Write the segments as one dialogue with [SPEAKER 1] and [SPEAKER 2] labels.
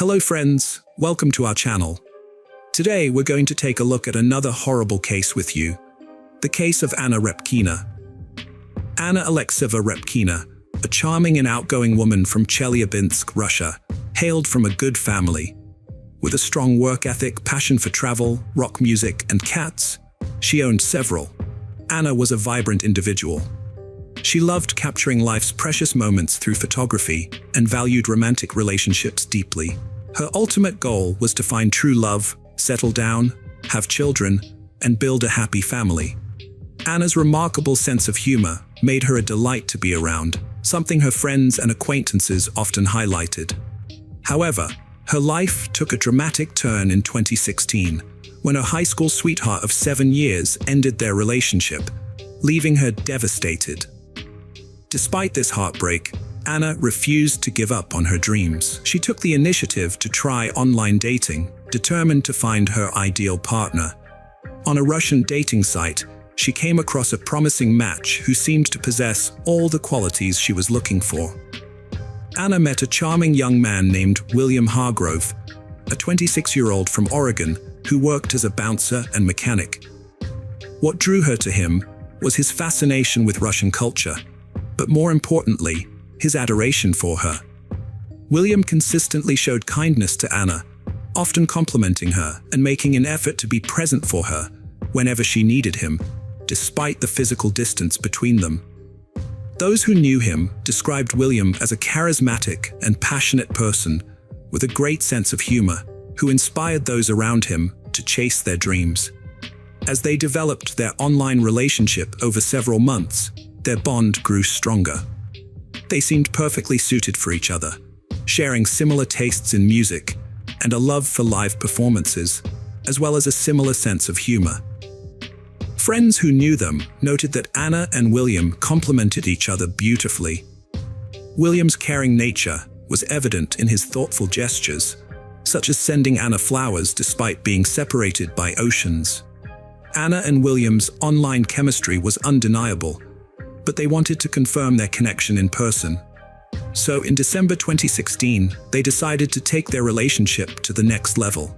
[SPEAKER 1] Hello friends, welcome to our channel. Today we're going to take a look at another horrible case with you. The case of Anna Repkina. Anna Alexieva Repkina, a charming and outgoing woman from Chelyabinsk, Russia, hailed from a good family. With a strong work ethic, passion for travel, rock music, and cats, she owned several. Anna was a vibrant individual. She loved capturing life's precious moments through photography and valued romantic relationships deeply. Her ultimate goal was to find true love, settle down, have children, and build a happy family. Anna's remarkable sense of humor made her a delight to be around, something her friends and acquaintances often highlighted. However, her life took a dramatic turn in 2016, when her high school sweetheart of 7 years ended their relationship, leaving her devastated. Despite this heartbreak, Anna refused to give up on her dreams. She took the initiative to try online dating, determined to find her ideal partner. On a Russian dating site, she came across a promising match who seemed to possess all the qualities she was looking for. Anna met a charming young man named William Hargrove, a 26-year-old from Oregon who worked as a bouncer and mechanic. What drew her to him was his fascination with Russian culture, but more importantly, his adoration for her. William consistently showed kindness to Anna, often complimenting her and making an effort to be present for her whenever she needed him, despite the physical distance between them. Those who knew him described William as a charismatic and passionate person with a great sense of humor, who inspired those around him to chase their dreams. As they developed their online relationship over several months, their bond grew stronger. They seemed perfectly suited for each other, sharing similar tastes in music and a love for live performances, as well as a similar sense of humor. Friends who knew them noted that Anna and William complemented each other beautifully. William's caring nature was evident in his thoughtful gestures, such as sending Anna flowers despite being separated by oceans. Anna and William's online chemistry was undeniable, but they wanted to confirm their connection in person. So in December 2016, they decided to take their relationship to the next level.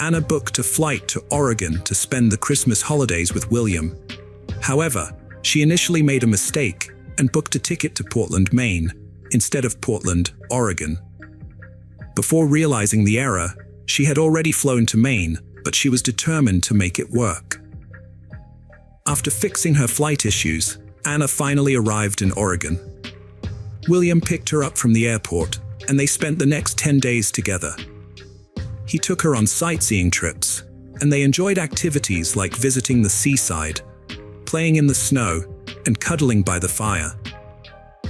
[SPEAKER 1] Anna booked a flight to Oregon to spend the Christmas holidays with William. However, she initially made a mistake and booked a ticket to Portland, Maine, instead of Portland, Oregon. Before realizing the error, she had already flown to Maine, but she was determined to make it work. After fixing her flight issues, Anna finally arrived in Oregon. William picked her up from the airport, and they spent the next 10 days together. He took her on sightseeing trips, and they enjoyed activities like visiting the seaside, playing in the snow, and cuddling by the fire.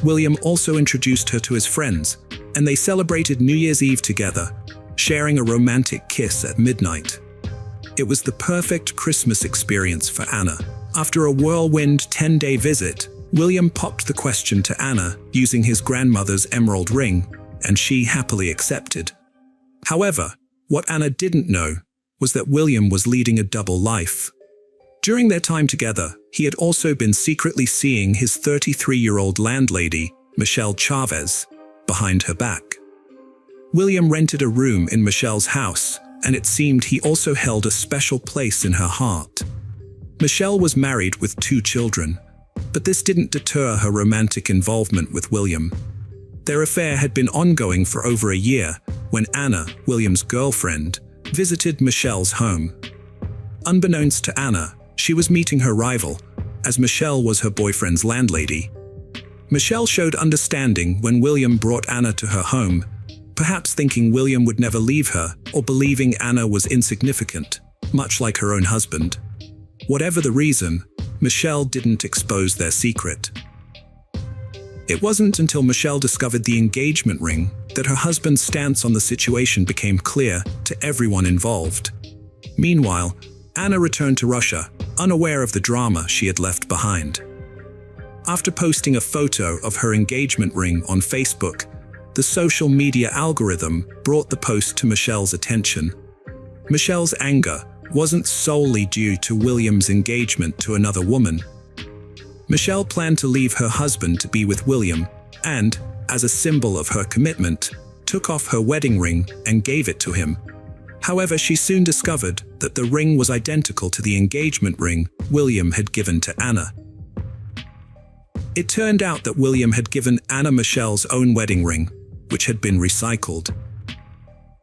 [SPEAKER 1] William also introduced her to his friends, and they celebrated New Year's Eve together, sharing a romantic kiss at midnight. It was the perfect Christmas experience for Anna. After a whirlwind 10-day visit, William popped the question to Anna using his grandmother's emerald ring, and she happily accepted. However, what Anna didn't know was that William was leading a double life. During their time together, he had also been secretly seeing his 33-year-old landlady, Michelle Chavez, behind her back. William rented a room in Michelle's house, and it seemed he also held a special place in her heart. Michelle was married with 2 children, but this didn't deter her romantic involvement with William. Their affair had been ongoing for over a year when Anna, William's girlfriend, visited Michelle's home. Unbeknownst to Anna, she was meeting her rival, as Michelle was her boyfriend's landlady. Michelle showed understanding when William brought Anna to her home, perhaps thinking William would never leave her or believing Anna was insignificant, much like her own husband. Whatever the reason, Michelle didn't expose their secret. It wasn't until Michelle discovered the engagement ring that her husband's stance on the situation became clear to everyone involved. Meanwhile, Anna returned to Russia, unaware of the drama she had left behind. After posting a photo of her engagement ring on Facebook, the social media algorithm brought the post to Michelle's attention. Michelle's anger wasn't solely due to William's engagement to another woman. Michelle planned to leave her husband to be with William, and, as a symbol of her commitment, took off her wedding ring and gave it to him. However, she soon discovered that the ring was identical to the engagement ring William had given to Anna. It turned out that William had given Anna Michelle's own wedding ring, which had been recycled.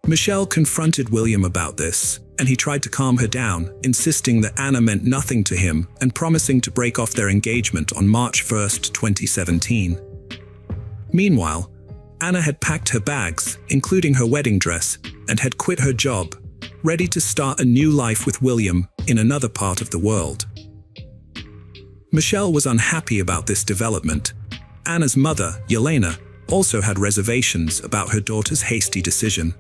[SPEAKER 1] Michelle confronted William about this, and he tried to calm her down, insisting that Anna meant nothing to him and promising to break off their engagement on March 1, 2017. Meanwhile, Anna had packed her bags, including her wedding dress, and had quit her job, ready to start a new life with William in another part of the world. Michelle was unhappy about this development. Anna's mother, Yelena, also had reservations about her daughter's hasty decision.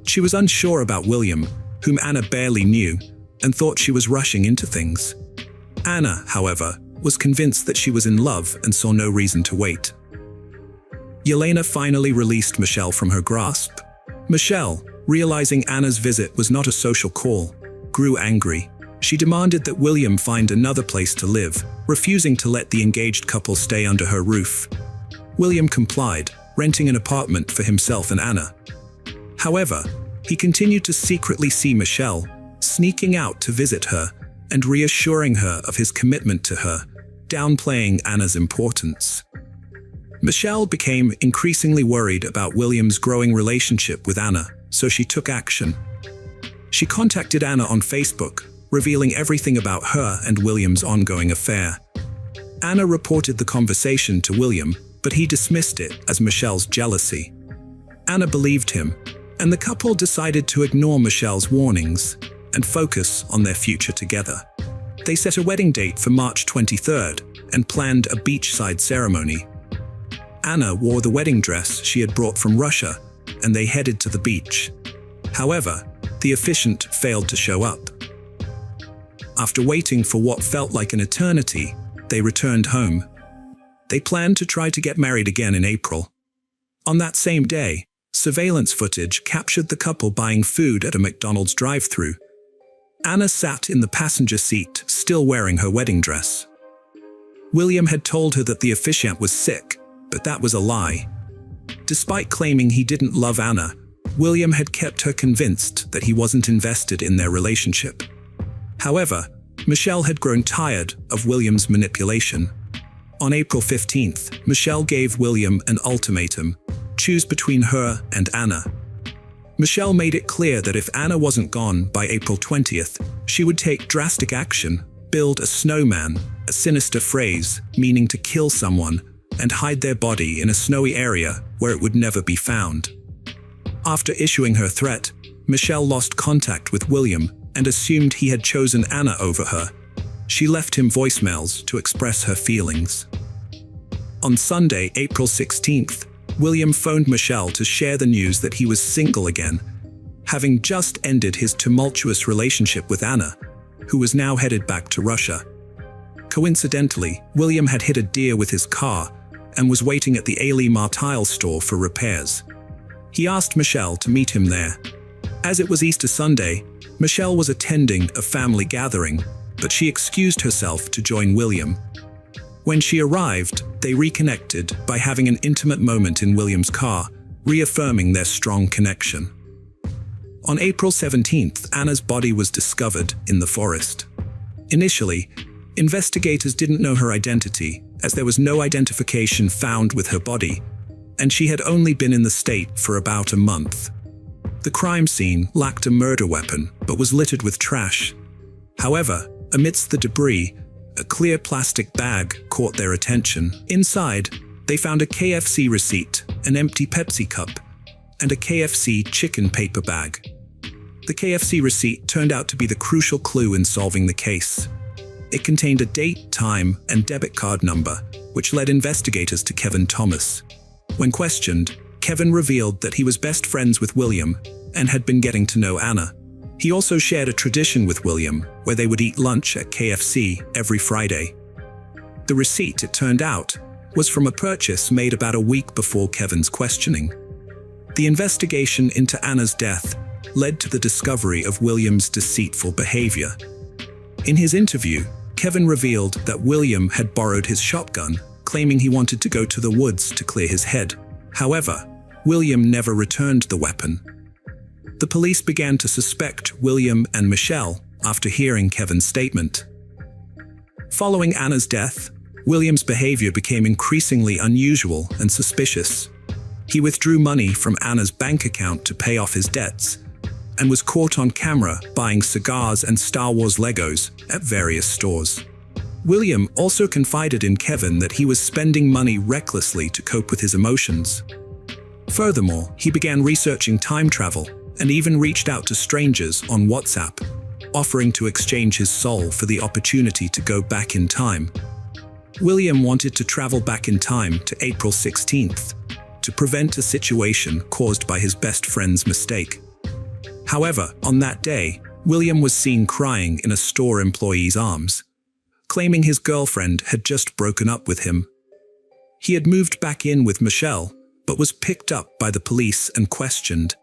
[SPEAKER 1] She was unsure about William, whom Anna barely knew, and thought she was rushing into things. Anna, however, was convinced that she was in love and saw no reason to wait. Yelena finally released Michelle from her grasp. Michelle, realizing Anna's visit was not a social call, grew angry. She demanded that William find another place to live, refusing to let the engaged couple stay under her roof. William complied, renting an apartment for himself and Anna. However, he continued to secretly see Michelle, sneaking out to visit her and reassuring her of his commitment to her, downplaying Anna's importance. Michelle became increasingly worried about William's growing relationship with Anna, so she took action. She contacted Anna on Facebook, revealing everything about her and William's ongoing affair. Anna reported the conversation to William, but he dismissed it as Michelle's jealousy. Anna believed him, and the couple decided to ignore Michelle's warnings and focus on their future together. They set a wedding date for March 23rd and planned a beachside ceremony. Anna wore the wedding dress she had brought from Russia, and they headed to the beach. However, the officiant failed to show up. After waiting for what felt like an eternity, they returned home. They planned to try to get married again in April. On that same day, surveillance footage captured the couple buying food at a McDonald's drive-thru. Anna sat in the passenger seat, still wearing her wedding dress. William had told her that the officiant was sick, but that was a lie. Despite claiming he didn't love Anna, William had kept her convinced that he wasn't invested in their relationship. However, Michelle had grown tired of William's manipulation. On April 15th, Michelle gave William an ultimatum: choose between her and Anna. Michelle made it clear that if Anna wasn't gone by April 20th, she would take drastic action, build a snowman, a sinister phrase meaning to kill someone, and hide their body in a snowy area where it would never be found. After issuing her threat, Michelle lost contact with William and assumed he had chosen Anna over her. She left him voicemails to express her feelings. On Sunday, April 16th, William phoned Michelle to share the news that he was single again, having just ended his tumultuous relationship with Anna, who was now headed back to Russia. Coincidentally, William had hit a deer with his car and was waiting at the Ali Martile store for repairs. He asked Michelle to meet him there. As it was Easter Sunday, Michelle was attending a family gathering, but she excused herself to join William. When she arrived, they reconnected by having an intimate moment in William's car, reaffirming their strong connection. On April 17th, Anna's body was discovered in the forest. Initially, investigators didn't know her identity, as there was no identification found with her body, and she had only been in the state for about a month. The crime scene lacked a murder weapon, but was littered with trash. However, amidst the debris, a clear plastic bag caught their attention. Inside, they found a KFC receipt, an empty Pepsi cup, and a KFC chicken paper bag. The KFC receipt turned out to be the crucial clue in solving the case. It contained a date, time, and debit card number, which led investigators to Kevin Thomas. When questioned, Kevin revealed that he was best friends with William and had been getting to know Anna. He also shared a tradition with William where they would eat lunch at KFC every Friday. The receipt, it turned out, was from a purchase made about a week before Kevin's questioning. The investigation into Anna's death led to the discovery of William's deceitful behavior. In his interview, Kevin revealed that William had borrowed his shotgun, claiming he wanted to go to the woods to clear his head. However, William never returned the weapon. The police began to suspect William and Michelle after hearing Kevin's statement. Following Anna's death, William's behavior became increasingly unusual and suspicious. He withdrew money from Anna's bank account to pay off his debts, and was caught on camera buying cigars and Star Wars Legos at various stores. William also confided in Kevin that he was spending money recklessly to cope with his emotions. Furthermore, he began researching time travel and even reached out to strangers on WhatsApp, offering to exchange his soul for the opportunity to go back in time. William wanted to travel back in time to April 16th to prevent a situation caused by his best friend's mistake. However, on that day, William was seen crying in a store employee's arms, claiming his girlfriend had just broken up with him. He had moved back in with Michelle, but was picked up by the police and questioned.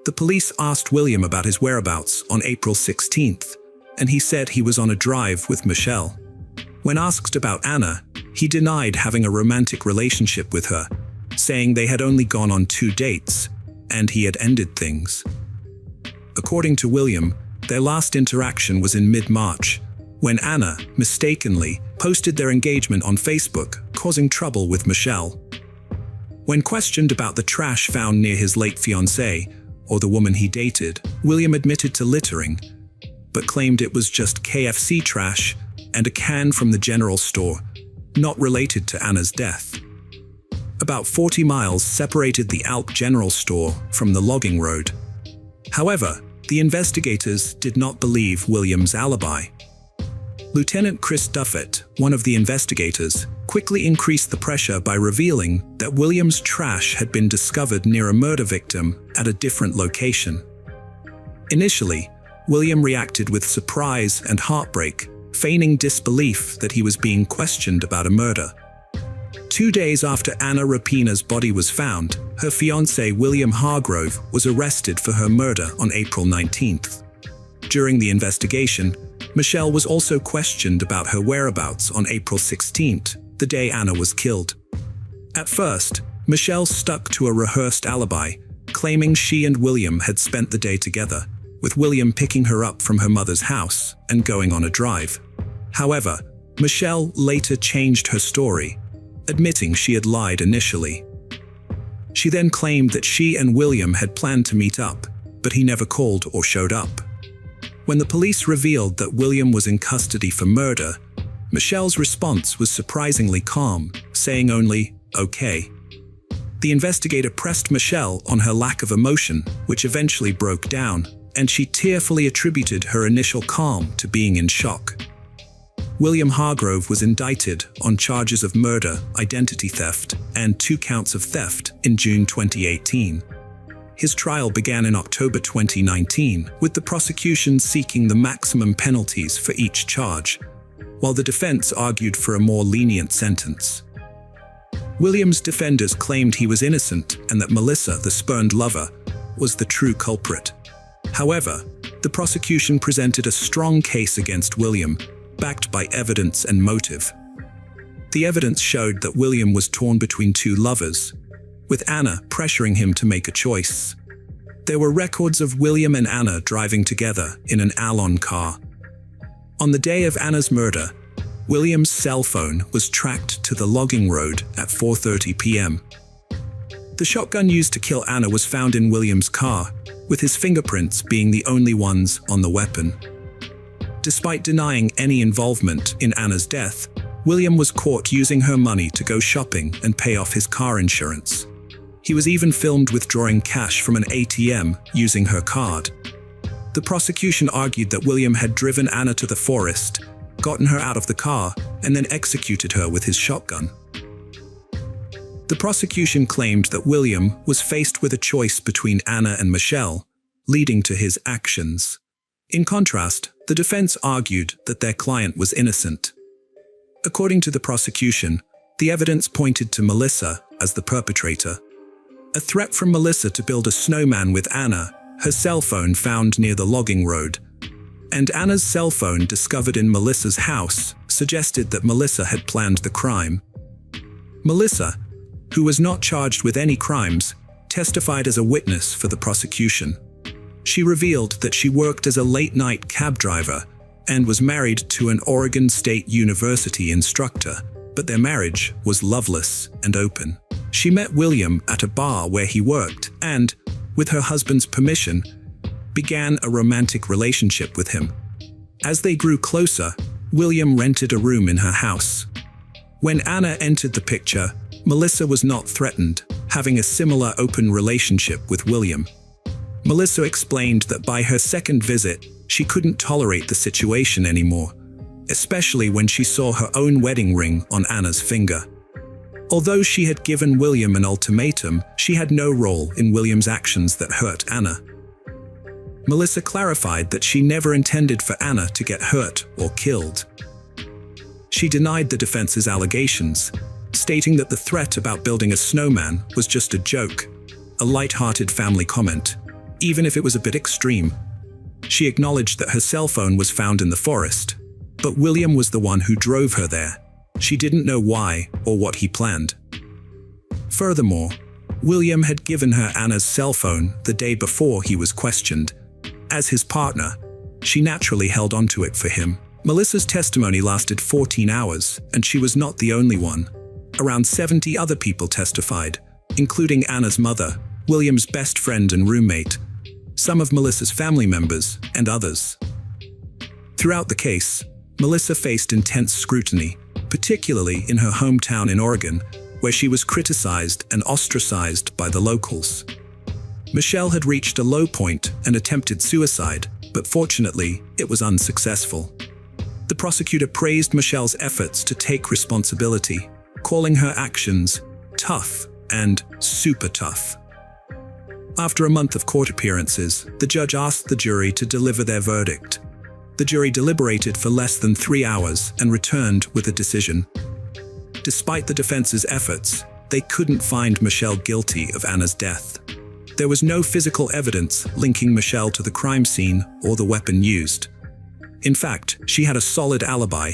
[SPEAKER 1] The police asked William about his whereabouts on April 16th, and he said he was on a drive with Michelle. When asked about Anna, he denied having a romantic relationship with her, saying they had only gone on 2 dates, and he had ended things. According to William, their last interaction was in mid-March, when Anna, mistakenly, posted their engagement on Facebook, causing trouble with Michelle. When questioned about the trash found near his late fiancée, or the woman he dated, William admitted to littering, but claimed it was just KFC trash and a can from the general store, not related to Anna's death. About 40 miles separated the Alp General Store from the logging road. However, the investigators did not believe William's alibi. Lieutenant Chris Duffett, one of the investigators, quickly increased the pressure by revealing that William's trash had been discovered near a murder victim at a different location. Initially, William reacted with surprise and heartbreak, feigning disbelief that he was being questioned about a murder. 2 days after Anna Repkina's body was found, her fiancé William Hargrove was arrested for her murder on April 19th. During the investigation, Michelle was also questioned about her whereabouts on April 16th, the day Anna was killed. At first, Michelle stuck to a rehearsed alibi, claiming she and William had spent the day together, with William picking her up from her mother's house and going on a drive. However, Michelle later changed her story, admitting she had lied initially. She then claimed that she and William had planned to meet up, but he never called or showed up. When the police revealed that William was in custody for murder, Michelle's response was surprisingly calm, saying only, "Okay." The investigator pressed Michelle on her lack of emotion, which eventually broke down, and she tearfully attributed her initial calm to being in shock. William Hargrove was indicted on charges of murder, identity theft, and 2 counts of theft in June 2018. His trial began in October 2019, with the prosecution seeking the maximum penalties for each charge, while the defense argued for a more lenient sentence. William's defenders claimed he was innocent and that Melissa, the spurned lover, was the true culprit. However, the prosecution presented a strong case against William, backed by evidence and motive. The evidence showed that William was torn between 2 lovers, with Anna pressuring him to make a choice. There were records of William and Anna driving together in an Alon car. On the day of Anna's murder, William's cell phone was tracked to the logging road at 4:30 p.m. The shotgun used to kill Anna was found in William's car, with his fingerprints being the only ones on the weapon. Despite denying any involvement in Anna's death, William was caught using her money to go shopping and pay off his car insurance. He was even filmed withdrawing cash from an ATM using her card. The prosecution argued that William had driven Anna to the forest, gotten her out of the car, and then executed her with his shotgun. The prosecution claimed that William was faced with a choice between Anna and Michelle, leading to his actions. In contrast, the defense argued that their client was innocent. According to the prosecution, the evidence pointed to Melissa as the perpetrator. A threat from Melissa to build a snowman with Anna, her cell phone found near the logging road, and Anna's cell phone discovered in Melissa's house suggested that Melissa had planned the crime. Melissa, who was not charged with any crimes, testified as a witness for the prosecution. She revealed that she worked as a late-night cab driver and was married to an Oregon State University instructor, but their marriage was loveless and open. She met William at a bar where he worked and, with her husband's permission, began a romantic relationship with him. As they grew closer, William rented a room in her house. When Anna entered the picture, Melissa was not threatened, having a similar open relationship with William. Melissa explained that by her second visit, she couldn't tolerate the situation anymore, especially when she saw her own wedding ring on Anna's finger. Although she had given William an ultimatum, she had no role in William's actions that hurt Anna. Melissa clarified that she never intended for Anna to get hurt or killed. She denied the defense's allegations, stating that the threat about building a snowman was just a joke, a light-hearted family comment, even if it was a bit extreme. She acknowledged that her cell phone was found in the forest, but William was the one who drove her there. She didn't know why or what he planned. Furthermore, William had given her Anna's cell phone the day before he was questioned. As his partner, she naturally held onto it for him. Melissa's testimony lasted 14 hours, and she was not the only one. Around 70 other people testified, including Anna's mother, William's best friend and roommate, some of Melissa's family members, and others. Throughout the case, Melissa faced intense scrutiny, particularly in her hometown in Oregon, where she was criticized and ostracized by the locals. Michelle had reached a low point and attempted suicide, but fortunately, it was unsuccessful. The prosecutor praised Michelle's efforts to take responsibility, calling her actions tough and super tough. After a month of court appearances, the judge asked the jury to deliver their verdict. The jury deliberated for less than 3 hours and returned with a decision. Despite the defense's efforts, they couldn't find Michelle guilty of Anna's death. There was no physical evidence linking Michelle to the crime scene or the weapon used. In fact, she had a solid alibi.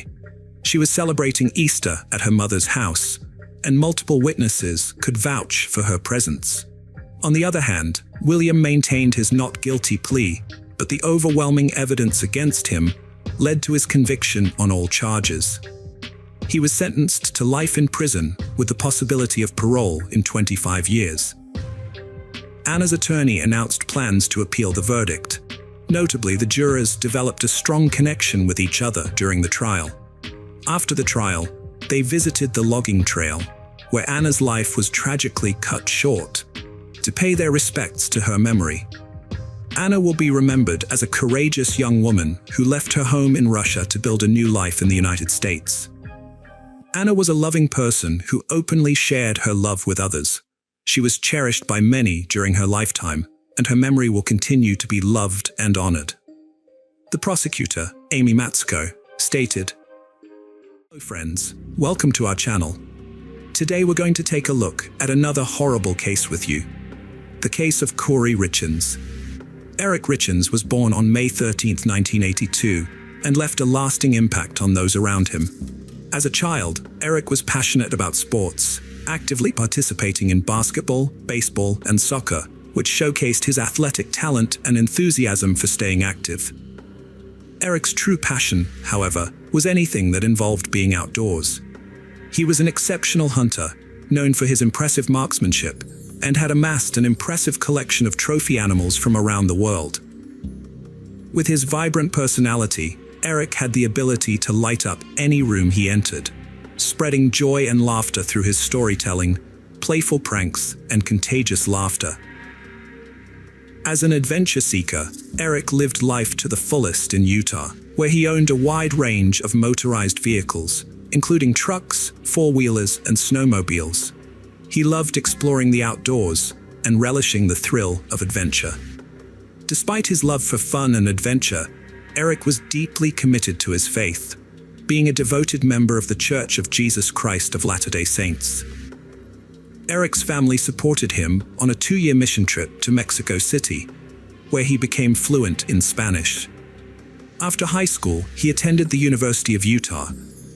[SPEAKER 1] She was celebrating Easter at her mother's house, and multiple witnesses could vouch for her presence. On the other hand, William maintained his not guilty plea, but the overwhelming evidence against him led to his conviction on all charges. He was sentenced to life in prison with the possibility of parole in 25 years. Anna's attorney announced plans to appeal the verdict. Notably, the jurors developed a strong connection with each other during the trial. After the trial, they visited the logging trail, where Anna's life was tragically cut short, to pay their respects to her memory. Anna will be remembered as a courageous young woman who left her home in Russia to build a new life in the United States. Anna was a loving person who openly shared her love with others. She was cherished by many during her lifetime, and her memory will continue to be loved and honored. The prosecutor, Amy Matsko, stated, "Hello friends, welcome to our channel. Today we're going to take a look at another horrible case with you. The case of Corey Richins. Eric Richins was born on May 13, 1982, and left a lasting impact on those around him. As a child, Eric was passionate about sports, actively participating in basketball, baseball, and soccer, which showcased his athletic talent and enthusiasm for staying active. Eric's true passion, however, was anything that involved being outdoors. He was an exceptional hunter, known for his impressive marksmanship, and had amassed an impressive collection of trophy animals from around the world. With his vibrant personality, Eric had the ability to light up any room he entered, spreading joy and laughter through his storytelling, playful pranks, and contagious laughter. As an adventure seeker, Eric lived life to the fullest in Utah, where he owned a wide range of motorized vehicles, including trucks, four-wheelers, and snowmobiles. He loved exploring the outdoors and relishing the thrill of adventure. Despite his love for fun and adventure, Eric was deeply committed to his faith, being a devoted member of the Church of Jesus Christ of Latter-day Saints. Eric's family supported him on a 2-year mission trip to Mexico City, where he became fluent in Spanish. After high school, he attended the University of Utah,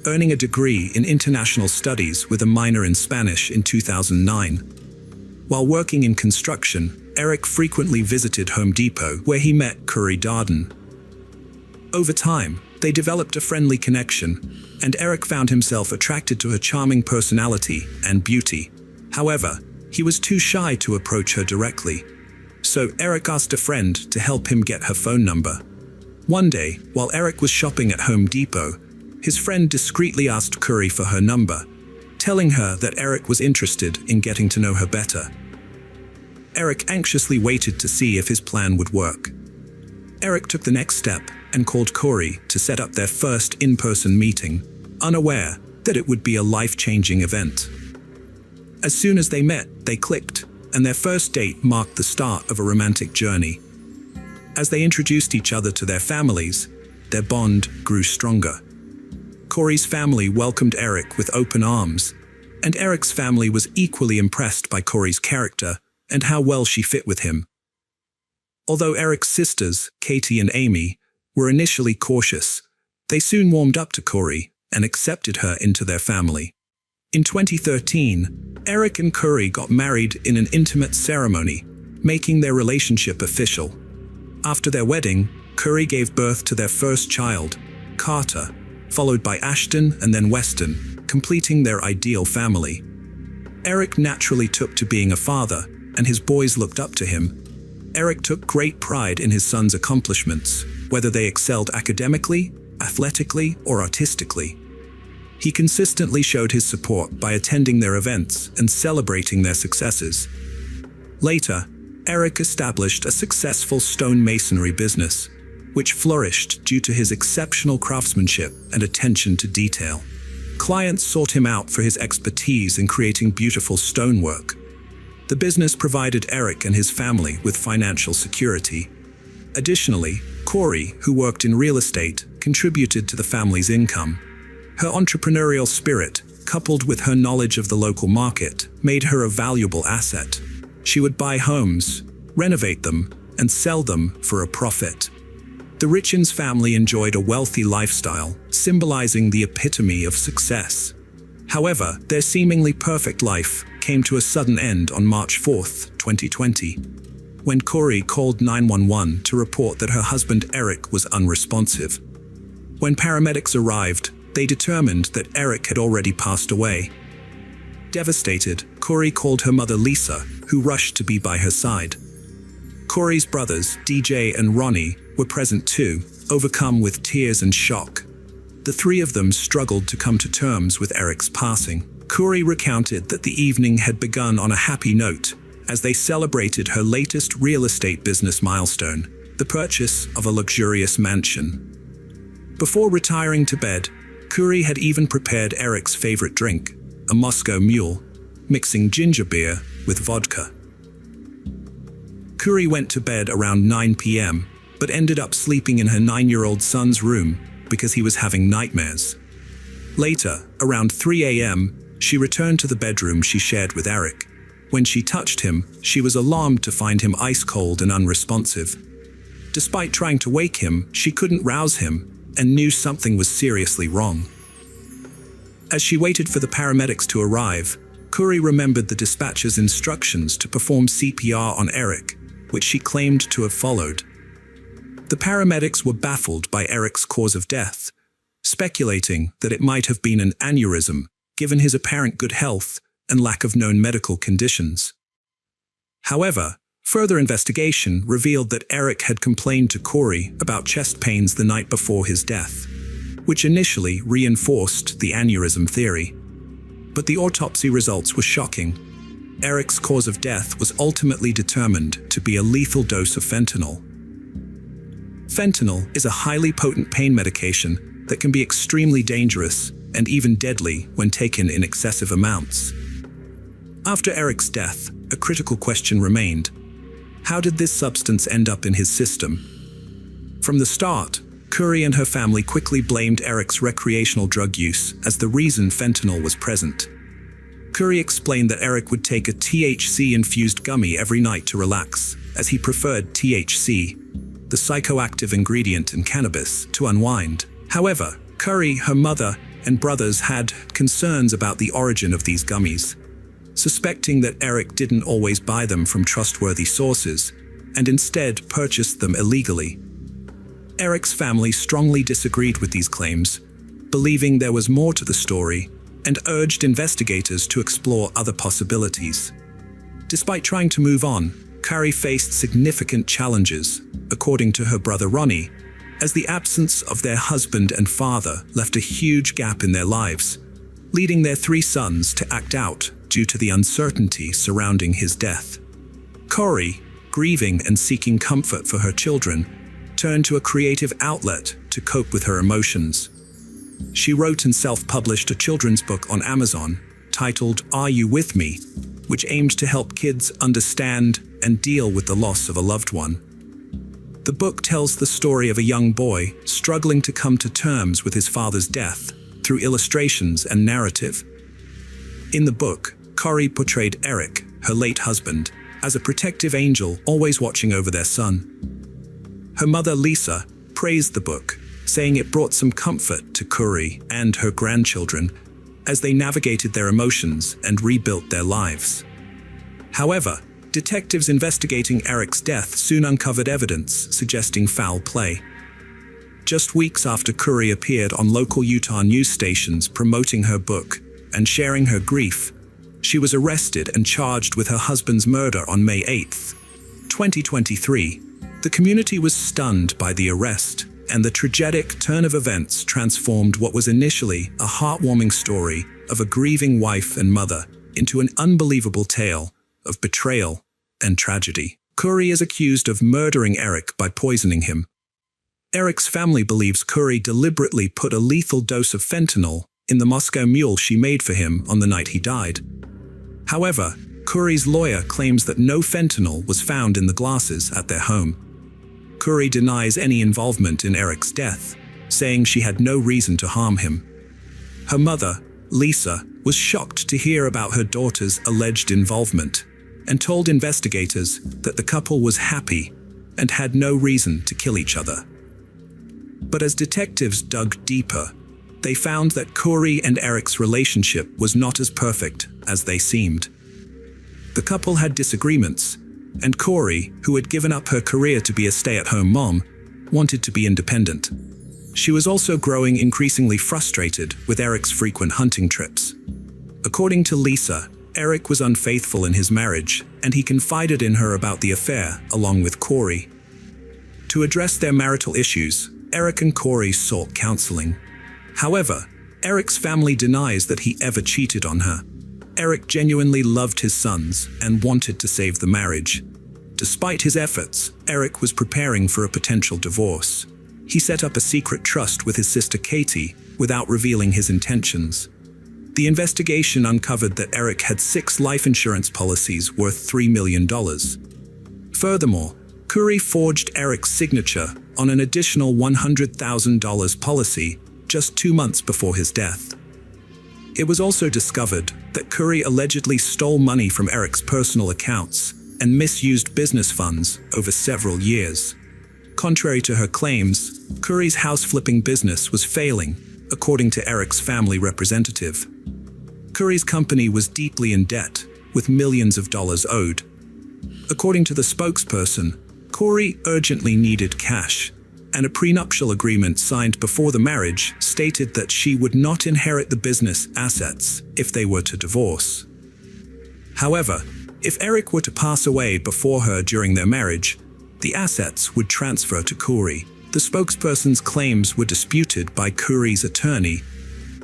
[SPEAKER 1] earning a degree in international studies with a minor in Spanish in 2009. While working in construction, Eric frequently visited Home Depot, where he met Curry Darden. Over time, they developed a friendly connection, and Eric found himself attracted to her charming personality and beauty. However, he was too shy to approach her directly, so Eric asked a friend to help him get her phone number. One day, while Eric was shopping at Home Depot, his friend discreetly asked Curry for her number, telling her that Eric was interested in getting to know her better. Eric anxiously waited to see if his plan would work. Eric took the next step and called Curry to set up their first in-person meeting, unaware that it would be a life-changing event. As soon as they met, they clicked, and their first date marked the start of a romantic journey. As they introduced each other to their families, their bond grew stronger. Curry's family welcomed Eric with open arms, and Eric's family was equally impressed by Curry's character and how well she fit with him. Although Eric's sisters, Katie and Amy, were initially cautious, they soon warmed up to Curry and accepted her into their family. In 2013, Eric and Curry got married in an intimate ceremony, making their relationship official. After their wedding, Curry gave birth to their first child, Carter, followed by Ashton and then Weston, completing their ideal family. Eric naturally took to being a father, and his boys looked up to him. Eric took great pride in his sons' accomplishments, whether they excelled academically, athletically, or artistically. He consistently showed his support by attending their events and celebrating their successes. Later, Eric established a successful stone masonry business, which flourished due to his exceptional craftsmanship and attention to detail. Clients sought him out for his expertise in creating beautiful stonework. The business provided Eric and his family with financial security. Additionally, Curry, who worked in real estate, contributed to the family's income. Her entrepreneurial spirit, coupled with her knowledge of the local market, made her a valuable asset. She would buy homes, renovate them, and sell them for a profit. The Richins family enjoyed a wealthy lifestyle, symbolizing the epitome of success. However, their seemingly perfect life came to a sudden end on March 4, 2020, when Curry called 911 to report that her husband Eric was unresponsive. When paramedics arrived, they determined that Eric had already passed away. Devastated, Curry called her mother Lisa, who rushed to be by her side. Curry's brothers, DJ and Ronnie, were present too, overcome with tears and shock. The three of them struggled to come to terms with Eric's passing. Curry recounted that the evening had begun on a happy note, as they celebrated her latest real estate business milestone, the purchase of a luxurious mansion. Before retiring to bed, Curry had even prepared Eric's favorite drink, a Moscow Mule, mixing ginger beer with vodka. Curry went to bed around 9 p.m., but ended up sleeping in her 9-year-old son's room because he was having nightmares. Later, around 3 a.m., she returned to the bedroom she shared with Eric. When she touched him, she was alarmed to find him ice-cold and unresponsive. Despite trying to wake him, she couldn't rouse him and knew something was seriously wrong. As she waited for the paramedics to arrive, Curry remembered the dispatcher's instructions to perform CPR on Eric, which she claimed to have followed. The paramedics were baffled by Eric's cause of death, speculating that it might have been an aneurysm, given his apparent good health and lack of known medical conditions. However, further investigation revealed that Eric had complained to Curry about chest pains the night before his death, which initially reinforced the aneurysm theory. But the autopsy results were shocking. Eric's cause of death was ultimately determined to be a lethal dose of fentanyl. Fentanyl is a highly potent pain medication that can be extremely dangerous and even deadly when taken in excessive amounts. After Eric's death, a critical question remained: how did this substance end up in his system? From the start, Curry and her family quickly blamed Eric's recreational drug use as the reason fentanyl was present. Curry explained that Eric would take a THC-infused gummy every night to relax, as he preferred THC, the psychoactive ingredient in cannabis, to unwind. However, Curry, her mother, and brothers had concerns about the origin of these gummies. suspecting that Eric didn't always buy them from trustworthy sources and instead purchased them illegally. Eric's family strongly disagreed with these claims, believing there was more to the story, and urged investigators to explore other possibilities. Despite trying to move on, Carrie faced significant challenges, according to her brother Ronnie, as the absence of their husband and father left a huge gap in their lives, leading their 3 sons to act out due to the uncertainty surrounding his death. Corrie, grieving and seeking comfort for her children, turned to a creative outlet to cope with her emotions. She wrote and self-published a children's book on Amazon titled Are You With Me?, which aimed to help kids understand and deal with the loss of a loved one. The book tells the story of a young boy struggling to come to terms with his father's death through illustrations and narrative. In the book, Corrie portrayed Eric, her late husband, as a protective angel always watching over their son. Her mother, Lisa, praised the book, saying it brought some comfort to Corrie and her grandchildren as they navigated their emotions and rebuilt their lives. However, detectives investigating Eric's death soon uncovered evidence suggesting foul play. Just weeks after Corrie appeared on local Utah news stations promoting her book and sharing her grief, she was arrested and charged with her husband's murder on May 8, 2023. The community was stunned by the arrest, and the tragic turn of events transformed what was initially a heartwarming story of a grieving wife and mother into an unbelievable tale of betrayal and tragedy. Corrie is accused of murdering Eric by poisoning him. Eric's family believes Corrie deliberately put a lethal dose of fentanyl in the Moscow Mule she made for him on the night he died. However, Corrie's lawyer claims that no fentanyl was found in the glasses at their home. Corrie denies any involvement in Eric's death, saying she had no reason to harm him. Her mother, Lisa, was shocked to hear about her daughter's alleged involvement and told investigators that the couple was happy and had no reason to kill each other. But as detectives dug deeper, they found that Corrie and Eric's relationship was not as perfect as they seemed. The couple had disagreements, and Corrie, who had given up her career to be a stay-at-home mom, wanted to be independent. She was also growing increasingly frustrated with Eric's frequent hunting trips. According to Lisa, Eric was unfaithful in his marriage, and he confided in her about the affair along with Corrie. To address their marital issues, Eric and Corrie sought counseling. However, Eric's family denies that he ever cheated on her. Eric genuinely loved his sons and wanted to save the marriage. Despite his efforts, Eric was preparing for a potential divorce. He set up a secret trust with his sister Katie without revealing his intentions. The investigation uncovered that Eric had 6 life insurance policies worth $3 million. Furthermore, Corrie forged Eric's signature on an additional $100,000 policy just 2 months before his death. It was also discovered that Corrie allegedly stole money from Eric's personal accounts and misused business funds over several years. Contrary to her claims, Corrie's house-flipping business was failing, according to Eric's family representative. Corrie's company was deeply in debt, with millions of dollars owed. According to the spokesperson, Corrie urgently needed cash, and a prenuptial agreement signed before the marriage stated that she would not inherit the business assets if they were to divorce. However, if Eric were to pass away before her during their marriage, the assets would transfer to Corrie. The spokesperson's claims were disputed by Corrie's attorney,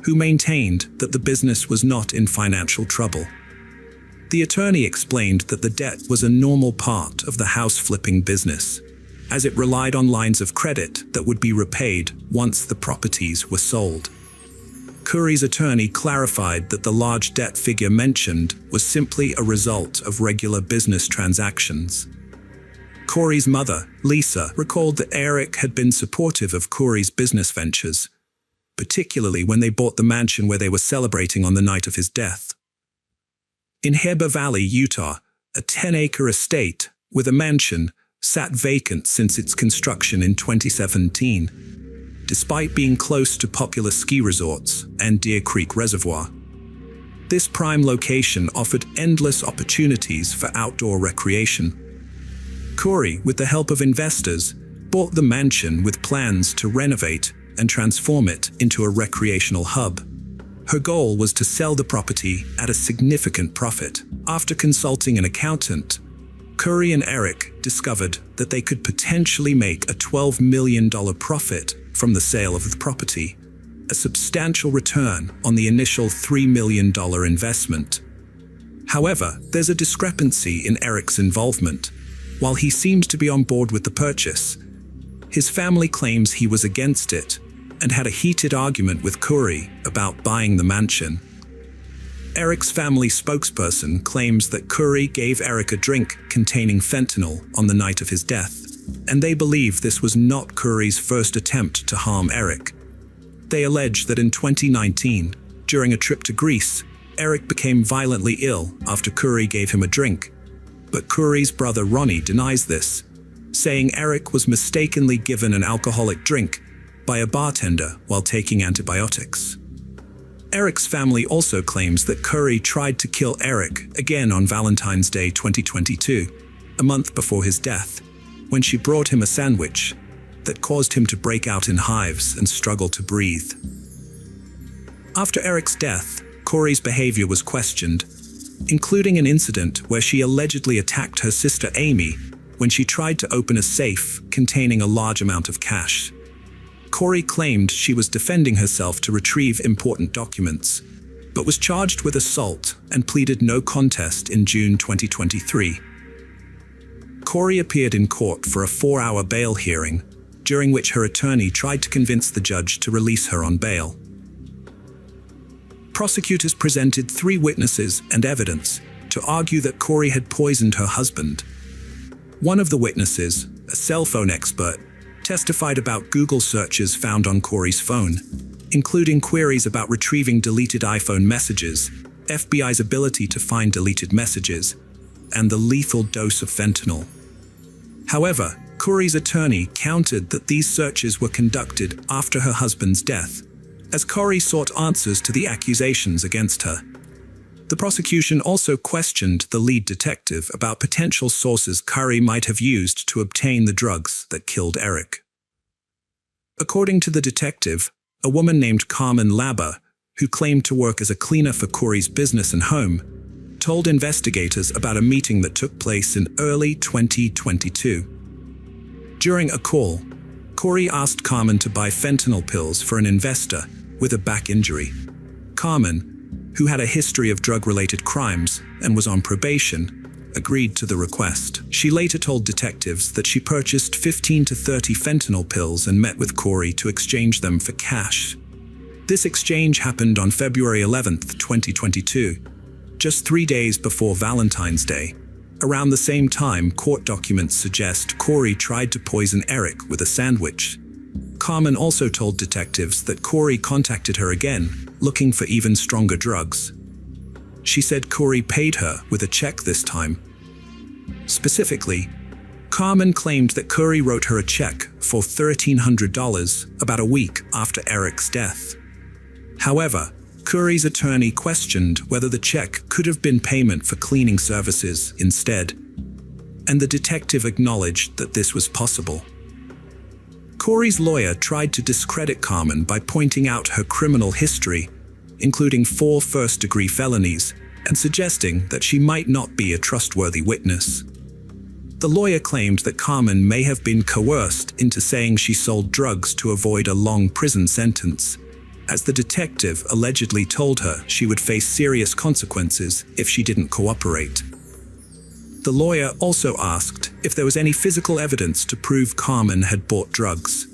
[SPEAKER 1] who maintained that the business was not in financial trouble. The attorney explained that the debt was a normal part of the house-flipping business, as it relied on lines of credit that would be repaid once the properties were sold. Corrie's attorney clarified that the large debt figure mentioned was simply a result of regular business transactions. Corrie's mother, Lisa, recalled that Eric had been supportive of Corrie's business ventures, particularly when they bought the mansion where they were celebrating on the night of his death. In Heber Valley, Utah, a 10-acre estate with a mansion sat vacant since its construction in 2017, despite being close to popular ski resorts and Deer Creek Reservoir. This prime location offered endless opportunities for outdoor recreation. Corey, with the help of investors, bought the mansion with plans to renovate and transform it into a recreational hub. Her goal was to sell the property at a significant profit. After consulting an accountant, Corey and Eric discovered that they could potentially make a $12 million profit from the sale of the property, a substantial return on the initial $3 million investment. However, there's a discrepancy in Eric's involvement. While he seemed to be on board with the purchase, his family claims he was against it and had a heated argument with Corey about buying the mansion. Eric's family spokesperson claims that Corey gave Eric a drink containing fentanyl on the night of his death, and they believe this was not Corey's first attempt to harm Eric. They allege that in 2019, during a trip to Greece, Eric became violently ill after Corey gave him a drink. But Corey's brother Ronnie denies this, saying Eric was mistakenly given an alcoholic drink by a bartender while taking antibiotics. Eric's family also claims that Corey tried to kill Eric again on Valentine's Day 2022, a month before his death, when she brought him a sandwich that caused him to break out in hives and struggle to breathe. After Eric's death, Corey's behavior was questioned, including an incident where she allegedly attacked her sister Amy when she tried to open a safe containing a large amount of cash. Corey claimed she was defending herself to retrieve important documents, but was charged with assault and pleaded no contest in June 2023. Corey appeared in court for a 4-hour bail hearing, during which her attorney tried to convince the judge to release her on bail. Prosecutors presented 3 witnesses and evidence to argue that Corey had poisoned her husband. One of the witnesses, a cell phone expert, testified about Google searches found on Corey's phone, including queries about retrieving deleted iPhone messages, FBI's ability to find deleted messages, and the lethal dose of fentanyl. However, Corey's attorney countered that these searches were conducted after her husband's death, as Corey sought answers to the accusations against her. The prosecution also questioned the lead detective about potential sources Corey might have used to obtain the drugs that killed Eric. According to the detective, a woman named Carmen Labber, who claimed to work as a cleaner for Corey's business and home, told investigators about a meeting that took place in early 2022. During a call, Corey asked Carmen to buy fentanyl pills for an investor with a back injury. Carmen, who had a history of drug-related crimes and was on probation, agreed to the request. She later told detectives that she purchased 15 to 30 fentanyl pills and met with Corey to exchange them for cash. This exchange happened on February 11, 2022, just 3 days before Valentine's Day. Around the same time, court documents suggest Corey tried to poison Eric with a sandwich. Carmen also told detectives that Corey contacted her again, looking for even stronger drugs. She said Corey paid her with a check this time. Specifically, Carmen claimed that Corey wrote her a check for $1,300 about a week after Eric's death. However, Corey's attorney questioned whether the check could have been payment for cleaning services instead, and the detective acknowledged that this was possible. Corey's lawyer tried to discredit Carmen by pointing out her criminal history, including 4 first-degree felonies, and suggesting that she might not be a trustworthy witness. The lawyer claimed that Carmen may have been coerced into saying she sold drugs to avoid a long prison sentence, as the detective allegedly told her she would face serious consequences if she didn't cooperate. The lawyer also asked if there was any physical evidence to prove Carmen had bought drugs.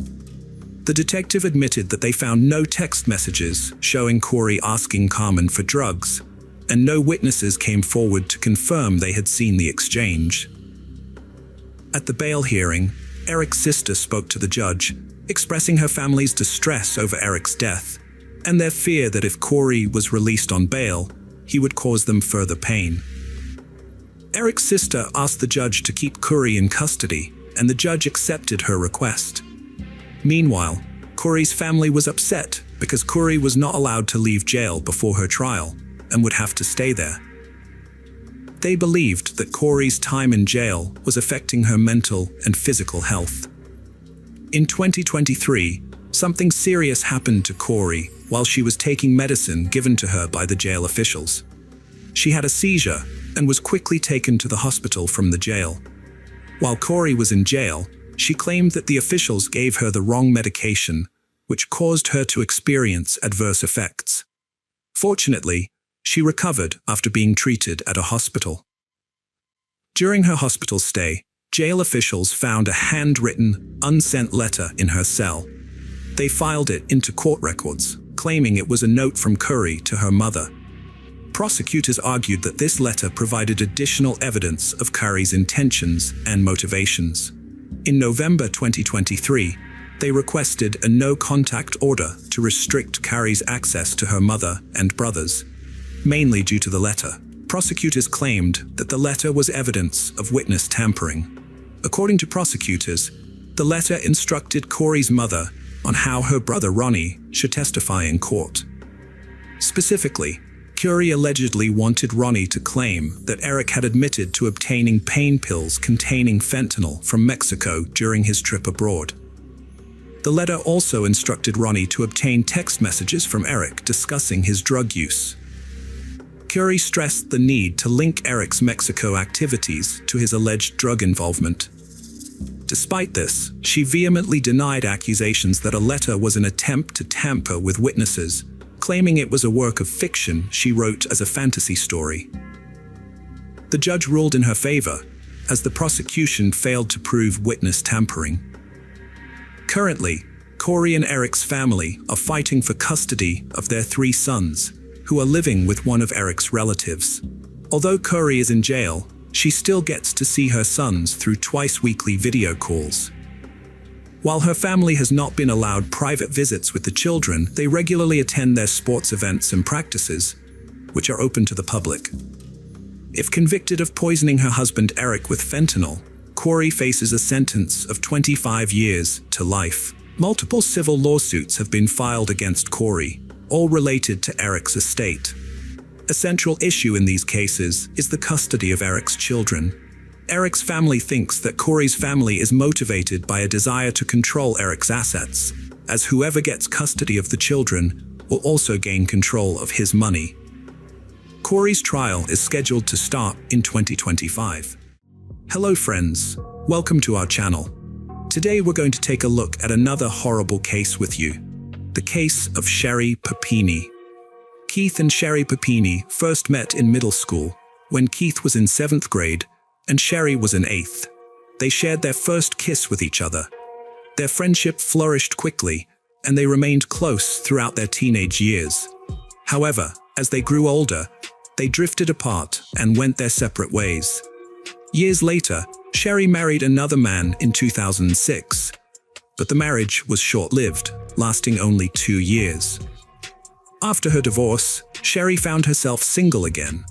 [SPEAKER 1] The detective admitted that they found no text messages showing Corey asking Carmen for drugs, and no witnesses came forward to confirm they had seen the exchange. At the bail hearing, Eric's sister spoke to the judge, expressing her family's distress over Eric's death, and their fear that if Corey was released on bail, he would cause them further pain. Eric's sister asked the judge to keep Corey in custody, and the judge accepted her request. Meanwhile, Corey's family was upset because Corey was not allowed to leave jail before her trial, and would have to stay there. They believed that Corey's time in jail was affecting her mental and physical health. In 2023, something serious happened to Corey while she was taking medicine given to her by the jail officials. She had a seizure and was quickly taken to the hospital from the jail. While Corey was in jail, she claimed that the officials gave her the wrong medication, which caused her to experience adverse effects. Fortunately, she recovered after being treated at a hospital. During her hospital stay, jail officials found a handwritten, unsent letter in her cell. They filed it into court records, claiming it was a note from Curry to her mother. Prosecutors argued that this letter provided additional evidence of Curry's intentions and motivations. In November 2023, they requested a no-contact order to restrict Curry's access to her mother and brothers, mainly due to the letter. Prosecutors claimed that the letter was evidence of witness tampering. According to prosecutors, the letter instructed Corey's mother on how her brother Ronnie should testify in court. Specifically, Curry allegedly wanted Ronnie to claim that Eric had admitted to obtaining pain pills containing fentanyl from Mexico during his trip abroad. The letter also instructed Ronnie to obtain text messages from Eric discussing his drug use. Curry stressed the need to link Eric's Mexico activities to his alleged drug involvement. Despite this, she vehemently denied accusations that a letter was an attempt to tamper with witnesses, claiming it was a work of fiction she wrote as a fantasy story. The judge ruled in her favor, as the prosecution failed to prove witness tampering. Currently, Corey and Eric's family are fighting for custody of their 3 sons, who are living with one of Eric's relatives. Although Curry is in jail, she still gets to see her sons through twice-weekly video calls. While her family has not been allowed private visits with the children, they regularly attend their sports events and practices, which are open to the public. If convicted of poisoning her husband Eric with fentanyl, Corey faces a sentence of 25 years to life. Multiple civil lawsuits have been filed against Corey, all related to Eric's estate. A central issue in these cases is the custody of Eric's children. Eric's family thinks that Corey's family is motivated by a desire to control Eric's assets, as whoever gets custody of the children will also gain control of his money. Corey's trial is scheduled to start in 2025. Hello friends, welcome to our channel. Today we're going to take a look at another horrible case with you. The case of Sherry Papini. Keith and Sherry Papini first met in middle school, when Keith was in 7th grade and Sherry was in 8th. They shared their first kiss with each other. Their friendship flourished quickly, and they remained close throughout their teenage years. However, as they grew older, they drifted apart and went their separate ways. Years later, Sherry married another man in 2006, but the marriage was short-lived, lasting only 2 years. After her divorce, Sherry found herself single again.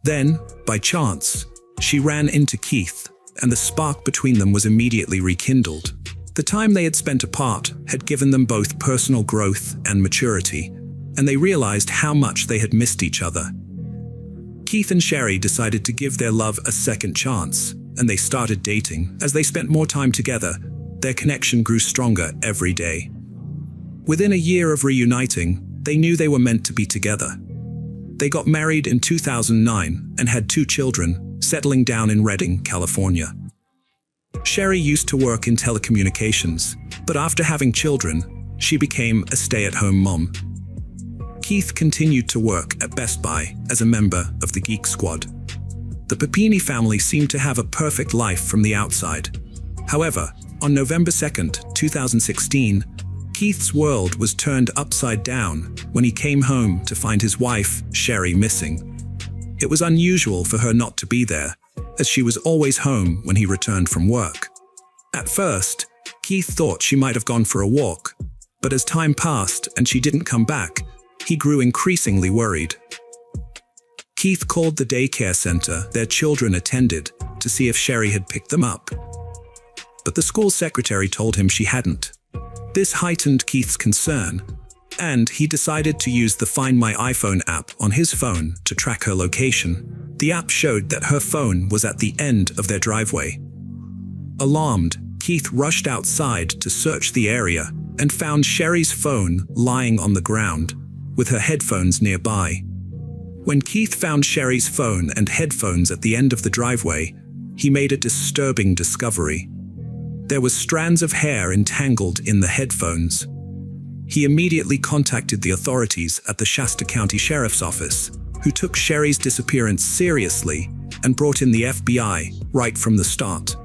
[SPEAKER 1] Then, by chance, she ran into Keith, and the spark between them was immediately rekindled. The time they had spent apart had given them both personal growth and maturity, and they realized how much they had missed each other. Keith and Sherry decided to give their love a second chance, and they started dating. As they spent more time together, their connection grew stronger every day. Within a year of reuniting, they knew they were meant to be together. They got married in 2009 and had 2 children, settling down in Redding, California. Sherry used to work in telecommunications, but after having children, she became a stay-at-home mom. Keith continued to work at Best Buy as a member of the Geek Squad. The Papini family seemed to have a perfect life from the outside. However, on November 2nd, 2016, Keith's world was turned upside down when he came home to find his wife, Sherry, missing. It was unusual for her not to be there, as she was always home when he returned from work. At first, Keith thought she might have gone for a walk, but as time passed and she didn't come back, he grew increasingly worried. Keith called the daycare center their children attended to see if Sherry had picked them up, but the school secretary told him she hadn't. This heightened Keith's concern, and he decided to use the Find My iPhone app on his phone to track her location. The app showed that her phone was at the end of their driveway. Alarmed, Keith rushed outside to search the area and found Sherry's phone lying on the ground, with her headphones nearby. When Keith found Sherry's phone and headphones at the end of the driveway, he made a disturbing discovery. There were strands of hair entangled in the headphones. He immediately contacted the authorities at the Shasta County Sheriff's Office, who took Sherry's disappearance seriously and brought in the FBI right from the start.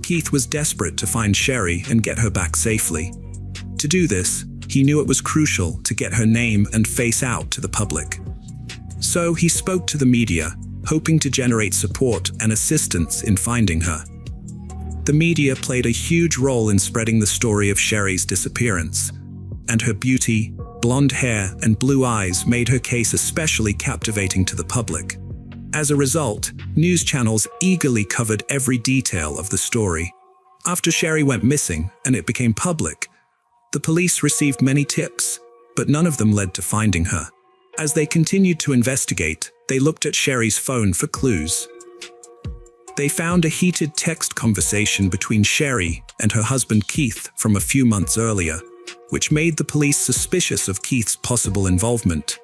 [SPEAKER 1] Keith was desperate to find Sherry and get her back safely. To do this, he knew it was crucial to get her name and face out to the public. So he spoke to the media, hoping to generate support and assistance in finding her. The media played a huge role in spreading the story of Sherry's disappearance, and her beauty, blonde hair, and blue eyes made her case especially captivating to the public. As a result, news channels eagerly covered every detail of the story. After Sherry went missing and it became public, the police received many tips, but none of them led to finding her. As they continued to investigate, they looked at Sherry's phone for clues. They found a heated text conversation between Sherry and her husband Keith from a few months earlier, which made the police suspicious of Keith's possible involvement.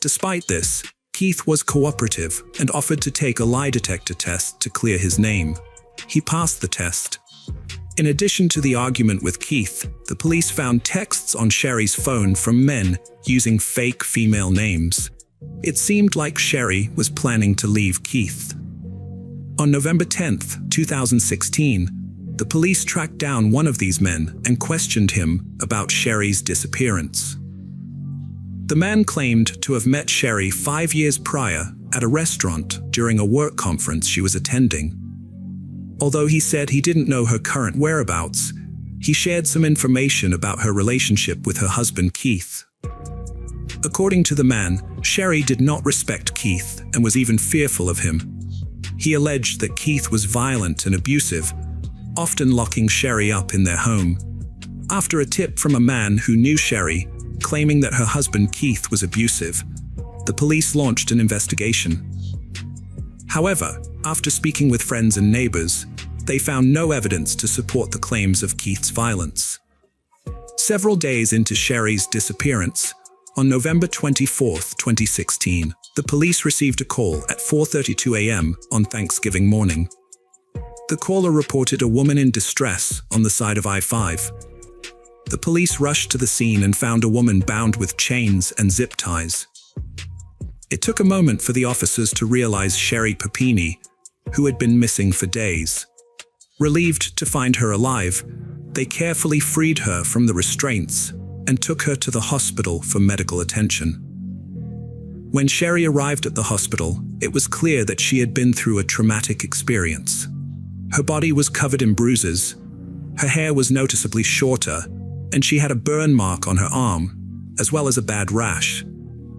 [SPEAKER 1] Despite this, Keith was cooperative and offered to take a lie detector test to clear his name. He passed the test. In addition to the argument with Keith, the police found texts on Sherry's phone from men using fake female names. It seemed like Sherry was planning to leave Keith. On November 10, 2016, the police tracked down one of these men and questioned him about Sherry's disappearance. The man claimed to have met Sherry 5 years prior at a restaurant during a work conference she was attending. Although he said he didn't know her current whereabouts, he shared some information about her relationship with her husband Keith. According to the man, Sherry did not respect Keith and was even fearful of him. He alleged that Keith was violent and abusive, often locking Sherry up in their home. After a tip from a man who knew Sherry, claiming that her husband Keith was abusive, the police launched an investigation. However, after speaking with friends and neighbors, they found no evidence to support the claims of Keith's violence. Several days into Sherry's disappearance, on November 24, 2016, the police received a call at 4:32 a.m. on Thanksgiving morning. The caller reported a woman in distress on the side of I-5. The police rushed to the scene and found a woman bound with chains and zip ties. It took a moment for the officers to realize Sherry Papini, who had been missing for days. Relieved to find her alive, they carefully freed her from the restraints and took her to the hospital for medical attention. When Sherry arrived at the hospital, it was clear that she had been through a traumatic experience. Her body was covered in bruises, her hair was noticeably shorter, and she had a burn mark on her arm, as well as a bad rash.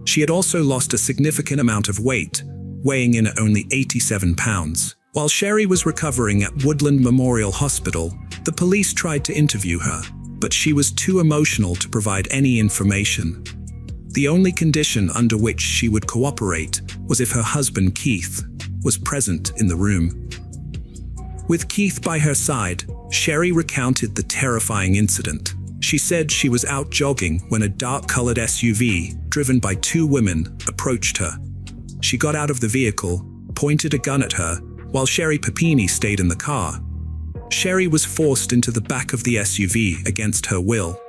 [SPEAKER 1] She had also lost a significant amount of weight, weighing in at only 87 pounds. While Sherry was recovering at Woodland Memorial Hospital, the police tried to interview her, but she was too emotional to provide any information. The only condition under which she would cooperate was if her husband Keith was present in the room. With Keith by her side, Sherry recounted the terrifying incident. She said she was out jogging when a dark-colored SUV, driven by two women, approached her. She got out of the vehicle, pointed a gun at her, while Sherry Papini stayed in the car. Sherry was forced into the back of the SUV against her will.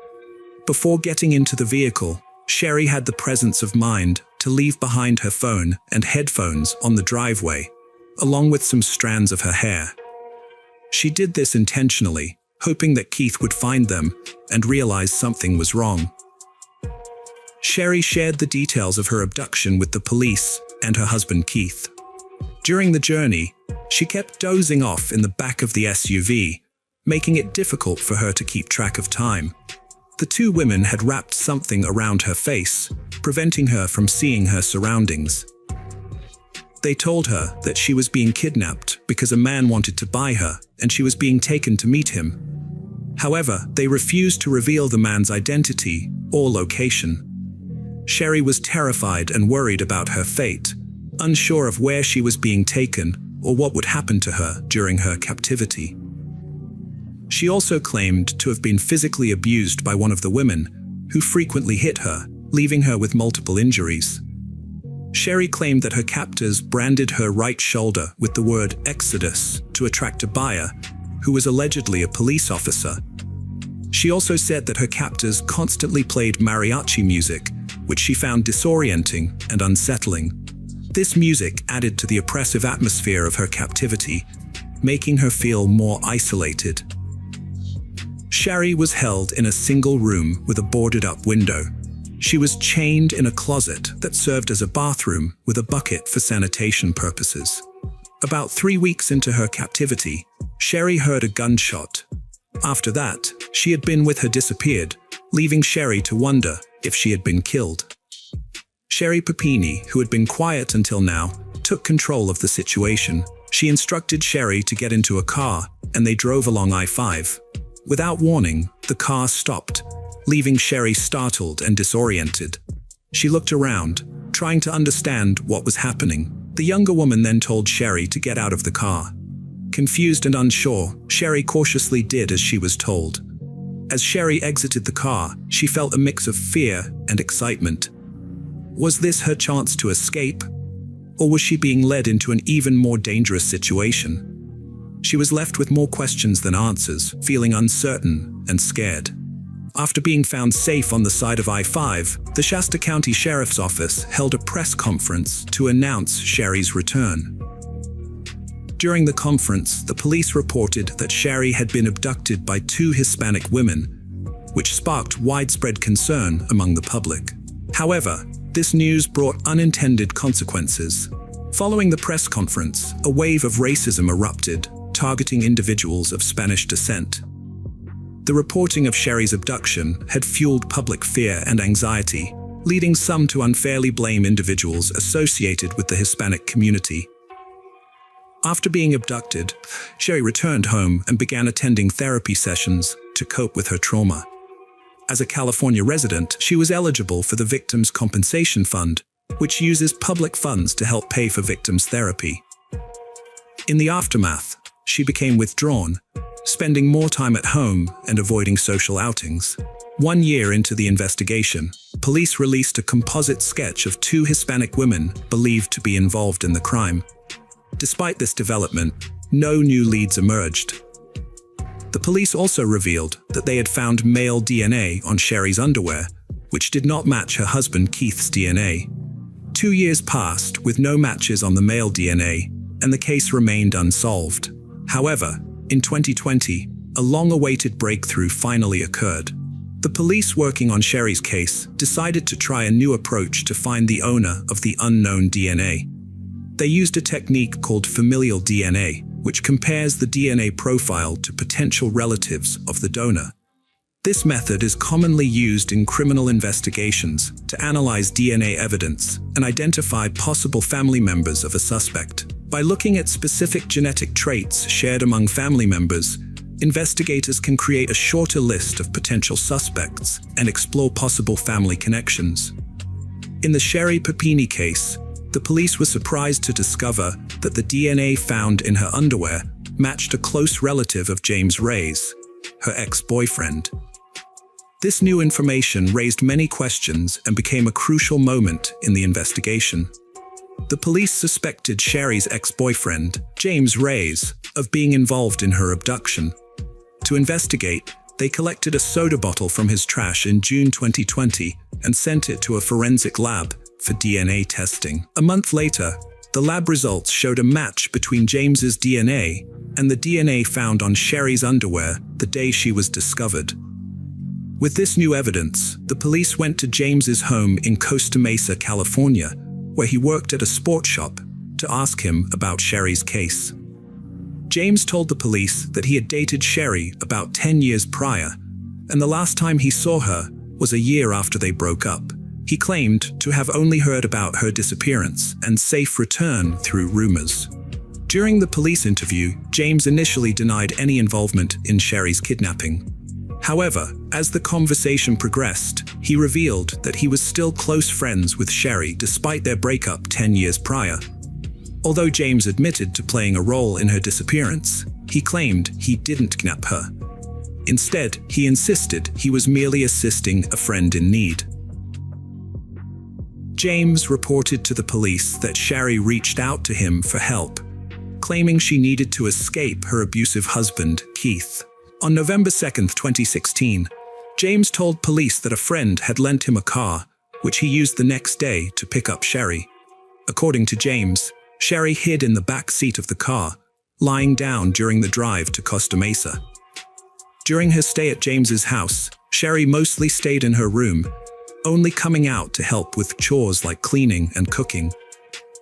[SPEAKER 1] Before getting into the vehicle, Sherry had the presence of mind to leave behind her phone and headphones on the driveway, along with some strands of her hair. She did this intentionally, hoping that Keith would find them and realize something was wrong. Sherry shared the details of her abduction with the police and her husband Keith. During the journey, she kept dozing off in the back of the SUV, making it difficult for her to keep track of time. The two women had wrapped something around her face, preventing her from seeing her surroundings. They told her that she was being kidnapped because a man wanted to buy her and she was being taken to meet him. However, they refused to reveal the man's identity or location. Sherry was terrified and worried about her fate, unsure of where she was being taken or what would happen to her during her captivity. She also claimed to have been physically abused by one of the women, who frequently hit her, leaving her with multiple injuries. Sherry claimed that her captors branded her right shoulder with the word Exodus to attract a buyer, who was allegedly a police officer. She also said that her captors constantly played mariachi music, which she found disorienting and unsettling. This music added to the oppressive atmosphere of her captivity, making her feel more isolated. Sherry was held in a single room with a boarded-up window. She was chained in a closet that served as a bathroom with a bucket for sanitation purposes. About 3 weeks into her captivity, Sherry heard a gunshot. After that, she had been with her disappeared, leaving Sherry to wonder if she had been killed. Sherry Papini, who had been quiet until now, took control of the situation. She instructed Sherry to get into a car, and they drove along I-5. Without warning, the car stopped, leaving Sherry startled and disoriented. She looked around, trying to understand what was happening. The younger woman then told Sherry to get out of the car. Confused and unsure, Sherry cautiously did as she was told. As Sherry exited the car, she felt a mix of fear and excitement. Was this her chance to escape? Or was she being led into an even more dangerous situation? She was left with more questions than answers, feeling uncertain and scared. After being found safe on the side of I-5, the Shasta County Sheriff's Office held a press conference to announce Sherry's return. During the conference, the police reported that Sherry had been abducted by 2 Hispanic women, which sparked widespread concern among the public. However, this news brought unintended consequences. Following the press conference, a wave of racism erupted, targeting individuals of Spanish descent. The reporting of Sherry's abduction had fueled public fear and anxiety, leading some to unfairly blame individuals associated with the Hispanic community. After being abducted, Sherry returned home and began attending therapy sessions to cope with her trauma. As a California resident, she was eligible for the Victims' Compensation Fund, which uses public funds to help pay for victims' therapy. In the aftermath, she became withdrawn, spending more time at home and avoiding social outings. 1 year into the investigation, police released a composite sketch of 2 Hispanic women believed to be involved in the crime. Despite this development, no new leads emerged. The police also revealed that they had found male DNA on Sherry's underwear, which did not match her husband Keith's DNA. 2 years passed with no matches on the male DNA, and the case remained unsolved. However, in 2020, a long-awaited breakthrough finally occurred. The police working on Sherry's case decided to try a new approach to find the owner of the unknown DNA. They used a technique called familial DNA, which compares the DNA profile to potential relatives of the donor. This method is commonly used in criminal investigations to analyze DNA evidence and identify possible family members of a suspect. By looking at specific genetic traits shared among family members, investigators can create a shorter list of potential suspects and explore possible family connections. In the Sherry Papini case, the police were surprised to discover that the DNA found in her underwear matched a close relative of James Ray's, her ex-boyfriend. This new information raised many questions and became a crucial moment in the investigation. The police suspected Sherry's ex-boyfriend, James Ray's, of being involved in her abduction. To investigate, they collected a soda bottle from his trash in June 2020 and sent it to a forensic lab for DNA testing. A month later, the lab results showed a match between James's DNA and the DNA found on Sherry's underwear the day she was discovered. With this new evidence, the police went to James's home in Costa Mesa, California, where he worked at a sports shop, to ask him about Sherry's case. James told the police that he had dated Sherry about 10 years prior, and the last time he saw her was a year after they broke up. He claimed to have only heard about her disappearance and safe return through rumors. During the police interview, James initially denied any involvement in Sherry's kidnapping. However, as the conversation progressed, he revealed that he was still close friends with Sherry despite their breakup 10 years prior. Although James admitted to playing a role in her disappearance, he claimed he didn't kidnap her. Instead, he insisted he was merely assisting a friend in need. James reported to the police that Sherry reached out to him for help, claiming she needed to escape her abusive husband, Keith. On November 2, 2016, James told police that a friend had lent him a car, which he used the next day to pick up Sherry. According to James, Sherry hid in the back seat of the car, lying down during the drive to Costa Mesa. During her stay at James's house, Sherry mostly stayed in her room, only coming out to help with chores like cleaning and cooking.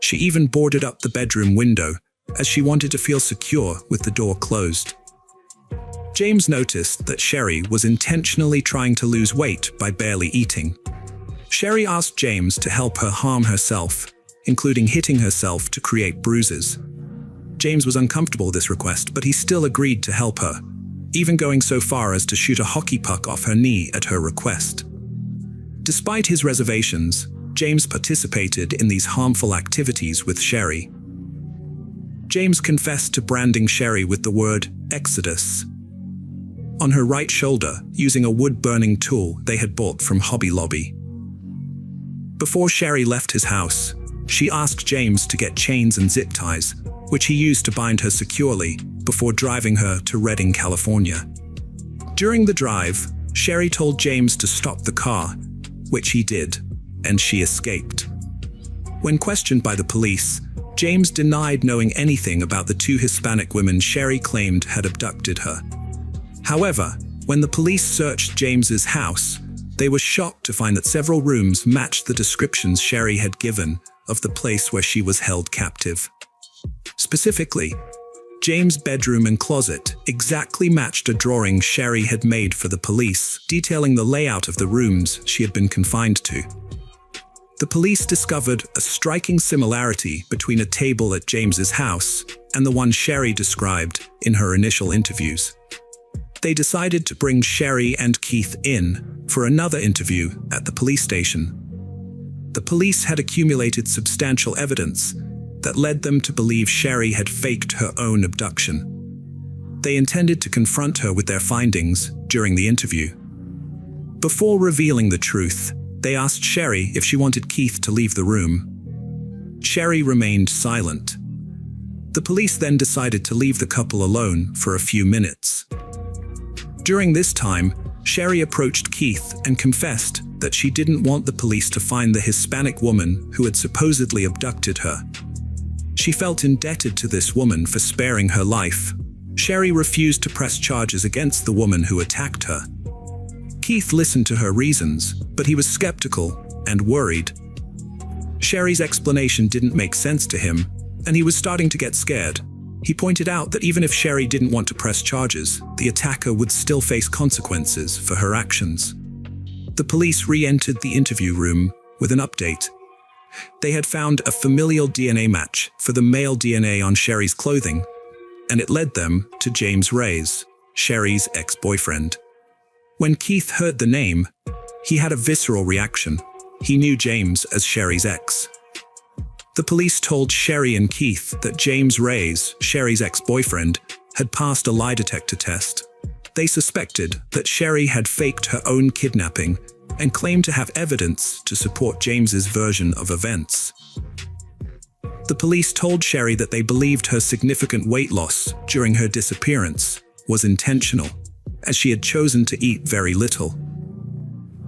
[SPEAKER 1] She even boarded up the bedroom window, as she wanted to feel secure with the door closed. James noticed that Sherry was intentionally trying to lose weight by barely eating. Sherry asked James to help her harm herself, including hitting herself to create bruises. James was uncomfortable with this request, but he still agreed to help her, even going so far as to shoot a hockey puck off her knee at her request. Despite his reservations, James participated in these harmful activities with Sherry. James confessed to branding Sherry with the word Exodus on her right shoulder using a wood-burning tool they had bought from Hobby Lobby. Before Sherry left his house, she asked James to get chains and zip ties, which he used to bind her securely before driving her to Redding, California. During the drive, Sherry told James to stop the car, which he did, and she escaped. When questioned by the police, James denied knowing anything about the two Hispanic women Sherry claimed had abducted her. However, when the police searched James's house, they were shocked to find that several rooms matched the descriptions Sherry had given of the place where she was held captive. Specifically, James' bedroom and closet exactly matched a drawing Sherry had made for the police, detailing the layout of the rooms she had been confined to. The police discovered a striking similarity between a table at James's house and the one Sherry described in her initial interviews. They decided to bring Sherry and Keith in for another interview at the police station. The police had accumulated substantial evidence that led them to believe Sherry had faked her own abduction. They intended to confront her with their findings during the interview. Before revealing the truth, they asked Sherry if she wanted Keith to leave the room. Sherry remained silent. The police then decided to leave the couple alone for a few minutes. During this time, Sherry approached Keith and confessed that she didn't want the police to find the Hispanic woman who had supposedly abducted her. She felt indebted to this woman for sparing her life. Sherry refused to press charges against the woman who attacked her. Keith listened to her reasons, but he was skeptical and worried. Sherry's explanation didn't make sense to him, and he was starting to get scared. He pointed out that even if Sherry didn't want to press charges, the attacker would still face consequences for her actions. The police re-entered the interview room with an update. They had found a familial DNA match for the male DNA on Sherry's clothing, and it led them to James Reyes, Sherry's ex-boyfriend. When Keith heard the name, he had a visceral reaction. He knew James as Sherry's ex. The police told Sherry and Keith that James Reyes, Sherry's ex-boyfriend, had passed a lie detector test. They suspected that Sherry had faked her own kidnapping and claimed to have evidence to support James's version of events. The police told Sherry that they believed her significant weight loss during her disappearance was intentional, as she had chosen to eat very little.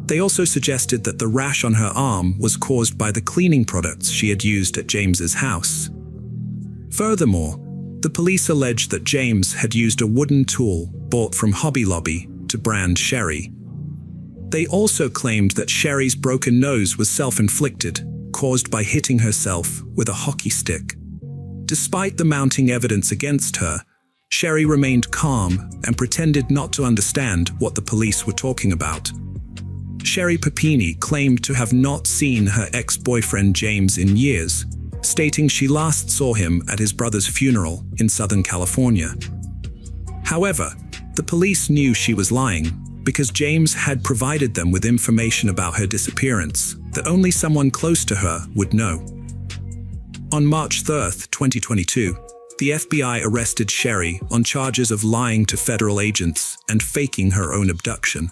[SPEAKER 1] They also suggested that the rash on her arm was caused by the cleaning products she had used at James's house. Furthermore, the police alleged that James had used a wooden tool bought from Hobby Lobby to brand Sherry. They also claimed that Sherry's broken nose was self-inflicted, caused by hitting herself with a hockey stick. Despite the mounting evidence against her, Sherry remained calm and pretended not to understand what the police were talking about. Sherry Papini claimed to have not seen her ex-boyfriend James in years, stating she last saw him at his brother's funeral in Southern California. However, the police knew she was lying, because James had provided them with information about her disappearance that only someone close to her would know. On March 3, 2022, the FBI arrested Sherry on charges of lying to federal agents and faking her own abduction.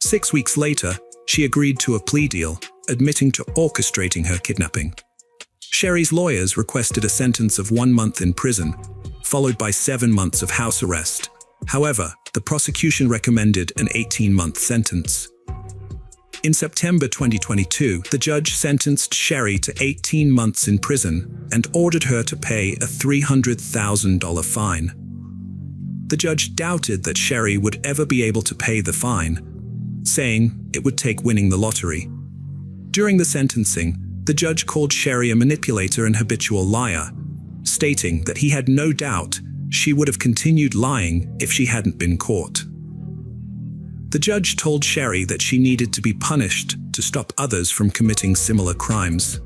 [SPEAKER 1] 6 weeks later, she agreed to a plea deal, admitting to orchestrating her kidnapping. Sherry's lawyers requested a sentence of 1 month in prison, followed by 7 months of house arrest. However, the prosecution recommended an 18-month sentence. In September 2022, the judge sentenced Sherry to 18 months in prison and ordered her to pay a $300,000 fine. The judge doubted that Sherry would ever be able to pay the fine, saying it would take winning the lottery. During the sentencing, the judge called Sherry a manipulator and habitual liar, stating that he had no doubt she would have continued lying if she hadn't been caught. The judge told Sherry that she needed to be punished to stop others from committing similar crimes.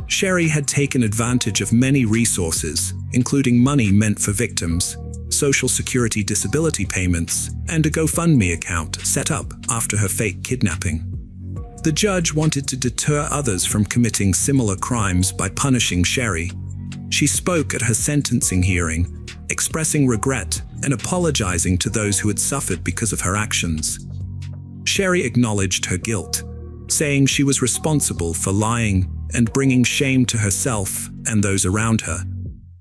[SPEAKER 1] Sherry had taken advantage of many resources, including money meant for victims, Social Security disability payments, and a GoFundMe account set up after her fake kidnapping. The judge wanted to deter others from committing similar crimes by punishing Sherry. She spoke at her sentencing hearing, expressing regret and apologizing to those who had suffered because of her actions. Sherry acknowledged her guilt, saying she was responsible for lying and bringing shame to herself and those around her.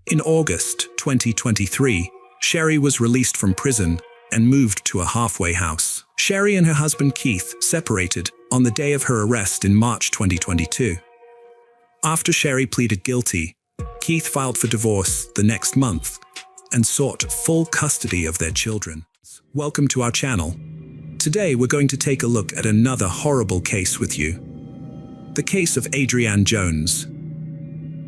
[SPEAKER 1] In August 2023, Sherry was released from prison and moved to a halfway house. Sherry and her husband Keith separated on the day of her arrest in March 2022. After Sherry pleaded guilty, Keith filed for divorce the next month and sought full custody of their children. Welcome to our channel. Today we're going to take a look at another horrible case with you. The case of Adrienne Jones.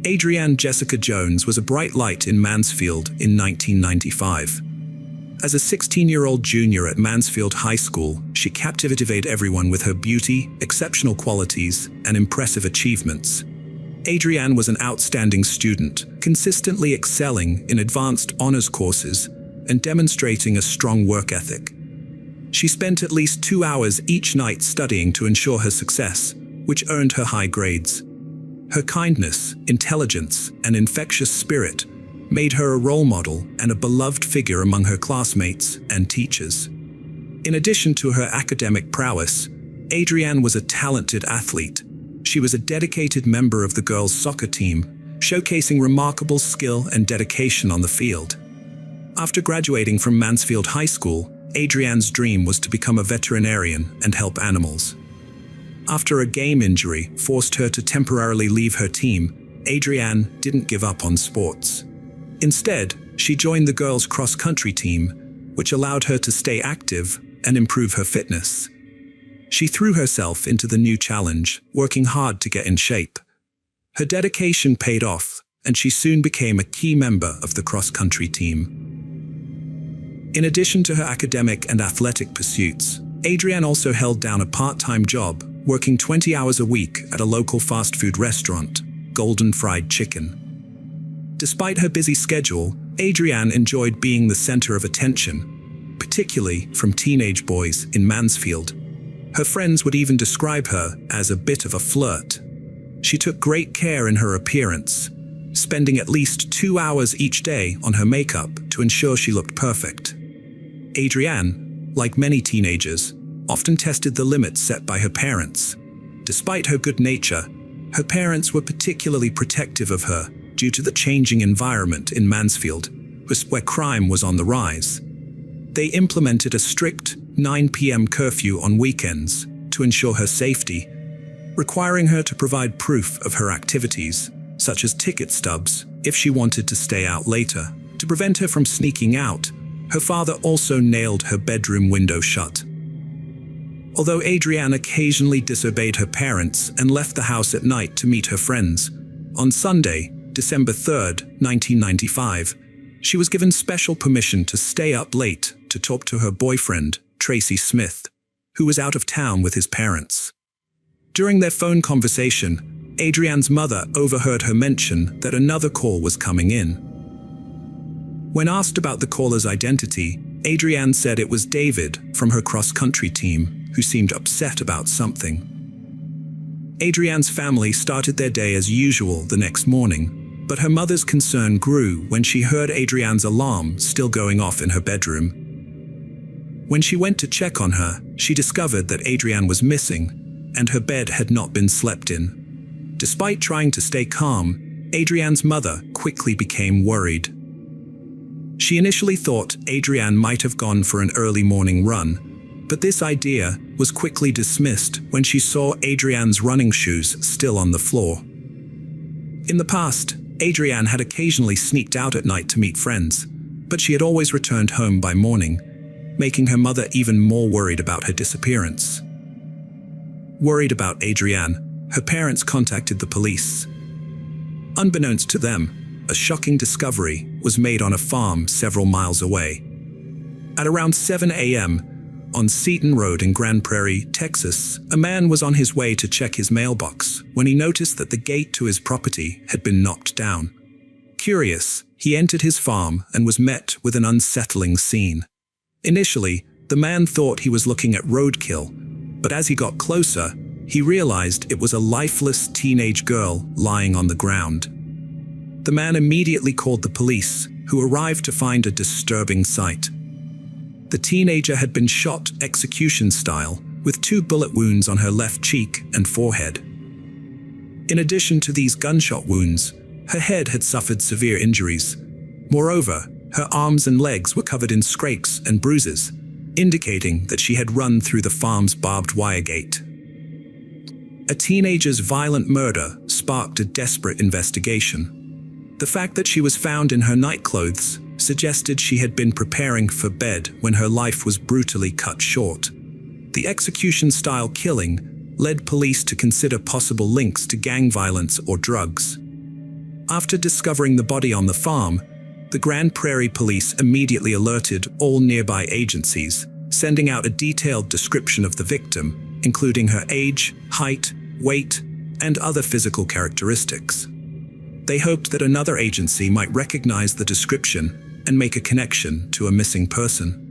[SPEAKER 1] Adrienne Jessica Jones was a bright light in Mansfield in 1995. As a 16-year-old junior at Mansfield High School, she captivated everyone with her beauty, exceptional qualities, and impressive achievements. Adrienne was an outstanding student, consistently excelling in advanced honors courses and demonstrating a strong work ethic. She spent at least 2 hours each night studying to ensure her success, which earned her high grades. Her kindness, intelligence, and infectious spirit made her a role model and a beloved figure among her classmates and teachers. In addition to her academic prowess, Adrienne was a talented athlete. She was a dedicated member of the girls' soccer team, showcasing remarkable skill and dedication on the field. After graduating from Mansfield High School, Adrienne's dream was to become a veterinarian and help animals. After a game injury forced her to temporarily leave her team, Adrienne didn't give up on sports. Instead, she joined the girls' cross-country team, which allowed her to stay active and improve her fitness. She threw herself into the new challenge, working hard to get in shape. Her dedication paid off, and she soon became a key member of the cross-country team. In addition to her academic and athletic pursuits, Adrienne also held down a part-time job, working 20 hours a week at a local fast food restaurant, Golden Fried Chicken. Despite her busy schedule, Adrienne enjoyed being the center of attention, particularly from teenage boys in Mansfield. Her friends would even describe her as a bit of a flirt. She took great care in her appearance, spending at least 2 hours each day on her makeup to ensure she looked perfect. Adrienne, like many teenagers, often tested the limits set by her parents. Despite her good nature, her parents were particularly protective of her due to the changing environment in Mansfield, where crime was on the rise. They implemented a strict 9 p.m. curfew on weekends to ensure her safety, requiring her to provide proof of her activities, such as ticket stubs, if she wanted to stay out later. To prevent her from sneaking out, her father also nailed her bedroom window shut. Although Adrienne occasionally disobeyed her parents and left the house at night to meet her friends, on Sunday, December 3, 1995, she was given special permission to stay up late to talk to her boyfriend, Tracy Smith, who was out of town with his parents. During their phone conversation, Adrienne's mother overheard her mention that another call was coming in. When asked about the caller's identity, Adrienne said it was David from her cross-country team who seemed upset about something. Adrienne's family started their day as usual the next morning, but her mother's concern grew when she heard Adrienne's alarm still going off in her bedroom. When she went to check on her, she discovered that Adrienne was missing, and her bed had not been slept in. Despite trying to stay calm, Adrienne's mother quickly became worried. She initially thought Adrienne might have gone for an early morning run, but this idea was quickly dismissed when she saw Adrienne's running shoes still on the floor. In the past, Adrienne had occasionally sneaked out at night to meet friends, but she had always returned home by morning, making her mother even more worried about her disappearance. Worried about Adrienne, her parents contacted the police. Unbeknownst to them, a shocking discovery was made on a farm several miles away. At around 7 a.m., on Seaton Road in Grand Prairie, Texas, a man was on his way to check his mailbox when he noticed that the gate to his property had been knocked down. Curious, he entered his farm and was met with an unsettling scene. Initially, the man thought he was looking at roadkill, but as he got closer, he realized it was a lifeless teenage girl lying on the ground. The man immediately called the police, who arrived to find a disturbing sight. The teenager had been shot execution style, with 2 bullet wounds on her left cheek and forehead. In addition to these gunshot wounds, her head had suffered severe injuries. Moreover, her arms and legs were covered in scrapes and bruises, indicating that she had run through the farm's barbed wire gate. A teenager's violent murder sparked a desperate investigation. The fact that she was found in her nightclothes suggested she had been preparing for bed when her life was brutally cut short. The execution-style killing led police to consider possible links to gang violence or drugs. After discovering the body on the farm, the Grand Prairie Police immediately alerted all nearby agencies, sending out a detailed description of the victim, including her age, height, weight, and other physical characteristics. They hoped that another agency might recognize the description and make a connection to a missing person.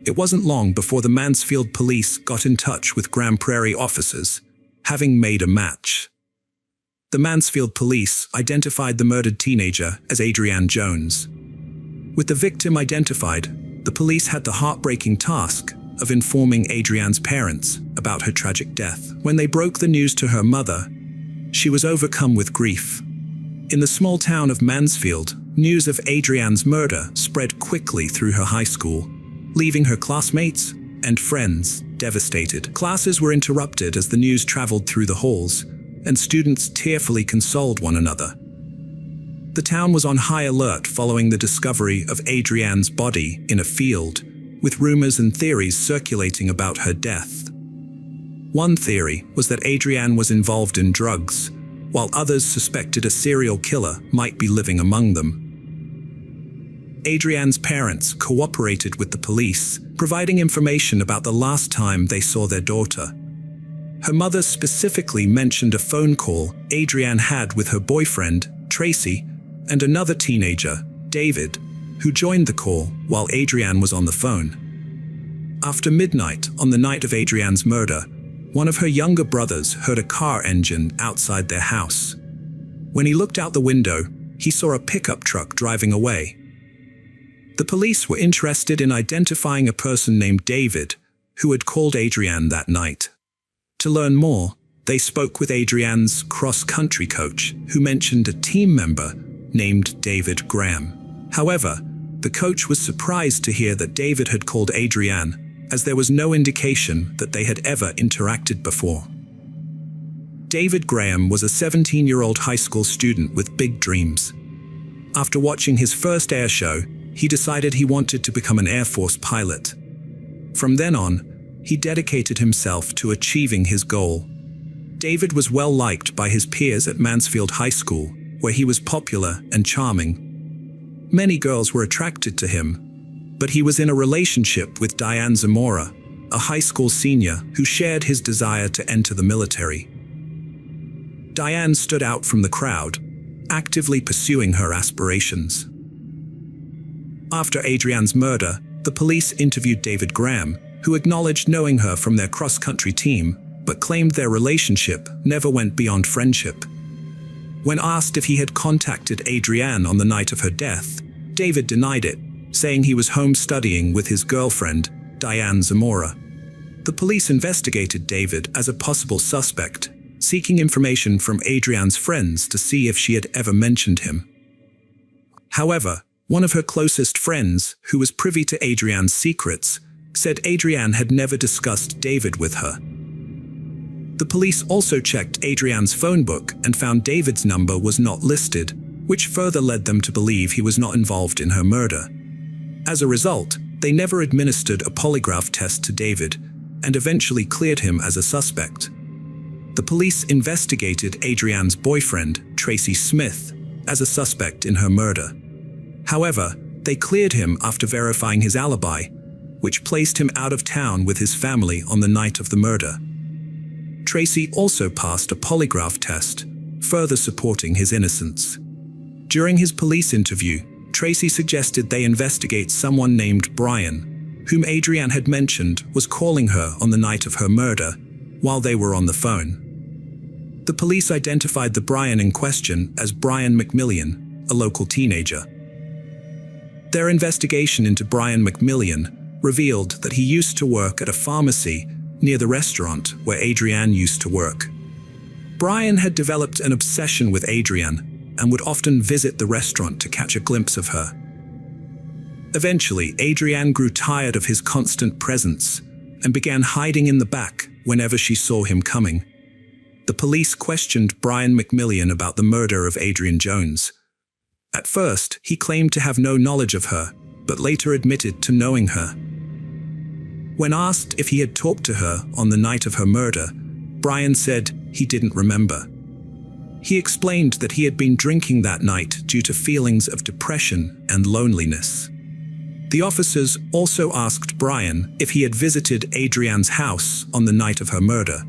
[SPEAKER 1] It wasn't long before the Mansfield police got in touch with Grand Prairie officers, having made a match. The Mansfield police identified the murdered teenager as Adrienne Jones. With the victim identified, the police had the heartbreaking task of informing Adrienne's parents about her tragic death. When they broke the news to her mother, she was overcome with grief. In the small town of Mansfield, news of Adrienne's murder spread quickly through her high school, leaving her classmates and friends devastated. Classes were interrupted as the news traveled through the halls, and students tearfully consoled one another. The town was on high alert following the discovery of Adrienne's body in a field, with rumors and theories circulating about her death. One theory was that Adrienne was involved in drugs, while others suspected a serial killer might be living among them. Adrienne's parents cooperated with the police, providing information about the last time they saw their daughter. Her mother specifically mentioned a phone call Adrienne had with her boyfriend, Tracy, and another teenager, David, who joined the call while Adrienne was on the phone. After midnight on the night of Adrienne's murder, one of her younger brothers heard a car engine outside their house. When he looked out the window, he saw a pickup truck driving away. The police were interested in identifying a person named David, who had called Adrienne that night. To learn more, they spoke with Adrienne's cross-country coach, who mentioned a team member named David Graham. However, the coach was surprised to hear that David had called Adrienne, as there was no indication that they had ever interacted before. David Graham was a 17-year-old high school student with big dreams. After watching his first air show, he decided he wanted to become an Air Force pilot. From then on, he dedicated himself to achieving his goal. David was well liked by his peers at Mansfield High School, where he was popular and charming. Many girls were attracted to him, but he was in a relationship with Diane Zamora, a high school senior who shared his desire to enter the military. Diane stood out from the crowd, actively pursuing her aspirations. After Adrian's murder, the police interviewed David Graham, who acknowledged knowing her from their cross-country team, but claimed their relationship never went beyond friendship. When asked if he had contacted Adrienne on the night of her death, David denied it, saying he was home studying with his girlfriend, Diane Zamora. The police investigated David as a possible suspect, seeking information from Adrienne's friends to see if she had ever mentioned him. However, one of her closest friends, who was privy to Adrienne's secrets, said Adrienne had never discussed David with her. The police also checked Adrienne's phone book and found David's number was not listed, which further led them to believe he was not involved in her murder. As a result, they never administered a polygraph test to David and eventually cleared him as a suspect. The police investigated Adrienne's boyfriend, Tracy Smith, as a suspect in her murder. However, they cleared him after verifying his alibi, which placed him out of town with his family on the night of the murder. Tracy also passed a polygraph test, further supporting his innocence. During his police interview, Tracy suggested they investigate someone named Brian, whom Adrienne had mentioned was calling her on the night of her murder, while they were on the phone. The police identified the Brian in question as Brian McMillian, a local teenager. Their investigation into Brian McMillian revealed that he used to work at a pharmacy near the restaurant where Adrienne used to work. Brian had developed an obsession with Adrienne and would often visit the restaurant to catch a glimpse of her. Eventually, Adrienne grew tired of his constant presence and began hiding in the back whenever she saw him coming. The police questioned Brian McMillian about the murder of Adrienne Jones. At first, he claimed to have no knowledge of her, but later admitted to knowing her. When asked if he had talked to her on the night of her murder, Brian said he didn't remember. He explained that he had been drinking that night due to feelings of depression and loneliness. The officers also asked Brian if he had visited Adrienne's house on the night of her murder,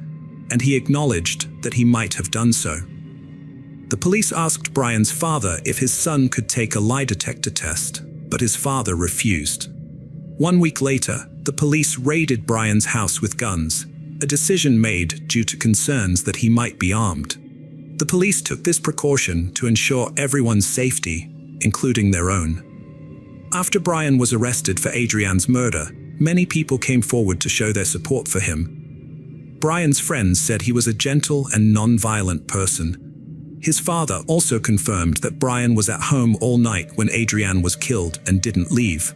[SPEAKER 1] and he acknowledged that he might have done so. The police asked Brian's father if his son could take a lie detector test, but his father refused. 1 week later, the police raided Brian's house with guns, a decision made due to concerns that he might be armed. The police took this precaution to ensure everyone's safety, including their own. After Brian was arrested for Adrienne's murder, many people came forward to show their support for him. Brian's friends said he was a gentle and non-violent person. His father also confirmed that Brian was at home all night when Adrienne was killed and didn't leave.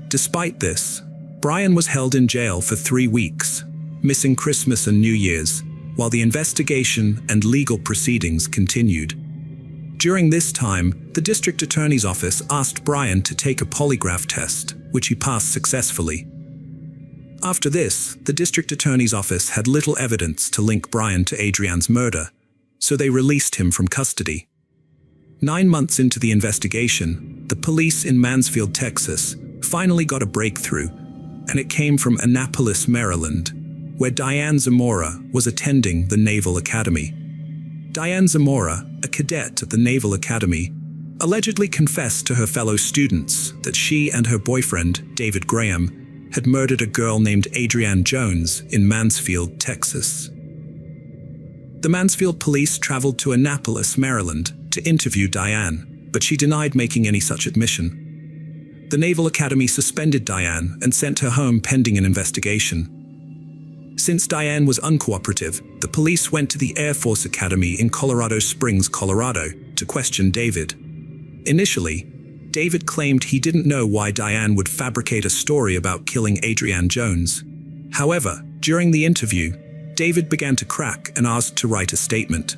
[SPEAKER 1] Despite this, Brian was held in jail for 3 weeks, missing Christmas and New Year's, while the investigation and legal proceedings continued. During this time, the district attorney's office asked Brian to take a polygraph test, which he passed successfully. After this, the district attorney's office had little evidence to link Brian to Adrienne's murder, so they released him from custody. 9 months into the investigation, the police in Mansfield, Texas, finally got a breakthrough, and it came from Annapolis, Maryland, where Diane Zamora was attending the Naval Academy. Diane Zamora, a cadet at the Naval Academy, allegedly confessed to her fellow students that she and her boyfriend, David Graham, had murdered a girl named Adrienne Jones in Mansfield, Texas. The Mansfield police traveled to Annapolis, Maryland, to interview Diane, but she denied making any such admission. The Naval Academy suspended Diane and sent her home pending an investigation. Since Diane was uncooperative, the police went to the Air Force Academy in Colorado Springs, Colorado, to question David. Initially, David claimed he didn't know why Diane would fabricate a story about killing Adrienne Jones. However, during the interview, David began to crack and asked to write a statement.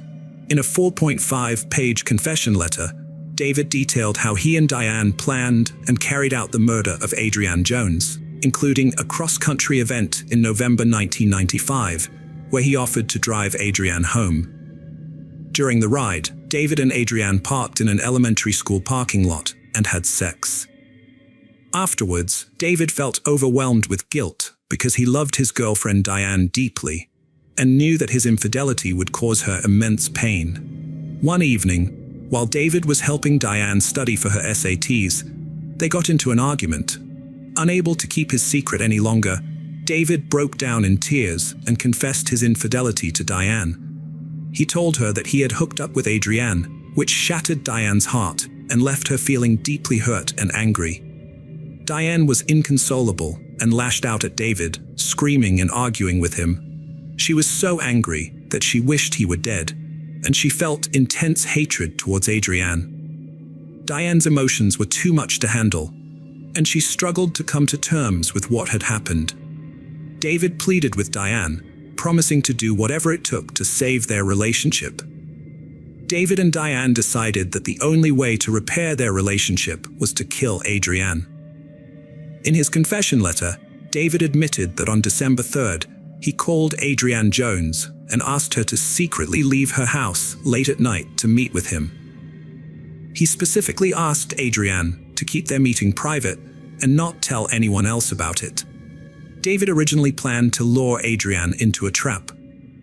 [SPEAKER 1] In a 4.5-page confession letter, David detailed how he and Diane planned and carried out the murder of Adrienne Jones, including a cross-country event in November 1995, where he offered to drive Adrienne home. During the ride, David and Adrienne parked in an elementary school parking lot and had sex. Afterwards, David felt overwhelmed with guilt because he loved his girlfriend Diane deeply and knew that his infidelity would cause her immense pain. One evening, while David was helping Diane study for her SATs, They got into an argument. Unable to keep his secret any longer, David broke down in tears and confessed his infidelity to Diane. He told her that he had hooked up with Adrienne, which shattered Diane's heart and left her feeling deeply hurt and angry. Diane was inconsolable and lashed out at David, screaming and arguing with him. She was so angry that she wished he were dead, and she felt intense hatred towards Adrienne. Diane's emotions were too much to handle, and she struggled to come to terms with what had happened. David pleaded with Diane, promising to do whatever it took to save their relationship. David and Diane decided that the only way to repair their relationship was to kill Adrienne. In his confession letter, David admitted that on December 3rd, he called Adrienne Jones and asked her to secretly leave her house late at night to meet with him. He specifically asked Adrienne to keep their meeting private and not tell anyone else about it. David originally planned to lure Adrienne into a trap,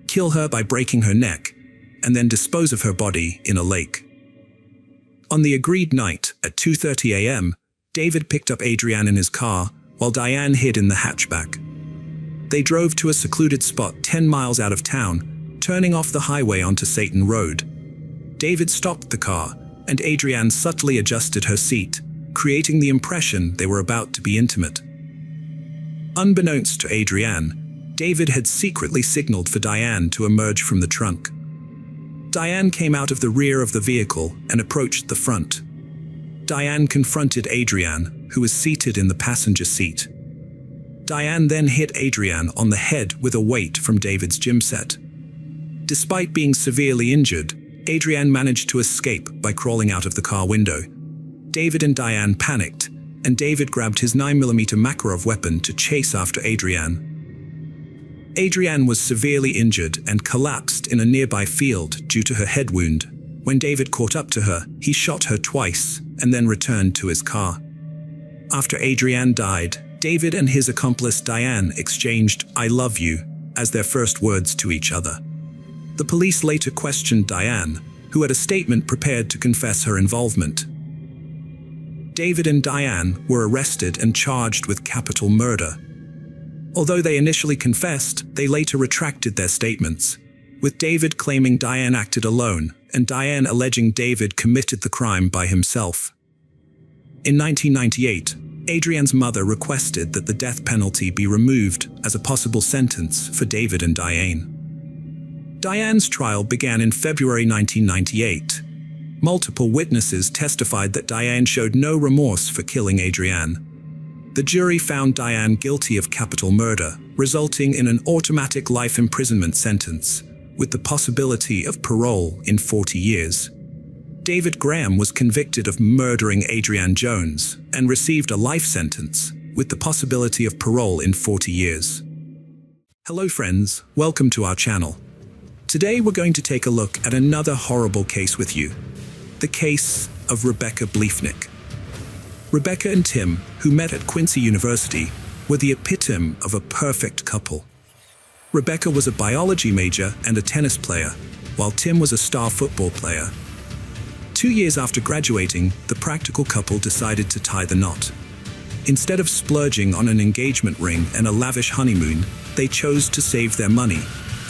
[SPEAKER 1] kill her by breaking her neck, and then dispose of her body in a lake. On the agreed night at 2:30 a.m., David picked up Adrienne in his car while Diane hid in the hatchback. They drove to a secluded spot 10 miles out of town, turning off the highway onto Satan Road. David stopped the car, and Adrienne subtly adjusted her seat, creating the impression they were about to be intimate. Unbeknownst to Adrienne, David had secretly signaled for Diane to emerge from the trunk. Diane came out of the rear of the vehicle and approached the front. Diane confronted Adrienne, who was seated in the passenger seat. Diane then hit Adrienne on the head with a weight from David's gym set. Despite being severely injured, Adrienne managed to escape by crawling out of the car window. David and Diane panicked, and David grabbed his 9mm Makarov weapon to chase after Adrienne. Adrienne was severely injured and collapsed in a nearby field due to her head wound. When David caught up to her, he shot her twice and then returned to his car. After Adrienne died, David and his accomplice Diane exchanged "I love you" as their first words to each other. The police later questioned Diane, who had a statement prepared to confess her involvement. David and Diane were arrested and charged with capital murder. Although they initially confessed, they later retracted their statements, with David claiming Diane acted alone and Diane alleging David committed the crime by himself. In 1998, Adrienne's mother requested that the death penalty be removed as a possible sentence for David and Diane. Diane's trial began in February 1998. Multiple witnesses testified that Diane showed no remorse for killing Adrienne. The jury found Diane guilty of capital murder, resulting in an automatic life imprisonment sentence, with the possibility of parole in 40 years. David Graham was convicted of murdering Adrienne Jones and received a life sentence, with the possibility of parole in 40 years. Hello friends, welcome to our channel. Today we're going to take a look at another horrible case with you. The case of Rebecca Bliefnick. Rebecca and Tim, who met at Quincy University, were the epitome of a perfect couple. Rebecca was a biology major and a tennis player, while Tim was a star football player. 2 years after graduating, the practical couple decided to tie the knot. Instead of splurging on an engagement ring and a lavish honeymoon, they chose to save their money.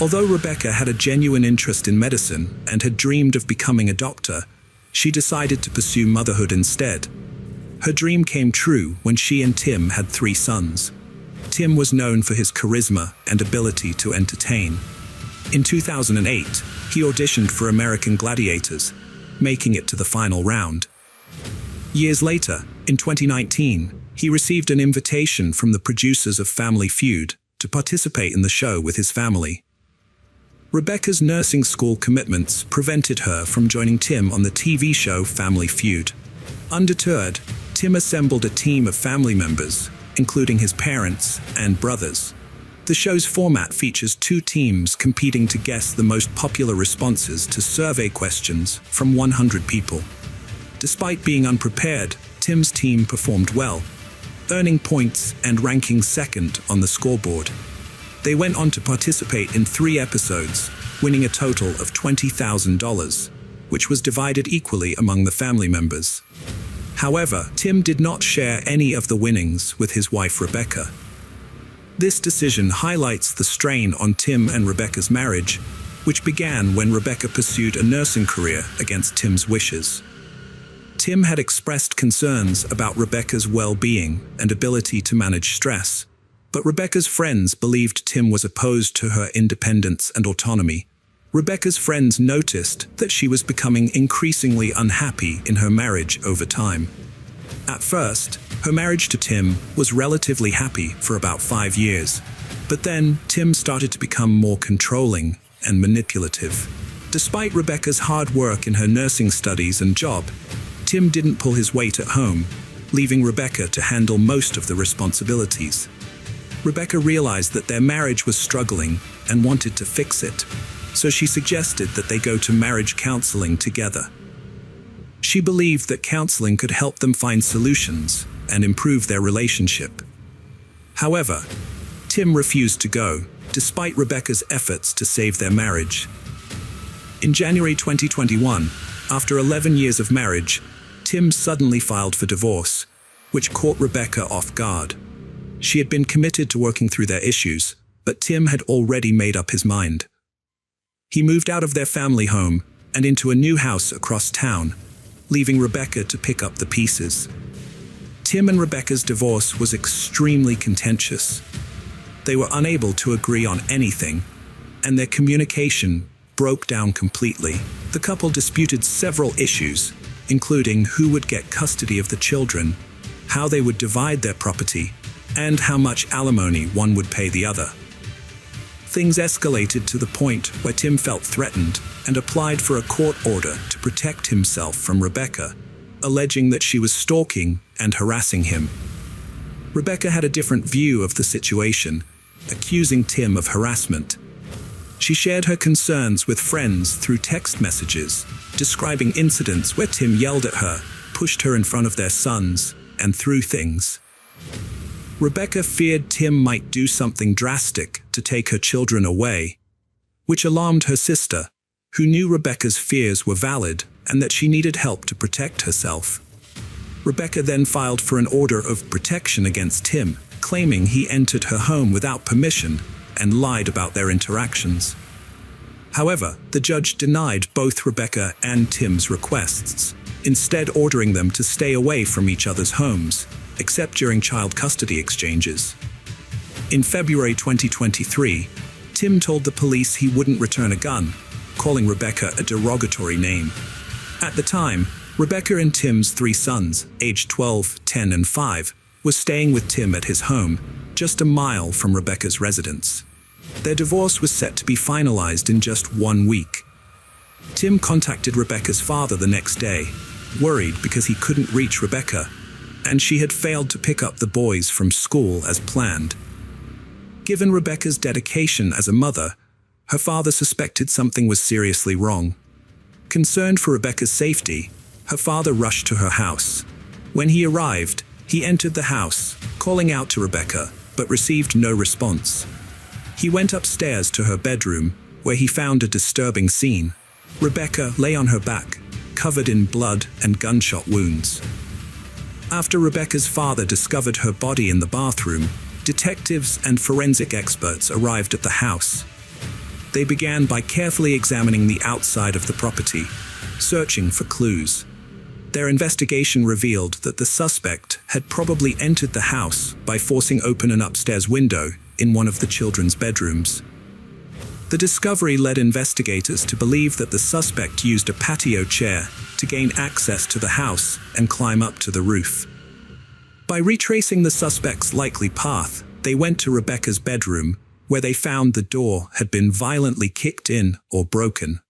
[SPEAKER 1] Although Rebecca had a genuine interest in medicine and had dreamed of becoming a doctor, she decided to pursue motherhood instead. Her dream came true when she and Tim had 3 sons. Tim was known for his charisma and ability to entertain. In 2008, he auditioned for American Gladiators, making it to the final round. Years later, in 2019, he received an invitation from the producers of Family Feud to participate in the show with his family. Rebecca's nursing school commitments prevented her from joining Tim on the TV show Family Feud. Undeterred, Tim assembled a team of family members, including his parents and brothers. The show's format features 2 teams competing to guess the most popular responses to survey questions from 100 people. Despite being unprepared, Tim's team performed well, earning points and ranking second on the scoreboard. They went on to participate in 3 episodes, winning a total of $20,000, which was divided equally among the family members. However, Tim did not share any of the winnings with his wife Rebecca. This decision highlights the strain on Tim and Rebecca's marriage, which began when Rebecca pursued a nursing career against Tim's wishes. Tim had expressed concerns about Rebecca's well-being and ability to manage stress, but Rebecca's friends believed Tim was opposed to her independence and autonomy. Rebecca's friends noticed that she was becoming increasingly unhappy in her marriage over time. At first, her marriage to Tim was relatively happy for about 5 years, but then Tim started to become more controlling and manipulative. Despite Rebecca's hard work in her nursing studies and job, Tim didn't pull his weight at home, leaving Rebecca to handle most of the responsibilities. Rebecca realized that their marriage was struggling and wanted to fix it, so she suggested that they go to marriage counseling together. She believed that counseling could help them find solutions and improve their relationship. However, Tim refused to go, despite Rebecca's efforts to save their marriage. In January 2021, after 11 years of marriage, Tim suddenly filed for divorce, which caught Rebecca off guard. She had been committed to working through their issues, but Tim had already made up his mind. He moved out of their family home and into a new house across town, leaving Rebecca to pick up the pieces. Tim and Rebecca's divorce was extremely contentious. They were unable to agree on anything, and their communication broke down completely. The couple disputed several issues, including who would get custody of the children, how they would divide their property, and how much alimony one would pay the other. Things escalated to the point where Tim felt threatened and applied for a court order to protect himself from Rebecca, alleging that she was stalking and harassing him. Rebecca had a different view of the situation, accusing Tim of harassment. She shared her concerns with friends through text messages, describing incidents where Tim yelled at her, pushed her in front of their sons, and threw things. Rebecca feared Tim might do something drastic to take her children away, which alarmed her sister, who knew Rebecca's fears were valid and that she needed help to protect herself. Rebecca then filed for an order of protection against Tim, claiming he entered her home without permission and lied about their interactions. However, the judge denied both Rebecca and Tim's requests, instead ordering them to stay away from each other's homes, except during child custody exchanges. In February 2023, Tim told the police he wouldn't return a gun, calling Rebecca a derogatory name. At the time, Rebecca and Tim's 3 sons, aged 12, 10, and 5, were staying with Tim at his home, just a mile from Rebecca's residence. Their divorce was set to be finalized in just 1 week. Tim contacted Rebecca's father the next day, worried because he couldn't reach Rebecca, and she had failed to pick up the boys from school as planned. Given Rebecca's dedication as a mother, her father suspected something was seriously wrong. Concerned for Rebecca's safety, her father rushed to her house. When he arrived, he entered the house, calling out to Rebecca, but received no response. He went upstairs to her bedroom, where he found a disturbing scene. Rebecca lay on her back, covered in blood and gunshot wounds. After Rebecca's father discovered her body in the bathroom, detectives and forensic experts arrived at the house. They began by carefully examining the outside of the property, searching for clues. Their investigation revealed that the suspect had probably entered the house by forcing open an upstairs window in one of the children's bedrooms. The discovery led investigators to believe that the suspect used a patio chair to gain access to the house and climb up to the roof. By retracing the suspect's likely path, they went to Rebecca's bedroom, where they found the door had been violently kicked in or broken.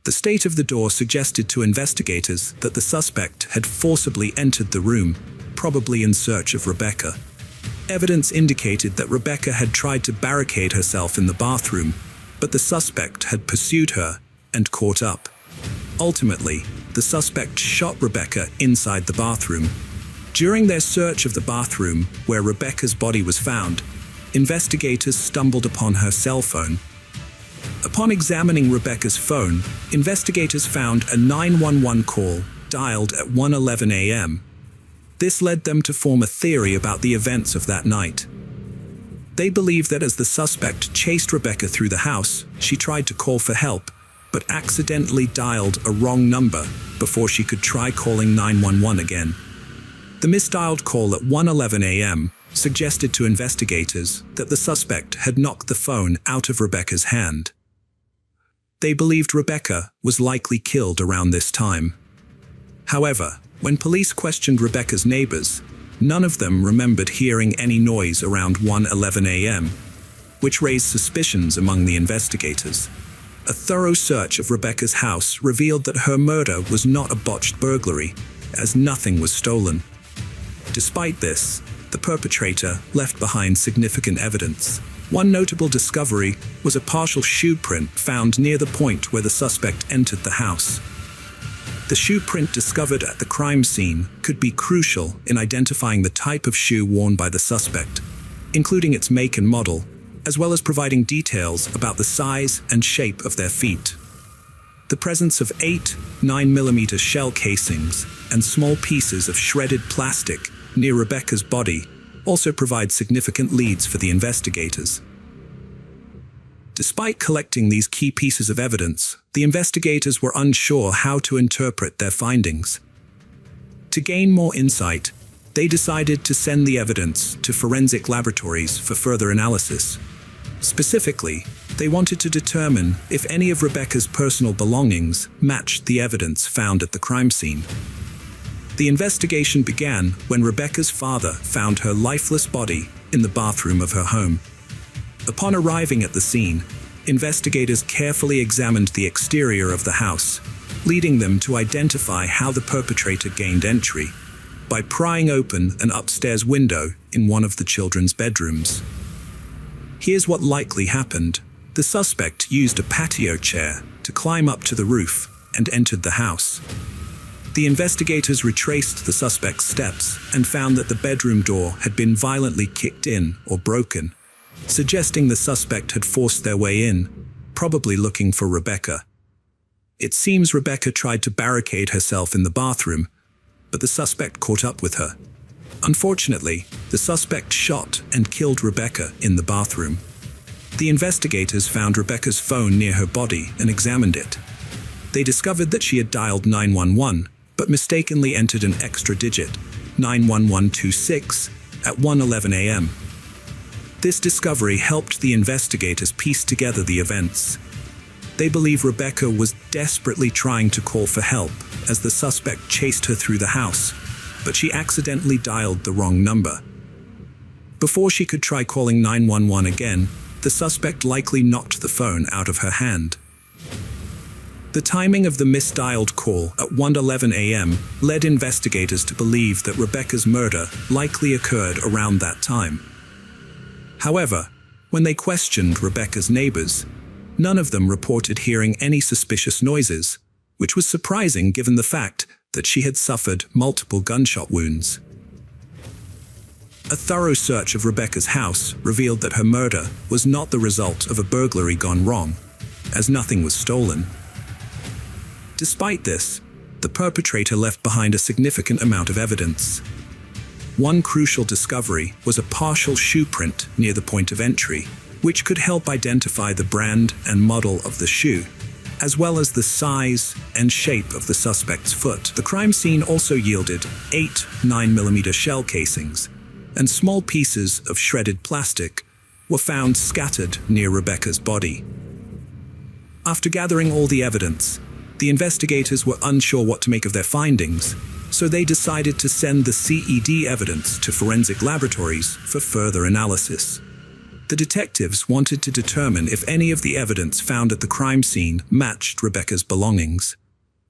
[SPEAKER 1] The state of the door suggested to investigators that the suspect had forcibly entered the room, probably in search of Rebecca. Evidence indicated that Rebecca had tried to barricade herself in the bathroom, but the suspect had pursued her and caught up. Ultimately, the suspect shot Rebecca inside the bathroom. During their search of the bathroom where Rebecca's body was found, investigators stumbled upon her cell phone. Upon examining Rebecca's phone, investigators found a 911 call dialed at 1:11 a.m. This led them to form a theory about the events of that night. They believe that as the suspect chased Rebekah through the house, she tried to call for help, but accidentally dialed a wrong number before she could try calling 911 again. The misdialed call at 1:11 a.m. suggested to investigators that the suspect had knocked the phone out of Rebekah's hand. They believed Rebekah was likely killed around this time. However, when police questioned Rebekah's neighbors, none of them remembered hearing any noise around 1:11 a.m., which raised suspicions among the investigators. A thorough search of Rebekah's house revealed that her murder was not a botched burglary, as nothing was stolen. Despite this, the perpetrator left behind significant evidence. One notable discovery was a partial shoe print found near the point where the suspect entered the house. The shoe print discovered at the crime scene could be crucial in identifying the type of shoe worn by the suspect, including its make and model, as well as providing details about the size and shape of their feet. The presence of 8 9mm shell casings and small pieces of shredded plastic near Rebekah's body also provide significant leads for the investigators. Despite collecting these key pieces of evidence, the investigators were unsure how to interpret their findings. To gain more insight, they decided to send the evidence to forensic laboratories for further analysis. Specifically, they wanted to determine if any of Rebekah's personal belongings matched the evidence found at the crime scene. The investigation began when Rebekah's father found her lifeless body in the bathroom of her home. Upon arriving at the scene, investigators carefully examined the exterior of the house, leading them to identify how the perpetrator gained entry by prying open an upstairs window in one of the children's bedrooms. Here's what likely happened. The suspect used a patio chair to climb up to the roof and entered the house. The investigators retraced the suspect's steps and found that the bedroom door had been violently kicked in or broken, suggesting the suspect had forced their way in, probably looking for Rebekah. It seems Rebekah tried to barricade herself in the bathroom, but the suspect caught up with her. Unfortunately, the suspect shot and killed Rebekah in the bathroom. The investigators found Rebekah's phone near her body and examined it. They discovered that she had dialed 911, but mistakenly entered an extra digit, 91126, at 1:11 a.m. This discovery helped the investigators piece together the events. They believe Rebekah was desperately trying to call for help as the suspect chased her through the house, but she accidentally dialed the wrong number. Before she could try calling 911 again, the suspect likely knocked the phone out of her hand. The timing of the misdialed call at 1:11 a.m. led investigators to believe that Rebekah's murder likely occurred around that time. However, when they questioned Rebekah's neighbors, none of them reported hearing any suspicious noises, which was surprising given the fact that she had suffered multiple gunshot wounds. A thorough search of Rebekah's house revealed that her murder was not the result of a burglary gone wrong, as nothing was stolen. Despite this, the perpetrator left behind a significant amount of evidence. One crucial discovery was a partial shoe print near the point of entry, which could help identify the brand and model of the shoe, as well as the size and shape of the suspect's foot. The crime scene also yielded 8 9mm shell casings, and small pieces of shredded plastic were found scattered near Rebekah's body. After gathering all the evidence, the investigators were unsure what to make of their findings, so they decided to send the CED evidence to forensic laboratories for further analysis. The detectives wanted to determine if any of the evidence found at the crime scene matched Rebekah's belongings.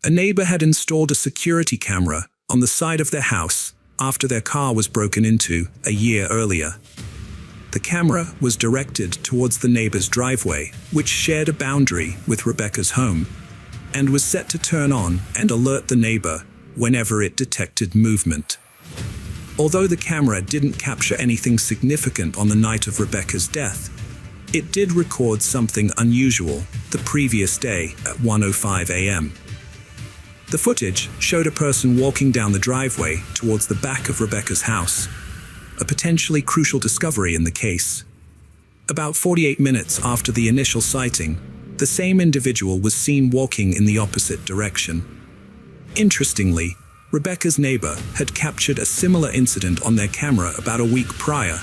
[SPEAKER 1] A neighbor had installed a security camera on the side of their house after their car was broken into a year earlier. The camera was directed towards the neighbor's driveway, which shared a boundary with Rebekah's home, and was set to turn on and alert the neighbor whenever it detected movement. Although the camera didn't capture anything significant on the night of Rebekah's death, it did record something unusual the previous day at 1:05 a.m. The footage showed a person walking down the driveway towards the back of Rebekah's house, a potentially crucial discovery in the case. About 48 minutes after the initial sighting, the same individual was seen walking in the opposite direction. Interestingly, Rebekah's neighbor had captured a similar incident on their camera about a week prior,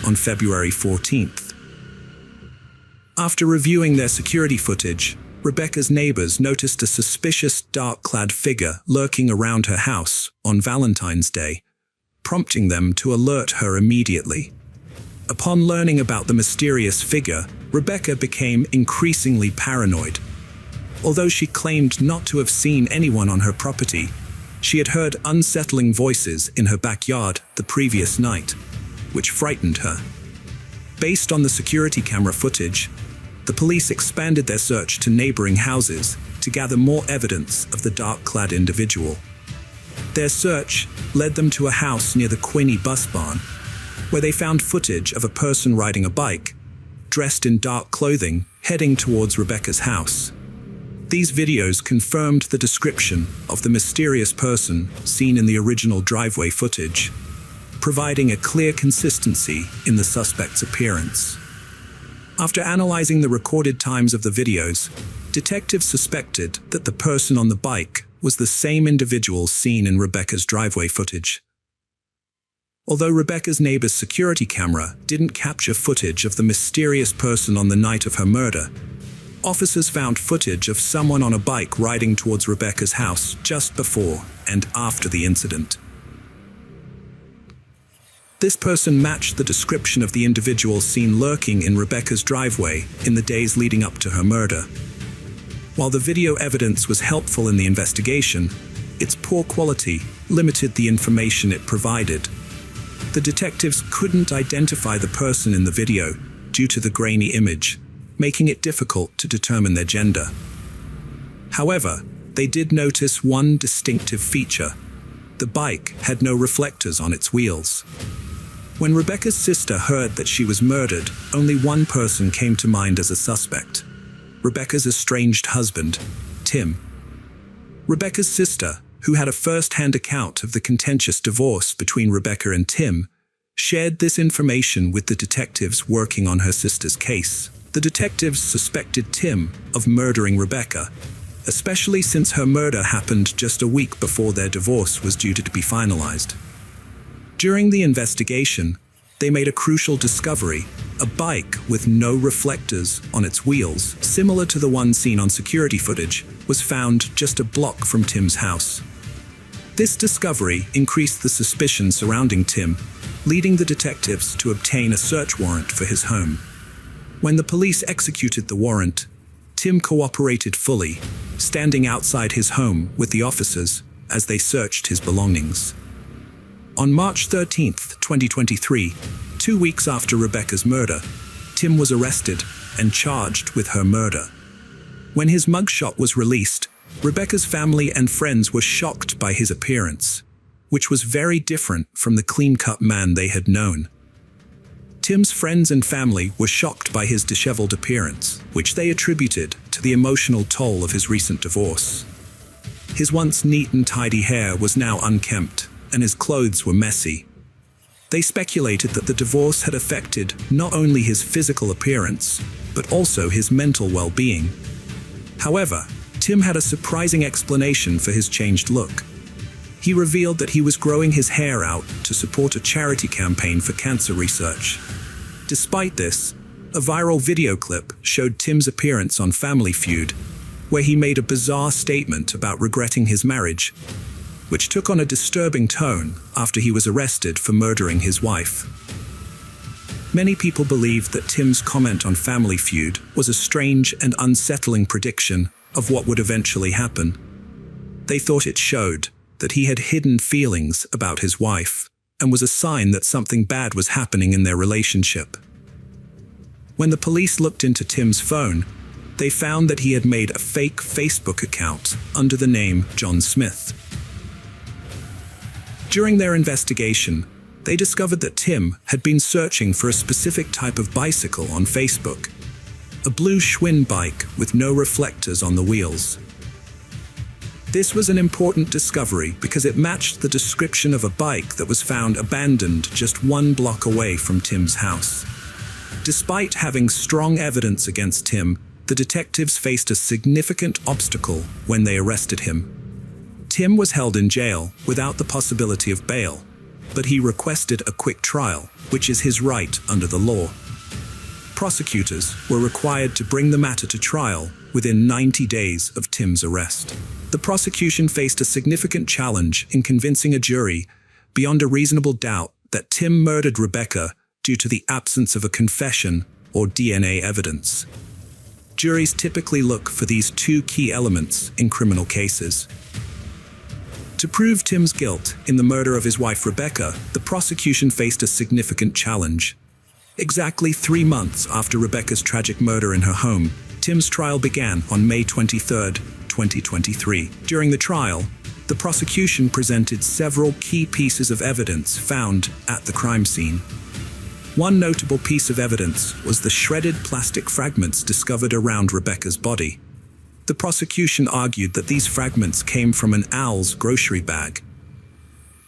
[SPEAKER 1] on February 14th. After reviewing their security footage, Rebekah's neighbors noticed a suspicious dark-clad figure lurking around her house on Valentine's Day, prompting them to alert her immediately. Upon learning about the mysterious figure, Rebekah became increasingly paranoid. Although she claimed not to have seen anyone on her property, she had heard unsettling voices in her backyard the previous night, which frightened her. Based on the security camera footage, the police expanded their search to neighboring houses to gather more evidence of the dark-clad individual. Their search led them to a house near the Quinny bus barn, where they found footage of a person riding a bike, dressed in dark clothing, heading towards Rebekah's house. These videos confirmed the description of the mysterious person seen in the original driveway footage, providing a clear consistency in the suspect's appearance. After analyzing the recorded times of the videos, detectives suspected that the person on the bike was the same individual seen in Rebekah's driveway footage. Although Rebekah's neighbor's security camera didn't capture footage of the mysterious person on the night of her murder, officers found footage of someone on a bike riding towards Rebekah's house just before and after the incident. This person matched the description of the individual seen lurking in Rebekah's driveway in the days leading up to her murder. While the video evidence was helpful in the investigation, its poor quality limited the information it provided. The detectives couldn't identify the person in the video due to the grainy image, making it difficult to determine their gender. However, they did notice one distinctive feature. The bike had no reflectors on its wheels. When Rebekah's sister heard that she was murdered, only one person came to mind as a suspect: Rebekah's estranged husband, Tim. Rebekah's sister, who had a first-hand account of the contentious divorce between Rebekah and Tim, shared this information with the detectives working on her sister's case. The detectives suspected Tim of murdering Rebekah, especially since her murder happened just a week before their divorce was due to be finalized. During the investigation, they made a crucial discovery: a bike with no reflectors on its wheels, similar to the one seen on security footage, was found just a block from Tim's house. This discovery increased the suspicion surrounding Tim, leading the detectives to obtain a search warrant for his home. When the police executed the warrant, Tim cooperated fully, standing outside his home with the officers as they searched his belongings. On March 13, 2023, 2 weeks after Rebekah's murder, Tim was arrested and charged with her murder. When his mugshot was released, Rebekah's family and friends were shocked by his appearance, which was very different from the clean-cut man they had known. Tim's friends and family were shocked by his disheveled appearance, which they attributed to the emotional toll of his recent divorce. His once neat and tidy hair was now unkempt, and his clothes were messy. They speculated that the divorce had affected not only his physical appearance, but also his mental well-being. However, Tim had a surprising explanation for his changed look. He revealed that he was growing his hair out to support a charity campaign for cancer research. Despite this, a viral video clip showed Tim's appearance on Family Feud, where he made a bizarre statement about regretting his marriage, which took on a disturbing tone after he was arrested for murdering his wife. Many people believed that Tim's comment on Family Feud was a strange and unsettling prediction of what would eventually happen. They thought it showed that he had hidden feelings about his wife and was a sign that something bad was happening in their relationship. When the police looked into Tim's phone, they found that he had made a fake Facebook account under the name John Smith. During their investigation, they discovered that Tim had been searching for a specific type of bicycle on Facebook, a blue Schwinn bike with no reflectors on the wheels. This was an important discovery because it matched the description of a bike that was found abandoned just 1 block away from Tim's house. Despite having strong evidence against Tim, the detectives faced a significant obstacle when they arrested him. Tim was held in jail without the possibility of bail, but he requested a quick trial, which is his right under the law. Prosecutors were required to bring the matter to trial within 90 days of Tim's arrest. The prosecution faced a significant challenge in convincing a jury, beyond a reasonable doubt, that Tim murdered Rebekah due to the absence of a confession or DNA evidence. Juries typically look for these 2 key elements in criminal cases. To prove Tim's guilt in the murder of his wife Rebekah, the prosecution faced a significant challenge. Exactly 3 months after Rebekah's tragic murder in her home, Tim's trial began on May 23, 2023. During the trial, the prosecution presented several key pieces of evidence found at the crime scene. One notable piece of evidence was the shredded plastic fragments discovered around Rebekah's body. The prosecution argued that these fragments came from an owl's grocery bag.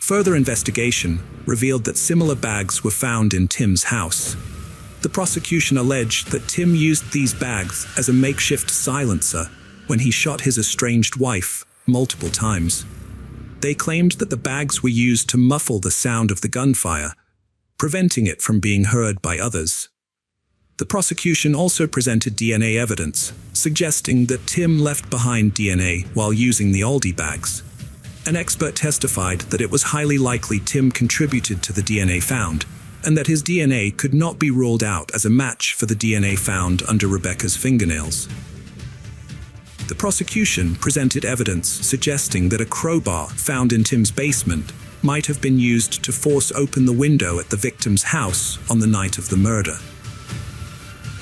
[SPEAKER 1] Further investigation revealed that similar bags were found in Tim's house. The prosecution alleged that Tim used these bags as a makeshift silencer when he shot his estranged wife multiple times. They claimed that the bags were used to muffle the sound of the gunfire, preventing it from being heard by others. The prosecution also presented DNA evidence, suggesting that Tim left behind DNA while using the Aldi bags. An expert testified that it was highly likely Tim contributed to the DNA found, and that his DNA could not be ruled out as a match for the DNA found under Rebekah's fingernails. The prosecution presented evidence suggesting that a crowbar found in Tim's basement might have been used to force open the window at the victim's house on the night of the murder.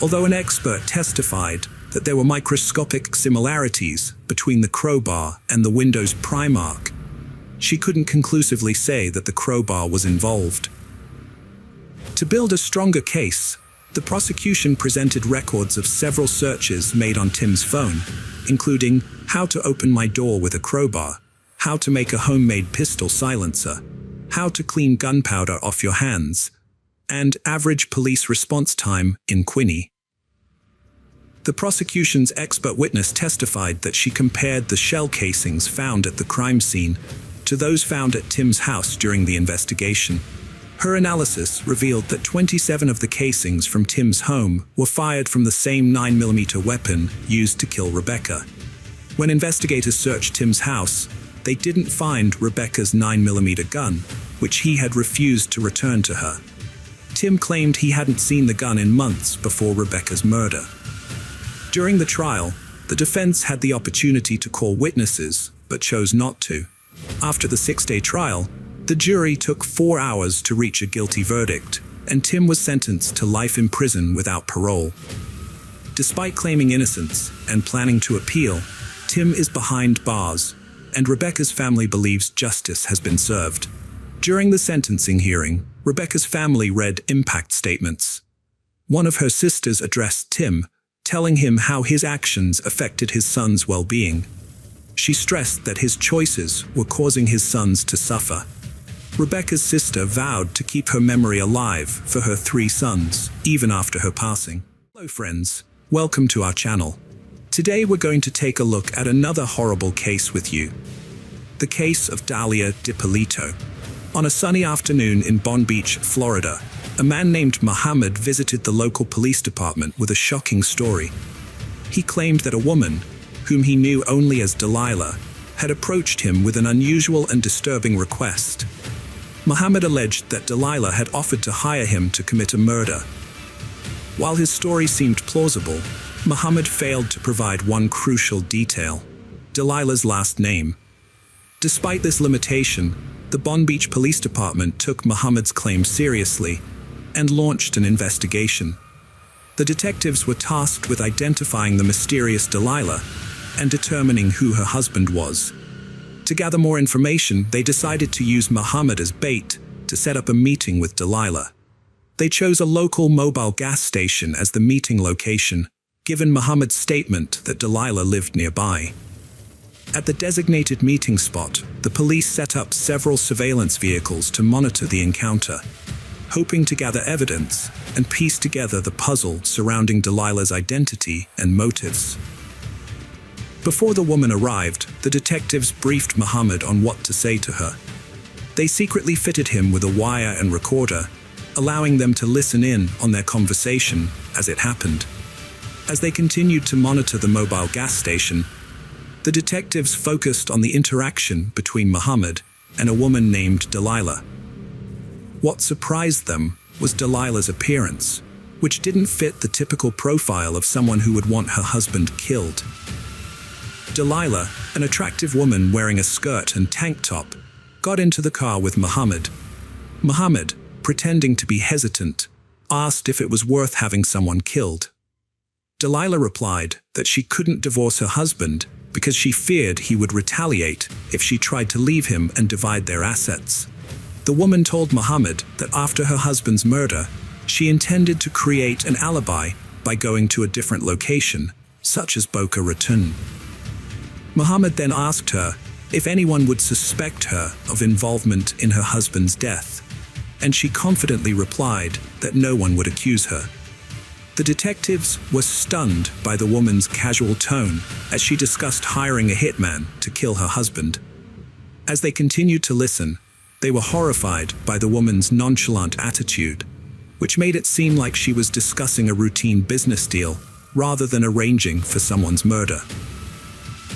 [SPEAKER 1] Although an expert testified that there were microscopic similarities between the crowbar and the window's pry mark, she couldn't conclusively say that the crowbar was involved. To build a stronger case, the prosecution presented records of several searches made on Tim's phone, including how to open my door with a crowbar, how to make a homemade pistol silencer, how to clean gunpowder off your hands, and average police response time in Quinny. The prosecution's expert witness testified that she compared the shell casings found at the crime scene to those found at Tim's house during the investigation. Her analysis revealed that 27 of the casings from Tim's home were fired from the same 9mm weapon used to kill Rebekah. When investigators searched Tim's house, they didn't find Rebekah's 9mm gun, which he had refused to return to her. Tim claimed he hadn't seen the gun in months before Rebekah's murder. During the trial, the defense had the opportunity to call witnesses, but chose not to. After the 6-day trial, the jury took 4 hours to reach a guilty verdict, and Tim was sentenced to life in prison without parole. Despite claiming innocence and planning to appeal, Tim is behind bars, and Rebekah's family believes justice has been served. During the sentencing hearing, Rebekah's family read impact statements. One of her sisters addressed Tim, telling him how his actions affected his son's well-being. She stressed that his choices were causing his sons to suffer. Rebekah's sister vowed to keep her memory alive for her 3 sons, even after her passing. Hello friends, welcome to our channel. Today we're going to take a look at another horrible case with you. The case of Dalia DiPolito. On a sunny afternoon in Bon Beach, Florida, a man named Muhammad visited the local police department with a shocking story. He claimed that a woman, whom he knew only as Delilah, had approached him with an unusual and disturbing request. Muhammad alleged that Delilah had offered to hire him to commit a murder. While his story seemed plausible, Muhammad failed to provide one crucial detail: Delilah's last name. Despite this limitation, the Bon Beach Police Department took Muhammad's claim seriously and launched an investigation. The detectives were tasked with identifying the mysterious Delilah and determining who her husband was. To gather more information, they decided to use Muhammad as bait to set up a meeting with Delilah. They chose a local mobile gas station as the meeting location, given Muhammad's statement that Delilah lived nearby. At the designated meeting spot, the police set up several surveillance vehicles to monitor the encounter, hoping to gather evidence and piece together the puzzle surrounding Delilah's identity and motives. Before the woman arrived, the detectives briefed Muhammad on what to say to her. They secretly fitted him with a wire and recorder, allowing them to listen in on their conversation as it happened. As they continued to monitor the mobile gas station, the detectives focused on the interaction between Muhammad and a woman named Delilah. What surprised them was Delilah's appearance, which didn't fit the typical profile of someone who would want her husband killed. Delilah, an attractive woman wearing a skirt and tank top, got into the car with Muhammad. Muhammad, pretending to be hesitant, asked if it was worth having someone killed. Delilah replied that she couldn't divorce her husband because she feared he would retaliate if she tried to leave him and divide their assets. The woman told Muhammad that after her husband's murder, she intended to create an alibi by going to a different location, such as Boca Raton. Muhammad then asked her if anyone would suspect her of involvement in her husband's death, and she confidently replied that no one would accuse her. The detectives were stunned by the woman's casual tone as she discussed hiring a hitman to kill her husband. As they continued to listen, they were horrified by the woman's nonchalant attitude, which made it seem like she was discussing a routine business deal rather than arranging for someone's murder.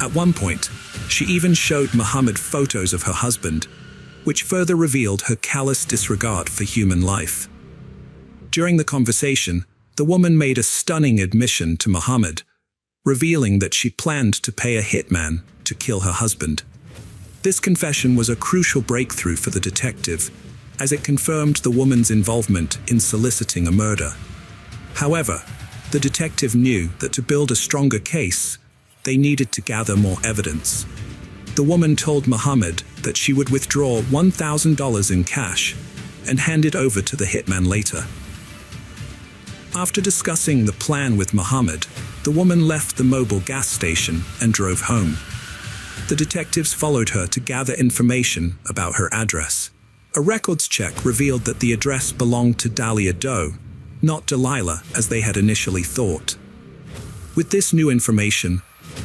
[SPEAKER 1] At one point, she even showed Muhammad photos of her husband, which further revealed her callous disregard for human life. During the conversation, the woman made a stunning admission to Muhammad, revealing that she planned to pay a hitman to kill her husband. This confession was a crucial breakthrough for the detective, as it confirmed the woman's involvement in soliciting a murder. However, the detective knew that to build a stronger case, they needed to gather more evidence. The woman told Muhammad that she would withdraw $1,000 in cash and hand it over to the hitman later. After discussing the plan with Muhammad, the woman left the mobile gas station and drove home. The detectives followed her to gather information about her address. A records check revealed that the address belonged to Dahlia Doe, not Delilah as they had initially thought. With this new information,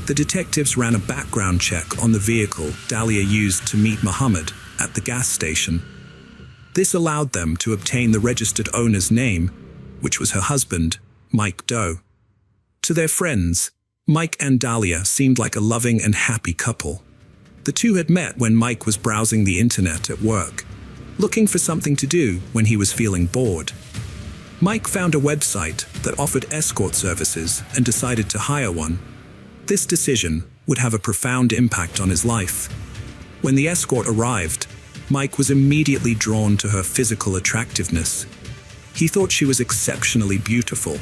[SPEAKER 1] the detectives ran a background check on the vehicle Dahlia used to meet Muhammad at the gas station. This allowed them to obtain the registered owner's name, which was her husband, Mike Doe. To their friends, Mike and Dahlia seemed like a loving and happy couple. The two had met when Mike was browsing the internet at work, looking for something to do when he was feeling bored. Mike found a website that offered escort services and decided to hire one. This decision would have a profound impact on his life. When the escort arrived, Mike was immediately drawn to her physical attractiveness. He thought she was exceptionally beautiful,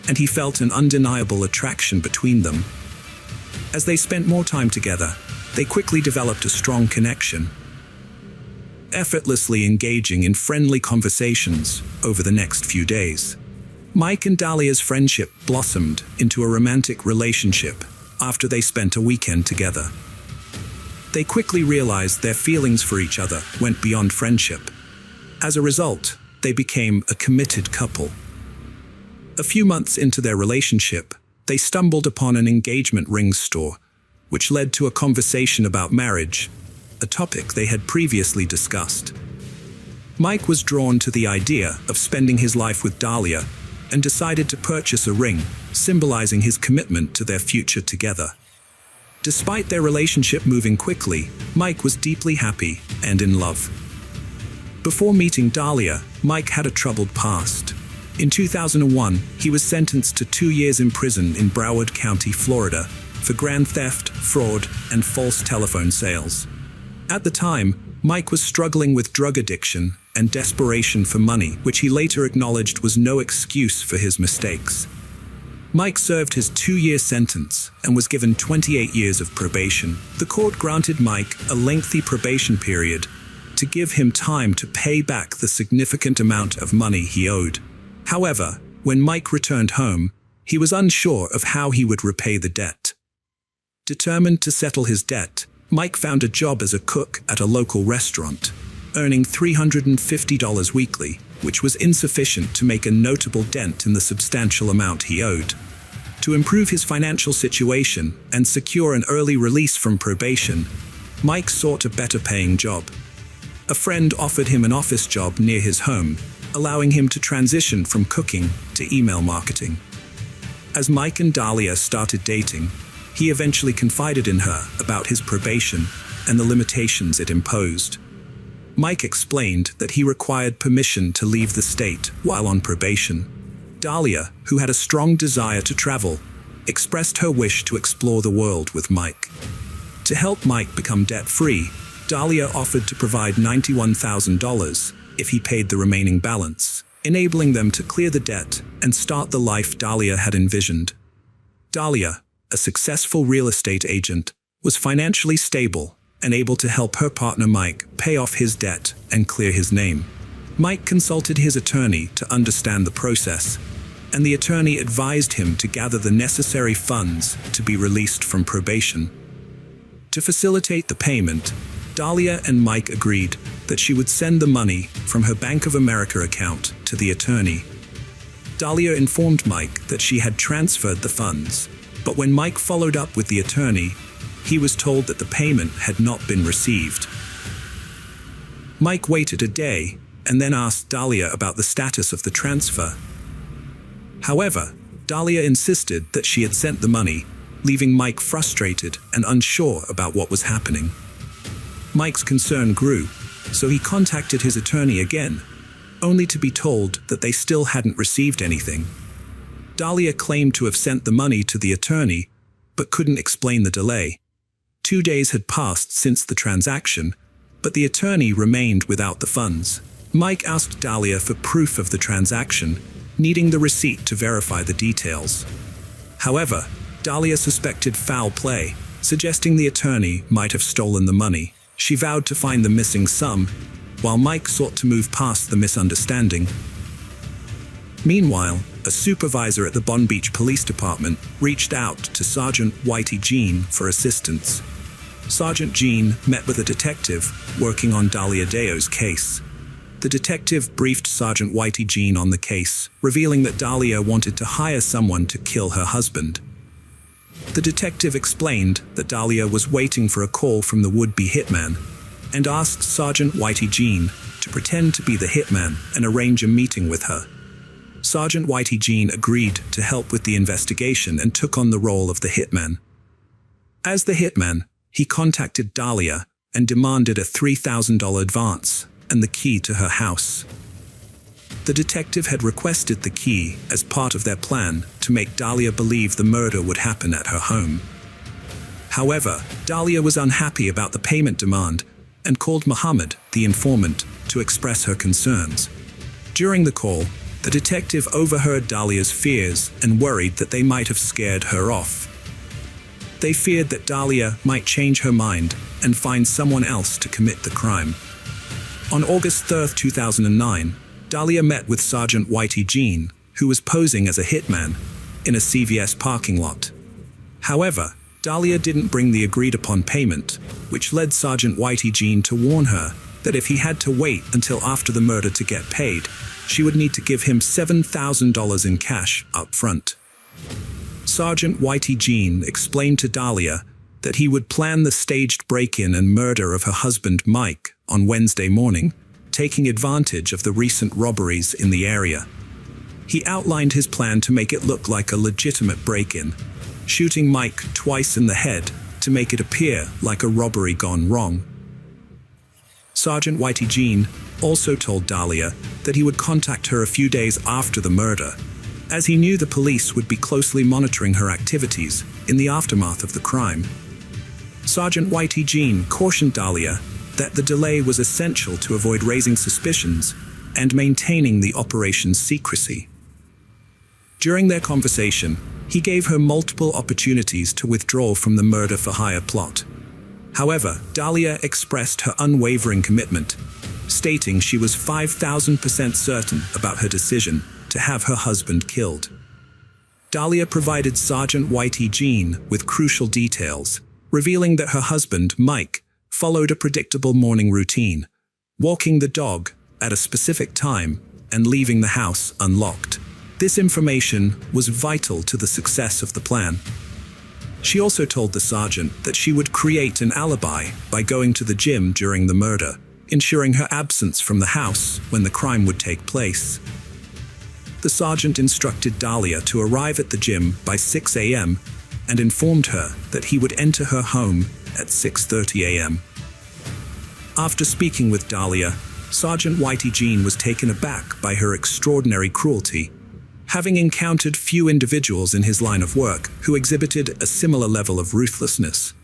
[SPEAKER 1] and he felt an undeniable attraction between them. As they spent more time together, they quickly developed a strong connection, effortlessly engaging in friendly conversations over the next few days. Mike and Dahlia's friendship blossomed into a romantic relationship after they spent a weekend together. They quickly realized their feelings for each other went beyond friendship. As a result, they became a committed couple. A few months into their relationship, they stumbled upon an engagement ring store, which led to a conversation about marriage, a topic they had previously discussed. Mike was drawn to the idea of spending his life with Dahlia and decided to purchase a ring, symbolizing his commitment to their future together. Despite their relationship moving quickly, Mike was deeply happy and in love. Before meeting Dahlia, Mike had a troubled past. In 2001, he was sentenced to 2 years in prison in Broward County, Florida, for grand theft, fraud, and false telephone sales. At the time, Mike was struggling with drug addiction and desperation for money, which he later acknowledged was no excuse for his mistakes. Mike served his 2-year sentence and was given 28 years of probation. The court granted Mike a lengthy probation period to give him time to pay back the significant amount of money he owed. However, when Mike returned home, he was unsure of how he would repay the debt. Determined to settle his debt, Mike found a job as a cook at a local restaurant, earning $350 weekly, which was insufficient to make a notable dent in the substantial amount he owed. To improve his financial situation and secure an early release from probation, Mike sought a better-paying job. A friend offered him an office job near his home, allowing him to transition from cooking to email marketing. As Mike and Dahlia started dating, he eventually confided in her about his probation and the limitations it imposed. Mike explained that he required permission to leave the state while on probation. Dahlia, who had a strong desire to travel, expressed her wish to explore the world with Mike. To help Mike become debt-free, Dahlia offered to provide $91,000 if he paid the remaining balance, enabling them to clear the debt and start the life Dahlia had envisioned. Dahlia, a successful real estate agent, was financially stable and able to help her partner Mike pay off his debt and clear his name. Mike consulted his attorney to understand the process, and the attorney advised him to gather the necessary funds to be released from probation. To facilitate the payment, Dahlia and Mike agreed that she would send the money from her Bank of America account to the attorney. Dahlia informed Mike that she had transferred the funds, but when Mike followed up with the attorney, he was told that the payment had not been received. Mike waited a day and then asked Dahlia about the status of the transfer. However, Dahlia insisted that she had sent the money, leaving Mike frustrated and unsure about what was happening. Mike's concern grew, so he contacted his attorney again, only to be told that they still hadn't received anything. Dahlia claimed to have sent the money to the attorney, but couldn't explain the delay. 2 days had passed since the transaction, but the attorney remained without the funds. Mike asked Dahlia for proof of the transaction, needing the receipt to verify the details. However, Dahlia suspected foul play, suggesting the attorney might have stolen the money. She vowed to find the missing sum, while Mike sought to move past the misunderstanding. Meanwhile, a supervisor at the Bon Beach Police Department reached out to Sergeant Whitey Jean for assistance. Sergeant Jean met with a detective working on Dahlia Deo's case. The detective briefed Sergeant Whitey Jean on the case, revealing that Dahlia wanted to hire someone to kill her husband. The detective explained that Dahlia was waiting for a call from the would-be hitman and asked Sergeant Whitey Jean to pretend to be the hitman and arrange a meeting with her. Sergeant Whitey Jean agreed to help with the investigation and took on the role of the hitman. As the hitman, he contacted Dahlia and demanded a $3,000 advance and the key to her house. The detective had requested the key as part of their plan to make Dahlia believe the murder would happen at her home. However, Dahlia was unhappy about the payment demand and called Muhammad, the informant, to express her concerns. During the call, the detective overheard Dahlia's fears and worried that they might have scared her off. They feared that Dahlia might change her mind and find someone else to commit the crime. On August 3, 2009, Dahlia met with Sergeant Whitey Jean, who was posing as a hitman, in a CVS parking lot. However, Dahlia didn't bring the agreed-upon payment, which led Sergeant Whitey Jean to warn her that if he had to wait until after the murder to get paid, she would need to give him $7,000 in cash up front. Sergeant Whitey Jean explained to Dahlia that he would plan the staged break-in and murder of her husband Mike on Wednesday morning, taking advantage of the recent robberies in the area. He outlined his plan to make it look like a legitimate break-in, shooting Mike twice in the head to make it appear like a robbery gone wrong. Sergeant Whitey Jean also told Dahlia that he would contact her a few days after the murder, as he knew the police would be closely monitoring her activities in the aftermath of the crime. Sergeant Whitey Jean cautioned Dahlia that the delay was essential to avoid raising suspicions and maintaining the operation's secrecy. During their conversation, he gave her multiple opportunities to withdraw from the murder-for-hire plot. However, Dahlia expressed her unwavering commitment, stating she was 5,000% certain about her decision to have her husband killed. Dahlia provided Sergeant Whitey Jean with crucial details, revealing that her husband, Mike, followed a predictable morning routine, walking the dog at a specific time and leaving the house unlocked. This information was vital to the success of the plan. She also told the sergeant that she would create an alibi by going to the gym during the murder, ensuring her absence from the house when the crime would take place. The sergeant instructed Dahlia to arrive at the gym by 6 a.m. and informed her that he would enter her home at 6:30 a.m. After speaking with Dahlia, Sergeant Whitey Jean was taken aback by her extraordinary cruelty, having encountered few individuals in his line of work who exhibited a similar level of ruthlessness.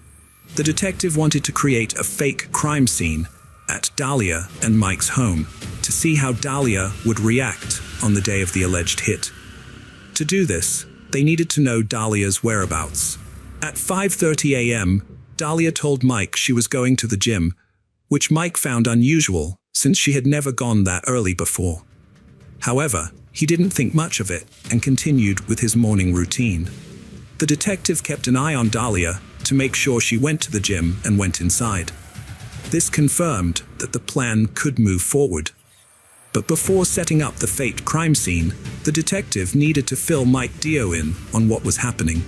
[SPEAKER 1] The detective wanted to create a fake crime scene at Dahlia and Mike's home to see how Dahlia would react on the day of the alleged hit. To do this, they needed to know Dahlia's whereabouts. At 5:30 a.m., Dahlia told Mike she was going to the gym, which Mike found unusual since she had never gone that early before. However, he didn't think much of it and continued with his morning routine. The detective kept an eye on Dahlia to make sure she went to the gym and went inside. This confirmed that the plan could move forward. But before setting up the fake crime scene, the detective needed to fill Mike Dio in on what was happening.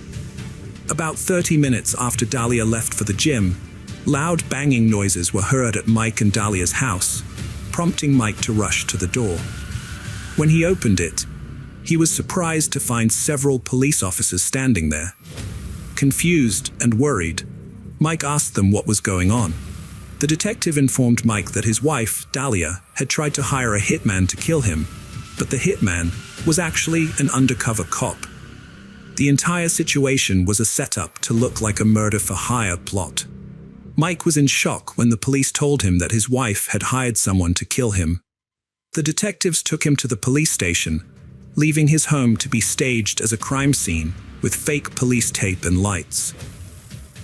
[SPEAKER 1] About 30 minutes after Dahlia left for the gym, loud banging noises were heard at Mike and Dahlia's house, prompting Mike to rush to the door. When he opened it, he was surprised to find several police officers standing there. Confused and worried, Mike asked them what was going on. The detective informed Mike that his wife, Dahlia, had tried to hire a hitman to kill him, but the hitman was actually an undercover cop. The entire situation was a setup to look like a murder-for-hire plot. Mike was in shock when the police told him that his wife had hired someone to kill him. The detectives took him to the police station, leaving his home to be staged as a crime scene with fake police tape and lights.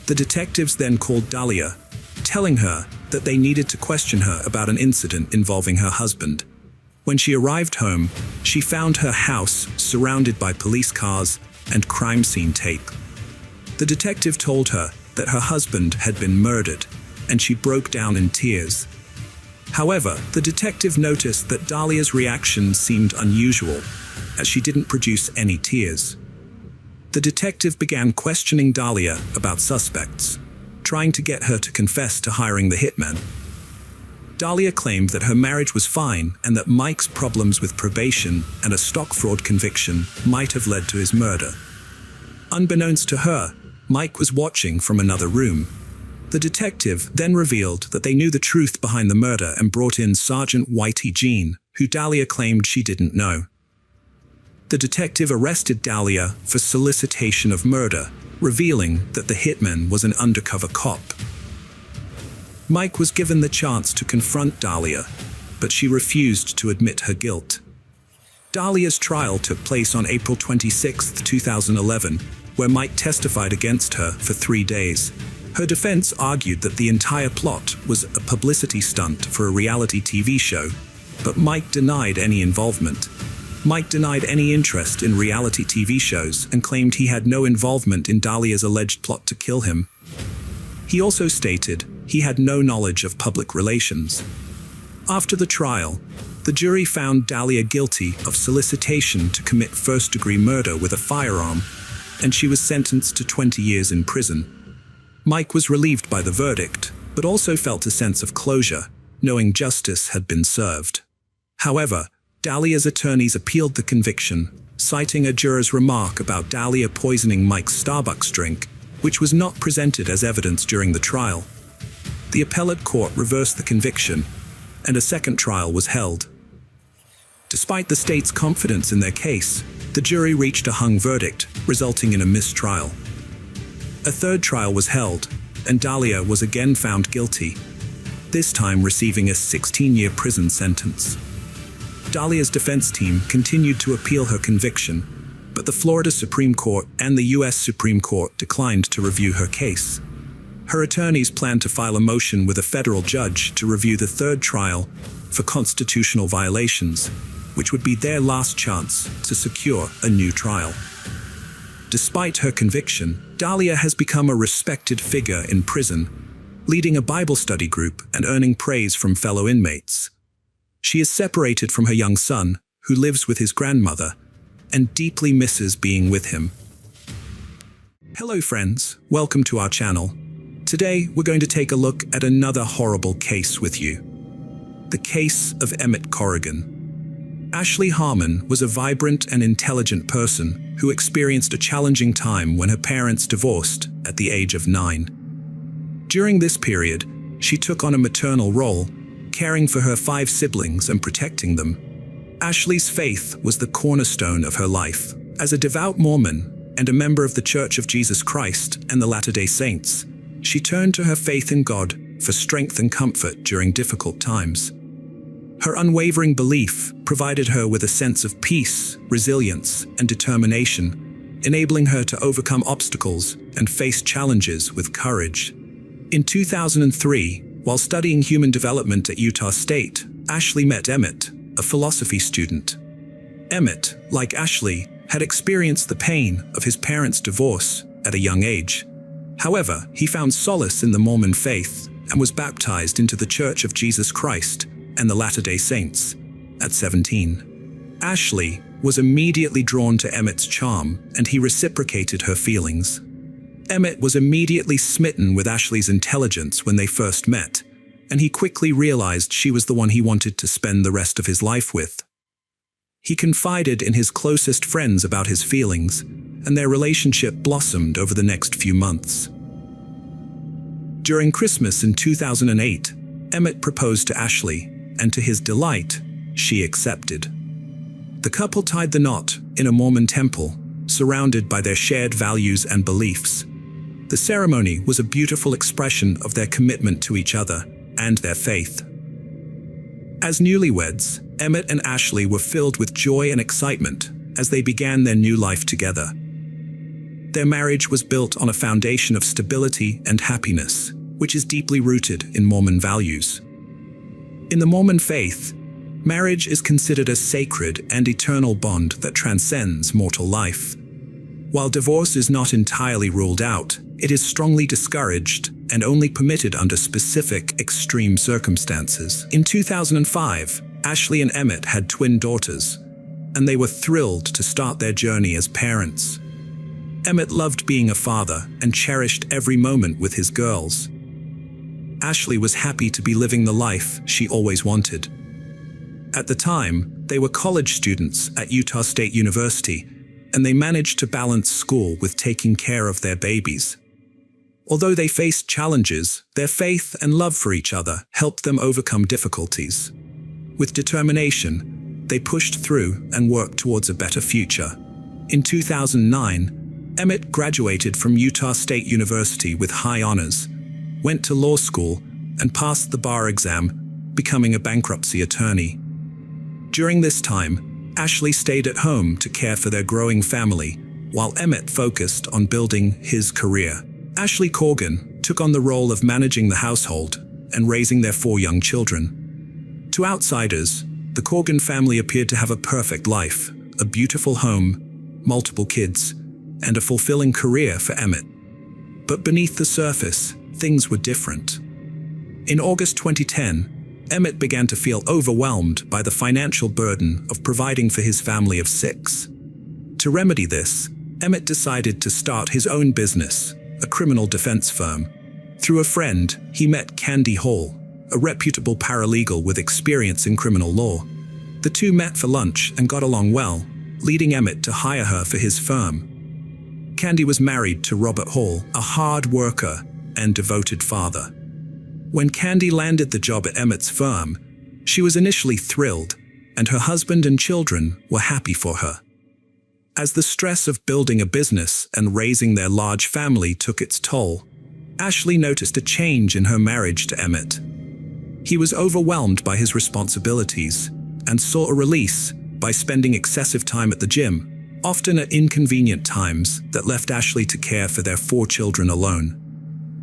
[SPEAKER 1] The detectives then called Dahlia, telling her that they needed to question her about an incident involving her husband. When she arrived home, she found her house surrounded by police cars and crime scene tape. The detective told her that her husband had been murdered, and she broke down in tears. However, the detective noticed that Dahlia's reaction seemed unusual, as she didn't produce any tears. The detective began questioning Dahlia about suspects, trying to get her to confess to hiring the hitman. Dahlia claimed that her marriage was fine and that Mike's problems with probation and a stock fraud conviction might have led to his murder. Unbeknownst to her, Mike was watching from another room. The detective then revealed that they knew the truth behind the murder and brought in Sergeant Whitey Jean, who Dahlia claimed she didn't know. The detective arrested Dahlia for solicitation of murder, revealing that the hitman was an undercover cop. Mike was given the chance to confront Dahlia, but she refused to admit her guilt. Dahlia's trial took place on April 26, 2011, where Mike testified against her for 3 days. Her defense argued that the entire plot was a publicity stunt for a reality TV show, but Mike denied any involvement. Mike denied any interest in reality TV shows and claimed he had no involvement in Dahlia's alleged plot to kill him. He also stated he had no knowledge of public relations. After the trial, the jury found Dahlia guilty of solicitation to commit first-degree murder with a firearm, and she was sentenced to 20 years in prison. Mike was relieved by the verdict, but also felt a sense of closure, knowing justice had been served. However, Dahlia's attorneys appealed the conviction, citing a juror's remark about Dahlia poisoning Mike's Starbucks drink, which was not presented as evidence during the trial. The appellate court reversed the conviction, and a second trial was held. Despite the state's confidence in their case, the jury reached a hung verdict, resulting in a mistrial. A third trial was held, and Dahlia was again found guilty, this time receiving a 16-year prison sentence. Dahlia's defense team continued to appeal her conviction, but the Florida Supreme Court and the U.S. Supreme Court declined to review her case. Her attorneys planned to file a motion with a federal judge to review the third trial for constitutional violations, which would be their last chance to secure a new trial. Despite her conviction, Dahlia has become a respected figure in prison, leading a Bible study group and earning praise from fellow inmates. She is separated from her young son, who lives with his grandmother, and deeply misses being with him. Hello friends, welcome to our channel. Today we're going to take a look at another horrible case with you. The case of Emmett Corrigan. Ashley Harmon was a vibrant and intelligent person who experienced a challenging time when her parents divorced at the age of 9. During this period, she took on a maternal role, caring for her 5 siblings and protecting them. Ashley's faith was the cornerstone of her life. As a devout Mormon and a member of the Church of Jesus Christ and the Latter-day Saints, she turned to her faith in God for strength and comfort during difficult times. Her unwavering belief provided her with a sense of peace, resilience, and determination, enabling her to overcome obstacles and face challenges with courage. In 2003, while studying human development at Utah State, Ashley met Emmett, a philosophy student. Emmett, like Ashley, had experienced the pain of his parents' divorce at a young age. However, he found solace in the Mormon faith and was baptized into the Church of Jesus Christ and the Latter-day Saints at 17. Ashley was immediately drawn to Emmett's charm, and he reciprocated her feelings. Emmett was immediately smitten with Ashley's intelligence when they first met, and he quickly realized she was the one he wanted to spend the rest of his life with. He confided in his closest friends about his feelings, and their relationship blossomed over the next few months. During Christmas in 2008, Emmett proposed to Ashley, and to his delight, she accepted. The couple tied the knot in a Mormon temple, surrounded by their shared values and beliefs. The ceremony was a beautiful expression of their commitment to each other and their faith. As newlyweds, Emmett and Ashley were filled with joy and excitement as they began their new life together. Their marriage was built on a foundation of stability and happiness, which is deeply rooted in Mormon values. In the Mormon faith, marriage is considered a sacred and eternal bond that transcends mortal life. While divorce is not entirely ruled out, it is strongly discouraged and only permitted under specific, extreme circumstances. In 2005, Ashley and Emmett had twin daughters, and they were thrilled to start their journey as parents. Emmett loved being a father and cherished every moment with his girls. Ashley was happy to be living the life she always wanted. At the time, they were college students at Utah State University, and they managed to balance school with taking care of their babies. Although they faced challenges, their faith and love for each other helped them overcome difficulties. With determination, they pushed through and worked towards a better future. In 2009, Emmett graduated from Utah State University with high honors, went to law school, and passed the bar exam, becoming a bankruptcy attorney. During this time, Ashley stayed at home to care for their growing family, while Emmett focused on building his career. Ashley Corrigan took on the role of managing the household and raising their 4 young children. To outsiders, the Corrigan family appeared to have a perfect life, a beautiful home, multiple kids, and a fulfilling career for Emmett. But beneath the surface, things were different. In August 2010, Emmett began to feel overwhelmed by the financial burden of providing for his family of 6. To remedy this, Emmett decided to start his own business, a criminal defense firm. Through a friend, he met Candy Hall, a reputable paralegal with experience in criminal law. The two met for lunch and got along well, leading Emmett to hire her for his firm. Candy was married to Robert Hall, a hard worker and devoted father. When Candy landed the job at Emmett's firm, she was initially thrilled, and her husband and children were happy for her. As the stress of building a business and raising their large family took its toll, Ashley noticed a change in her marriage to Emmett. He was overwhelmed by his responsibilities and saw a release by spending excessive time at the gym, often at inconvenient times that left Ashley to care for their 4 children alone.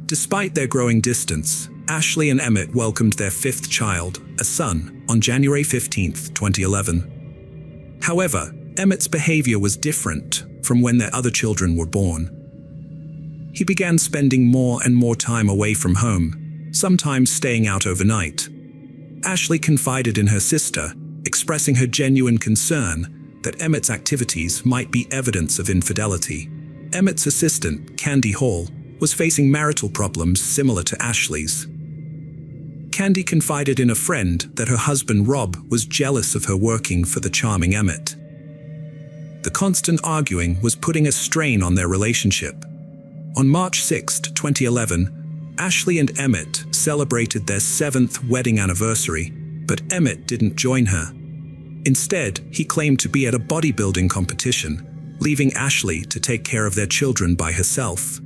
[SPEAKER 1] Despite their growing distance, Ashley and Emmett welcomed their 5th child, a son, on January 15, 2011. However, Emmett's behavior was different from when their other children were born. He began spending more and more time away from home, sometimes staying out overnight. Ashley confided in her sister, expressing her genuine concern that Emmett's activities might be evidence of infidelity. Emmett's assistant, Candy Hall, was facing marital problems similar to Ashley's. Candy confided in a friend that her husband Rob was jealous of her working for the charming Emmett. The constant arguing was putting a strain on their relationship. On March 6, 2011, Ashley and Emmett celebrated their 7th wedding anniversary, but Emmett didn't join her. Instead, he claimed to be at a bodybuilding competition, leaving Ashley to take care of their children by herself.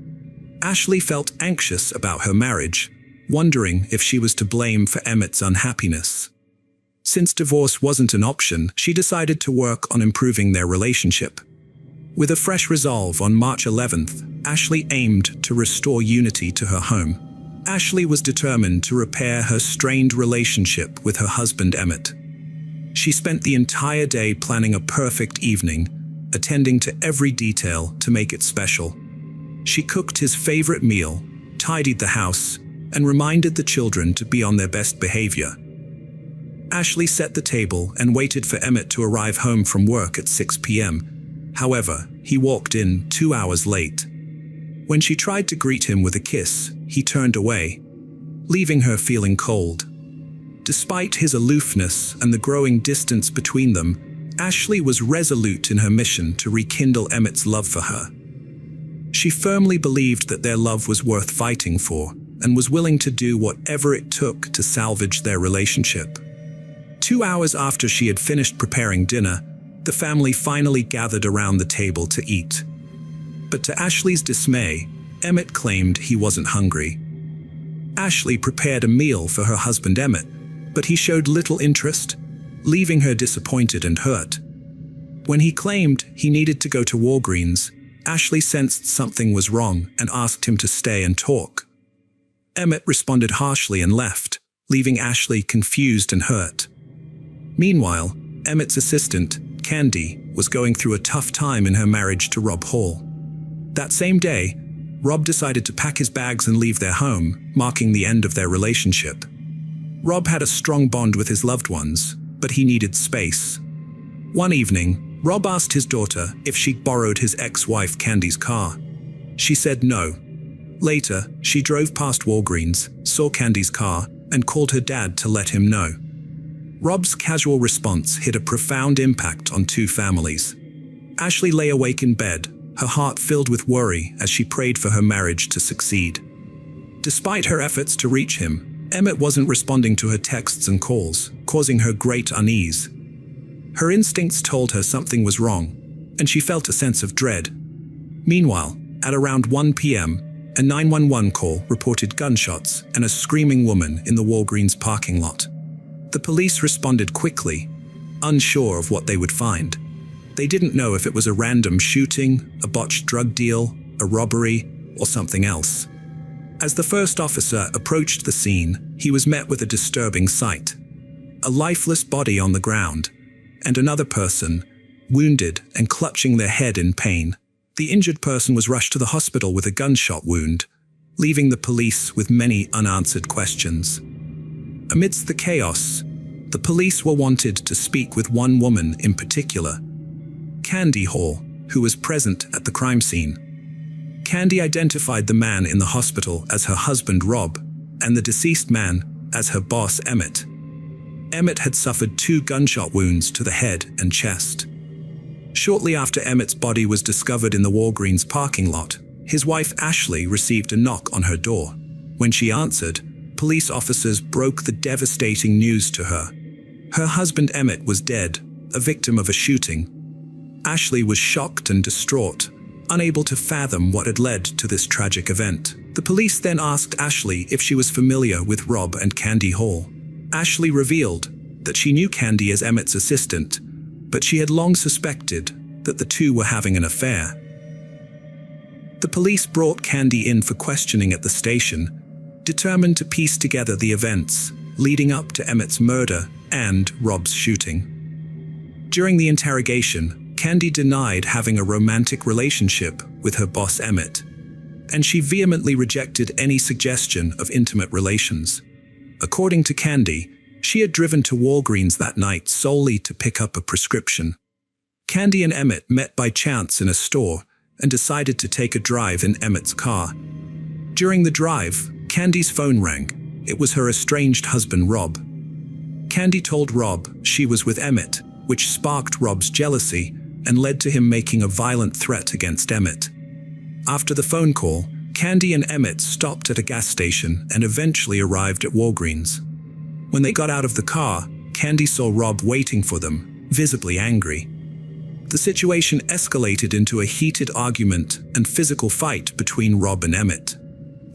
[SPEAKER 1] Ashley felt anxious about her marriage, wondering if she was to blame for Emmett's unhappiness. Since divorce wasn't an option, she decided to work on improving their relationship. With a fresh resolve on March 11th, Ashley aimed to restore unity to her home. Ashley was determined to repair her strained relationship with her husband Emmett. She spent the entire day planning a perfect evening, attending to every detail to make it special. She cooked his favorite meal, tidied the house, and reminded the children to be on their best behavior. Ashley set the table and waited for Emmett to arrive home from work at 6 p.m. However, he walked in 2 hours late. When she tried to greet him with a kiss, he turned away, leaving her feeling cold. Despite his aloofness and the growing distance between them, Ashley was resolute in her mission to rekindle Emmett's love for her. She firmly believed that their love was worth fighting for and was willing to do whatever it took to salvage their relationship. 2 hours after she had finished preparing dinner, the family finally gathered around the table to eat. But to Ashley's dismay, Emmett claimed he wasn't hungry. Ashley prepared a meal for her husband Emmett, but he showed little interest, leaving her disappointed and hurt. When he claimed he needed to go to Walgreens, Ashley sensed something was wrong and asked him to stay and talk. Emmett responded harshly and left, leaving Ashley confused and hurt. Meanwhile, Emmett's assistant, Candy, was going through a tough time in her marriage to Rob Hall. That same day, Rob decided to pack his bags and leave their home, marking the end of their relationship. Rob had a strong bond with his loved ones, but he needed space. One evening, Rob asked his daughter if she'd borrowed his ex-wife Candy's car. She said no. Later, she drove past Walgreens, saw Candy's car, and called her dad to let him know. Rob's casual response had a profound impact on two families. Ashley lay awake in bed, her heart filled with worry as she prayed for her marriage to succeed. Despite her efforts to reach him, Emmett wasn't responding to her texts and calls, causing her great unease. Her instincts told her something was wrong, and she felt a sense of dread. Meanwhile, at around 1 p.m., a 911 call reported gunshots and a screaming woman in the Walgreens parking lot. The police responded quickly, unsure of what they would find. They didn't know if it was a random shooting, a botched drug deal, a robbery, or something else. As the first officer approached the scene, he was met with a disturbing sight. A lifeless body on the ground, and another person, wounded and clutching their head in pain. The injured person was rushed to the hospital with a gunshot wound, leaving the police with many unanswered questions. Amidst the chaos, the police were wanted to speak with one woman in particular, Candy Hall, who was present at the crime scene. Candy identified the man in the hospital as her husband Rob, and the deceased man as her boss Emmett. Emmett had suffered 2 gunshot wounds to the head and chest. Shortly after Emmett's body was discovered in the Walgreens parking lot, his wife Ashley received a knock on her door. When she answered, police officers broke the devastating news to her. Her husband Emmett was dead, a victim of a shooting. Ashley was shocked and distraught, unable to fathom what had led to this tragic event. The police then asked Ashley if she was familiar with Rob and Candy Hall. Ashley revealed that she knew Candy as Emmett's assistant, but she had long suspected that the two were having an affair. The police brought Candy in for questioning at the station, determined to piece together the events leading up to Emmett's murder and Rob's shooting. During the interrogation, Candy denied having a romantic relationship with her boss Emmett, and she vehemently rejected any suggestion of intimate relations. According to Candy, she had driven to Walgreens that night solely to pick up a prescription. Candy and Emmett met by chance in a store and decided to take a drive in Emmett's car. During the drive, Candy's phone rang. It was her estranged husband, Rob. Candy told Rob she was with Emmett, which sparked Rob's jealousy and led to him making a violent threat against Emmett. After the phone call, Candy and Emmett stopped at a gas station and eventually arrived at Walgreens. When they got out of the car, Candy saw Rob waiting for them, visibly angry. The situation escalated into a heated argument and physical fight between Rob and Emmett.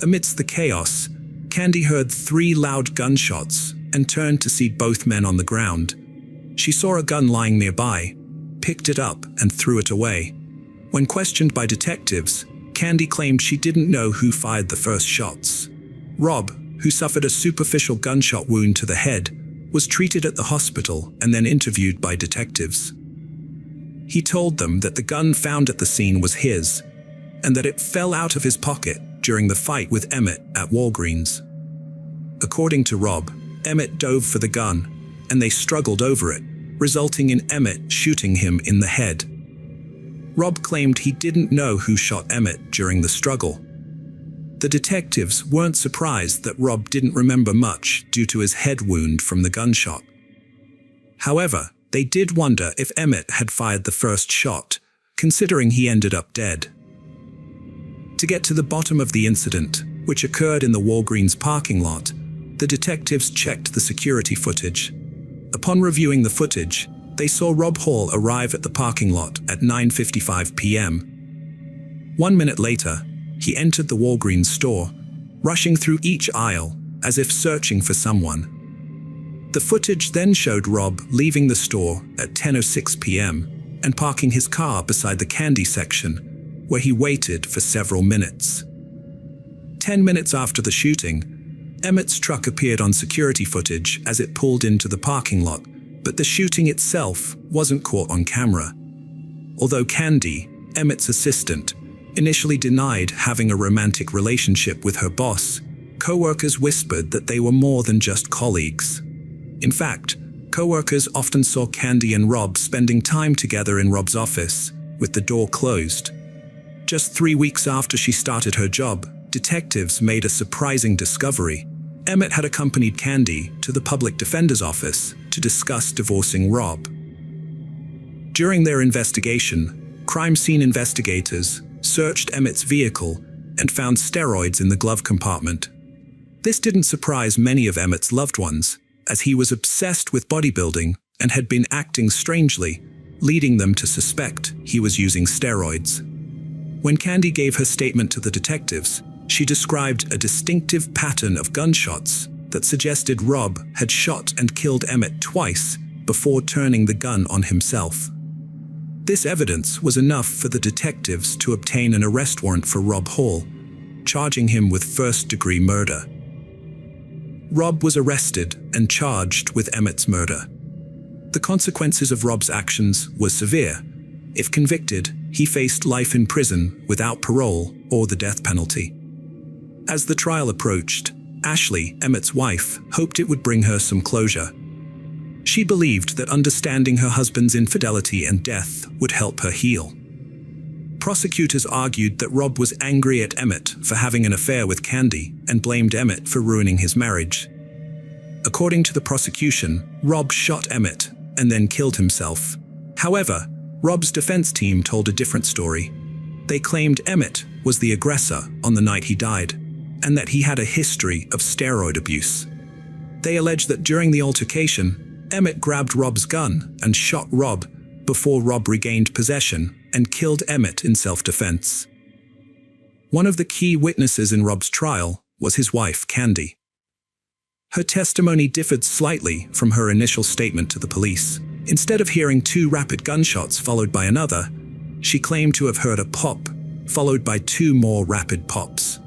[SPEAKER 1] Amidst the chaos, Candy heard 3 loud gunshots and turned to see both men on the ground. She saw a gun lying nearby, picked it up and threw it away. When questioned by detectives, Candy claimed she didn't know who fired the first shots. Rob, who suffered a superficial gunshot wound to the head, was treated at the hospital and then interviewed by detectives. He told them that the gun found at the scene was his, and that it fell out of his pocket during the fight with Emmett at Walgreens. According to Rob, Emmett dove for the gun, and they struggled over it, resulting in Emmett shooting him in the head. Rob claimed he didn't know who shot Emmett during the struggle. The detectives weren't surprised that Rob didn't remember much due to his head wound from the gunshot. However, they did wonder if Emmett had fired the first shot, considering he ended up dead. To get to the bottom of the incident, which occurred in the Walgreens parking lot, the detectives checked the security footage. Upon reviewing the footage, they saw Rob Hall arrive at the parking lot at 9:55 p.m. 1 minute later, he entered the Walgreens store, rushing through each aisle as if searching for someone. The footage then showed Rob leaving the store at 10:06 p.m. and parking his car beside the candy section, where he waited for several minutes. 10 minutes after the shooting, Emmett's truck appeared on security footage as it pulled into the parking lot, but the shooting itself wasn't caught on camera. Although Candy, Emmett's assistant, initially denied having a romantic relationship with her boss, co-workers whispered that they were more than just colleagues. In fact, co-workers often saw Candy and Rob spending time together in Rob's office, with the door closed. Just 3 weeks after she started her job, detectives made a surprising discovery. Emmett had accompanied Candy to the public defender's office to discuss divorcing Rob. During their investigation, crime scene investigators searched Emmett's vehicle and found steroids in the glove compartment. This didn't surprise many of Emmett's loved ones, as he was obsessed with bodybuilding and had been acting strangely, leading them to suspect he was using steroids. When Candy gave her statement to the detectives, she described a distinctive pattern of gunshots that suggested Rob had shot and killed Emmett twice before turning the gun on himself. This evidence was enough for the detectives to obtain an arrest warrant for Rob Hall, charging him with first-degree murder. Rob was arrested and charged with Emmett's murder. The consequences of Rob's actions were severe. If convicted, he faced life in prison without parole or the death penalty. As the trial approached, Ashley, Emmett's wife, hoped it would bring her some closure. She believed that understanding her husband's infidelity and death would help her heal. Prosecutors argued that Rob was angry at Emmett for having an affair with Candy and blamed Emmett for ruining his marriage. According to the prosecution, Rob shot Emmett and then killed himself. However, Rob's defense team told a different story. They claimed Emmett was the aggressor on the night he died, and that he had a history of steroid abuse. They alleged that during the altercation, Emmett grabbed Rob's gun and shot Rob before Rob regained possession and killed Emmett in self-defense. One of the key witnesses in Rob's trial was his wife, Candy. Her testimony differed slightly from her initial statement to the police. Instead of hearing 2 rapid gunshots followed by another, she claimed to have heard a pop, followed by 2 more rapid pops.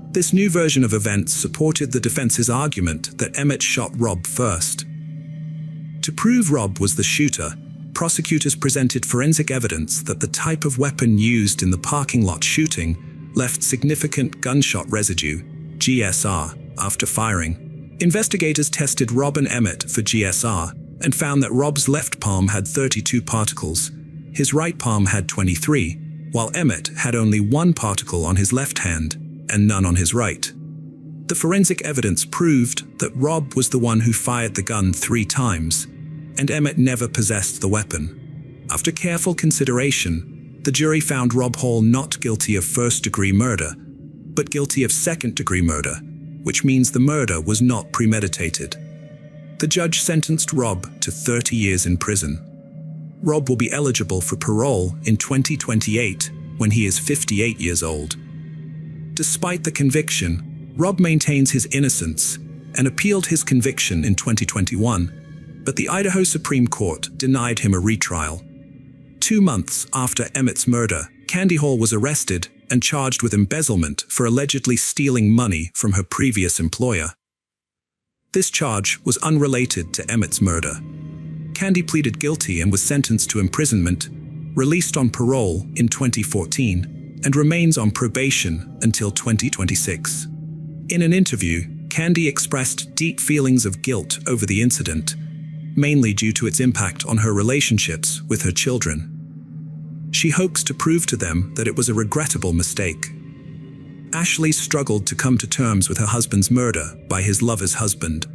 [SPEAKER 1] This new version of events supported the defense's argument that Emmett shot Rob first. To prove Rob was the shooter, prosecutors presented forensic evidence that the type of weapon used in the parking lot shooting left significant gunshot residue, GSR, after firing. Investigators tested Rob and Emmett for GSR and found that Rob's left palm had 32 particles, his right palm had 23, while Emmett had only 1 particle on his left hand and none on his right. The forensic evidence proved that Rob was the one who fired the gun 3 times, and Emmett never possessed the weapon. After careful consideration, the jury found Rob Hall not guilty of first-degree murder, but guilty of second-degree murder, which means the murder was not premeditated. The judge sentenced Rob to 30 years in prison. Rob will be eligible for parole in 2028 when he is 58 years old. Despite the conviction, Rob maintains his innocence and appealed his conviction in 2021, but the Idaho Supreme Court denied him a retrial. 2 months after Emmett's murder, Candy Hall was arrested and charged with embezzlement for allegedly stealing money from her previous employer. This charge was unrelated to Emmett's murder. Candy pleaded guilty and was sentenced to imprisonment, released on parole in 2014, and remains on probation until 2026. In an interview, Candy expressed deep feelings of guilt over the incident, mainly due to its impact on her relationships with her children. She hopes to prove to them that it was a regrettable mistake. Ashley struggled to come to terms with her husband's murder by his lover's husband.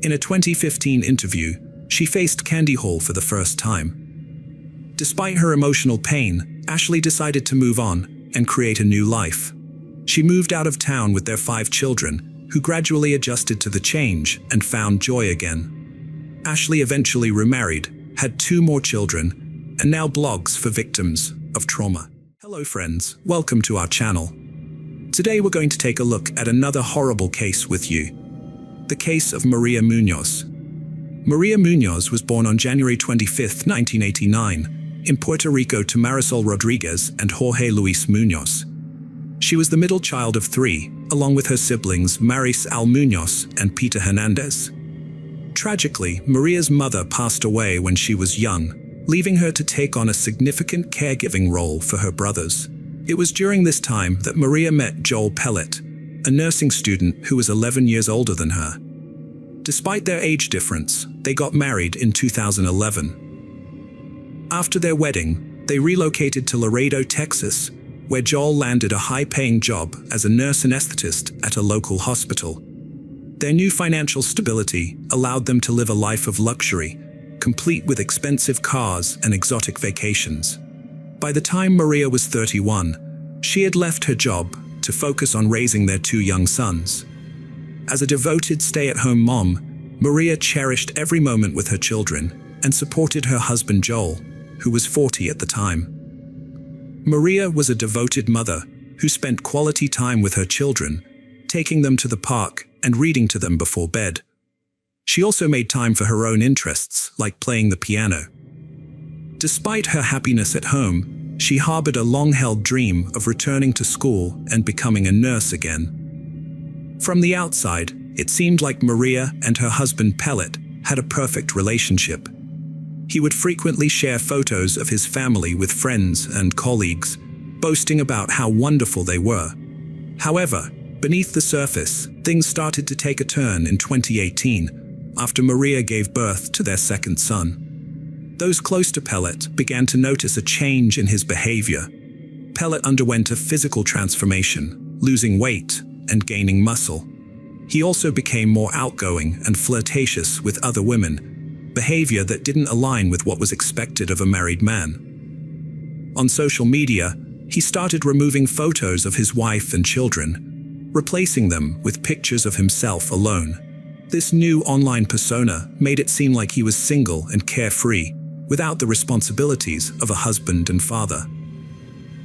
[SPEAKER 1] In a 2015 interview, she faced Candy Hall for the first time. Despite her emotional pain, Ashley decided to move on and create a new life. She moved out of town with their 5 children, who gradually adjusted to the change and found joy again. Ashley eventually remarried, had 2 more children, and now blogs for victims of trauma. Hello friends, welcome to our channel. Today we're going to take a look at another horrible case with you. The case of Maria Munoz. Maria Munoz was born on January 25, 1989, in Puerto Rico to Marisol Rodriguez and Jorge Luis Munoz. She was the middle child of 3, along with her siblings Maris Al Munoz and Peter Hernandez. Tragically, Maria's mother passed away when she was young, leaving her to take on a significant caregiving role for her brothers. It was during this time that Maria met Joel Pellet, a nursing student who was 11 years older than her. Despite their age difference, they got married in 2011. After their wedding, they relocated to Laredo, Texas, where Joel landed a high-paying job as a nurse anesthetist at a local hospital. Their new financial stability allowed them to live a life of luxury, complete with expensive cars and exotic vacations. By the time Maria was 31, she had left her job to focus on raising their 2 young sons. As a devoted stay-at-home mom, Maria cherished every moment with her children and supported her husband Joel, who was 40 at the time. Maria was a devoted mother who spent quality time with her children, taking them to the park and reading to them before bed. She also made time for her own interests, like playing the piano. Despite her happiness at home, she harbored a long-held dream of returning to school and becoming a nurse again. From the outside, it seemed like Maria and her husband Pellet had a perfect relationship. He would frequently share photos of his family with friends and colleagues, boasting about how wonderful they were. However, beneath the surface, things started to take a turn in 2018, after Maria gave birth to their second son. Those close to Pellet began to notice a change in his behavior. Pellet underwent a physical transformation, losing weight and gaining muscle. He also became more outgoing and flirtatious with other women, behavior that didn't align with what was expected of a married man. On social media, he started removing photos of his wife and children, replacing them with pictures of himself alone. This new online persona made it seem like he was single and carefree, without the responsibilities of a husband and father.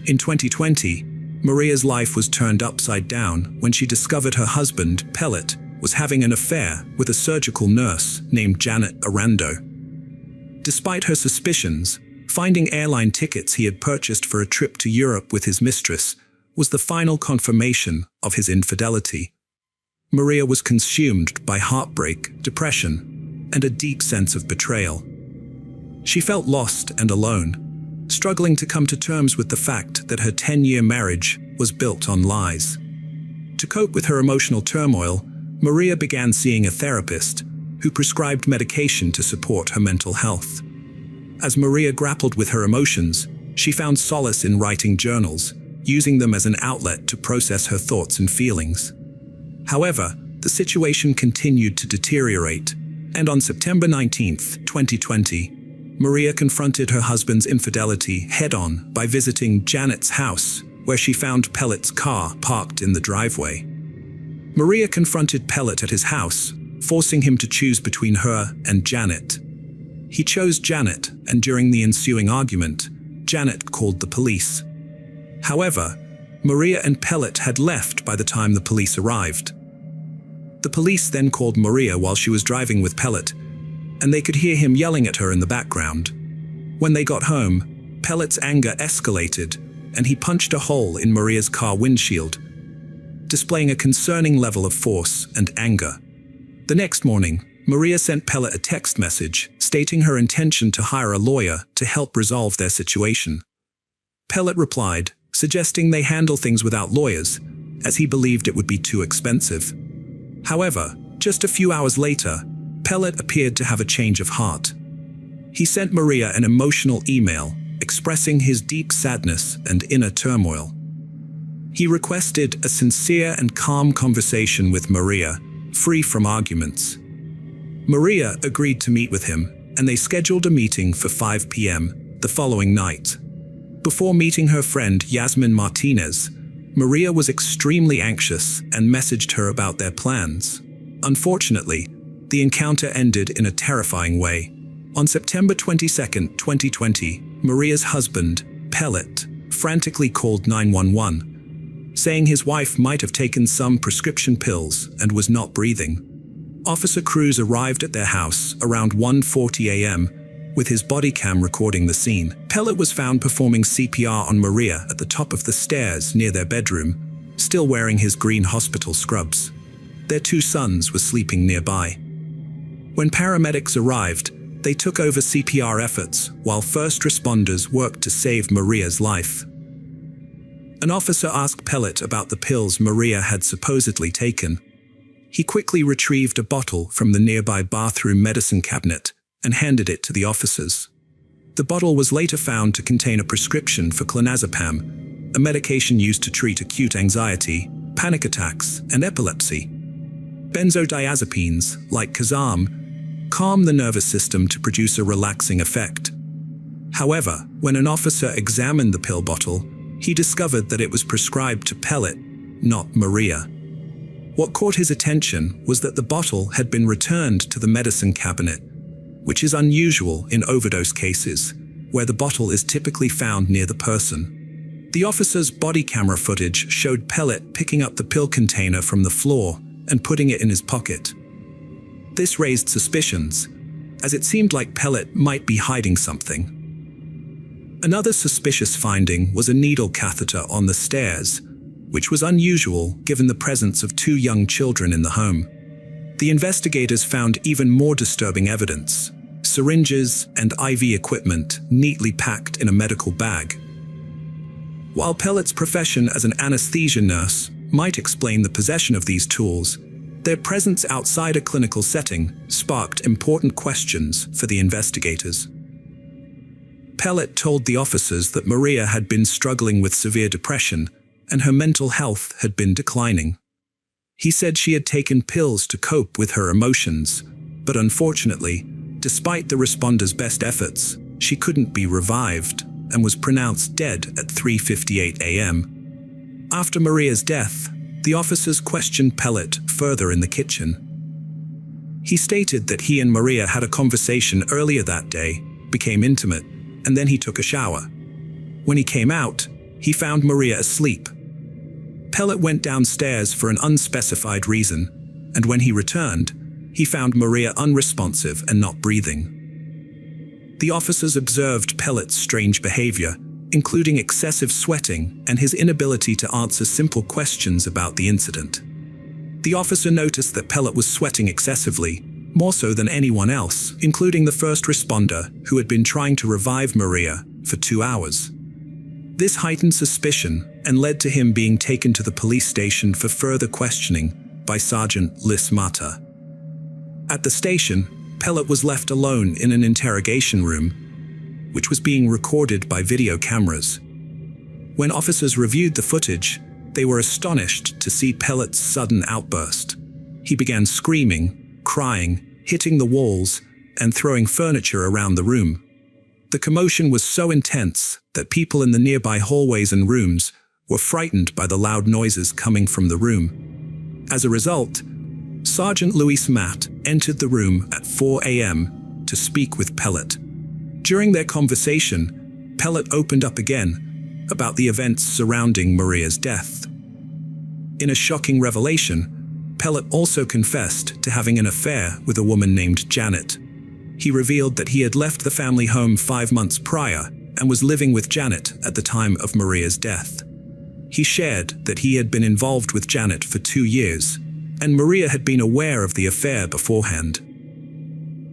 [SPEAKER 1] In 2020, Maria's life was turned upside down when she discovered her husband, Pellet, was having an affair with a surgical nurse named Janet Arando. Despite her suspicions, finding airline tickets he had purchased for a trip to Europe with his mistress was the final confirmation of his infidelity. Maria was consumed by heartbreak, depression, and a deep sense of betrayal. She felt lost and alone, struggling to come to terms with the fact that her 10-year marriage was built on lies. To cope with her emotional turmoil, Maria began seeing a therapist who prescribed medication to support her mental health. As Maria grappled with her emotions, she found solace in writing journals, using them as an outlet to process her thoughts and feelings. However, the situation continued to deteriorate, and on September 19, 2020, Maria confronted her husband's infidelity head-on by visiting Janet's house, where she found Pellet's car parked in the driveway. Maria confronted Pellet at his house, forcing him to choose between her and Janet. He chose Janet, and during the ensuing argument, Janet called the police. However, Maria and Pellet had left by the time the police arrived. The police then called Maria while she was driving with Pellet, and they could hear him yelling at her in the background. When they got home, Pellet's anger escalated, and he punched a hole in Maria's car windshield, displaying a concerning level of force and anger. The next morning, Maria sent Pellet a text message stating her intention to hire a lawyer to help resolve their situation. Pellet replied, suggesting they handle things without lawyers, as he believed it would be too expensive. However, just a few hours later, Pellet appeared to have a change of heart. He sent Maria an emotional email expressing his deep sadness and inner turmoil. He requested a sincere and calm conversation with Maria, free from arguments. Maria agreed to meet with him, and they scheduled a meeting for 5 p.m. the following night. Before meeting her friend Yasmin Martinez, Maria was extremely anxious and messaged her about their plans. Unfortunately, the encounter ended in a terrifying way. On September 22, 2020, Maria's husband, Pellet, frantically called 911, saying his wife might have taken some prescription pills and was not breathing. Officer crews arrived at their house around 1:40 a.m., with his body cam recording the scene. Pellet was found performing CPR on Maria at the top of the stairs near their bedroom, still wearing his green hospital scrubs. Their 2 sons were sleeping nearby. When paramedics arrived, they took over CPR efforts while first responders worked to save Maria's life. An officer asked Pellet about the pills Maria had supposedly taken. He quickly retrieved a bottle from the nearby bathroom medicine cabinet and handed it to the officers. The bottle was later found to contain a prescription for clonazepam, a medication used to treat acute anxiety, panic attacks, and epilepsy. Benzodiazepines, like Kazam, calm the nervous system to produce a relaxing effect. However, when an officer examined the pill bottle, he discovered that it was prescribed to Pellet, not Maria. What caught his attention was that the bottle had been returned to the medicine cabinet, which is unusual in overdose cases, where the bottle is typically found near the person. The officer's body camera footage showed Pellet picking up the pill container from the floor and putting it in his pocket. This raised suspicions, as it seemed like Pellet might be hiding something. Another suspicious finding was a needle catheter on the stairs, which was unusual given the presence of 2 young children in the home. The investigators found even more disturbing evidence: syringes and IV equipment neatly packed in a medical bag. While Pellet's profession as an anesthesia nurse might explain the possession of these tools, their presence outside a clinical setting sparked important questions for the investigators. Pellet told the officers that Maria had been struggling with severe depression and her mental health had been declining. He said she had taken pills to cope with her emotions, but unfortunately, despite the responders' best efforts, she couldn't be revived and was pronounced dead at 3:58 a.m. After Maria's death, the officers questioned Pellet further in the kitchen. He stated that he and Maria had a conversation earlier that day, became intimate, and then he took a shower. When he came out, he found Maria asleep. Pellet went downstairs for an unspecified reason, and when he returned, he found Maria unresponsive and not breathing. The officers observed Pellet's strange behavior, including excessive sweating and his inability to answer simple questions about the incident. The officer noticed that Pellet was sweating excessively, more so than anyone else, including the first responder who had been trying to revive Maria for 2 hours. This heightened suspicion and led to him being taken to the police station for further questioning by Sergeant Liz Mata. At the station, Pellet was left alone in an interrogation room, which was being recorded by video cameras. When officers reviewed the footage, they were astonished to see Pellet's sudden outburst. He began screaming, crying, hitting the walls, and throwing furniture around the room. The commotion was so intense that people in the nearby hallways and rooms were frightened by the loud noises coming from the room. As a result, Sergeant Luis Matt entered the room at 4 a.m. to speak with Pellet. During their conversation, Pellet opened up again about the events surrounding Maria's death. In a shocking revelation, Pellet also confessed to having an affair with a woman named Janet. He revealed that he had left the family home 5 months prior and was living with Janet at the time of Maria's death. He shared that he had been involved with Janet for 2 years, and Maria had been aware of the affair beforehand.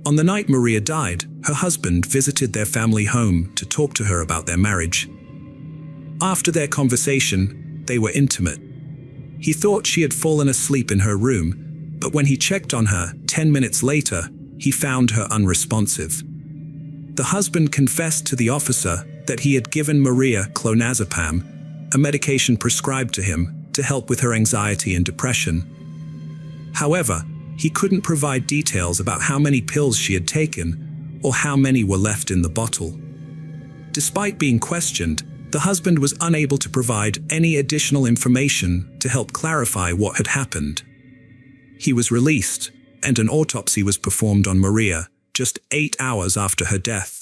[SPEAKER 1] On the night Maria died, her husband visited their family home to talk to her about their marriage. After their conversation, they were intimate. He thought she had fallen asleep in her room, but when he checked on her 10 minutes later, he found her unresponsive. The husband confessed to the officer that he had given Maria clonazepam, a medication prescribed to him to help with her anxiety and depression. However, he couldn't provide details about how many pills she had taken or how many were left in the bottle. Despite being questioned, the husband was unable to provide any additional information to help clarify what had happened. He was released, and an autopsy was performed on Maria just 8 hours after her death.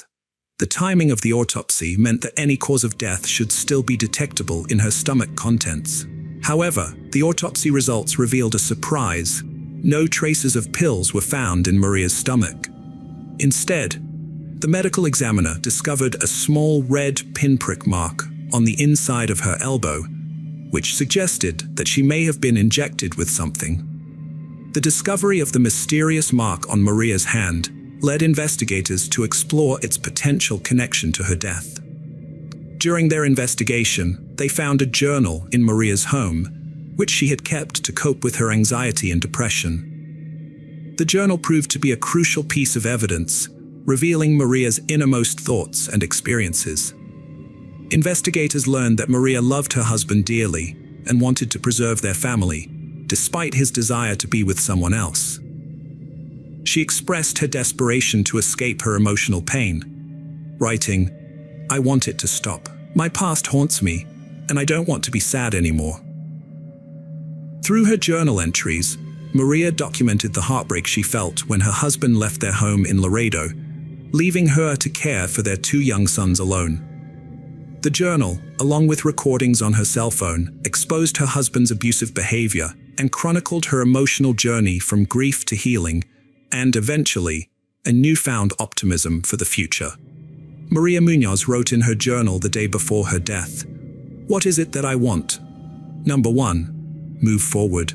[SPEAKER 1] The timing of the autopsy meant that any cause of death should still be detectable in her stomach contents. However, the autopsy results revealed a surprise. No traces of pills were found in Maria's stomach. Instead, the medical examiner discovered a small red pinprick mark on the inside of her elbow, which suggested that she may have been injected with something. The discovery of the mysterious mark on Maria's hand led investigators to explore its potential connection to her death. During their investigation, they found a journal in Maria's home, which she had kept to cope with her anxiety and depression. The journal proved to be a crucial piece of evidence, revealing Maria's innermost thoughts and experiences. Investigators learned that Maria loved her husband dearly and wanted to preserve their family, despite his desire to be with someone else. She expressed her desperation to escape her emotional pain, writing, "I want it to stop. My past haunts me, and I don't want to be sad anymore." Through her journal entries, Maria documented the heartbreak she felt when her husband left their home in Laredo, leaving her to care for their 2 young sons alone. The journal, along with recordings on her cell phone, exposed her husband's abusive behavior and chronicled her emotional journey from grief to healing, and eventually, a newfound optimism for the future. Maria Munoz wrote in her journal the day before her death, "What is it that I want? Number 1, move forward."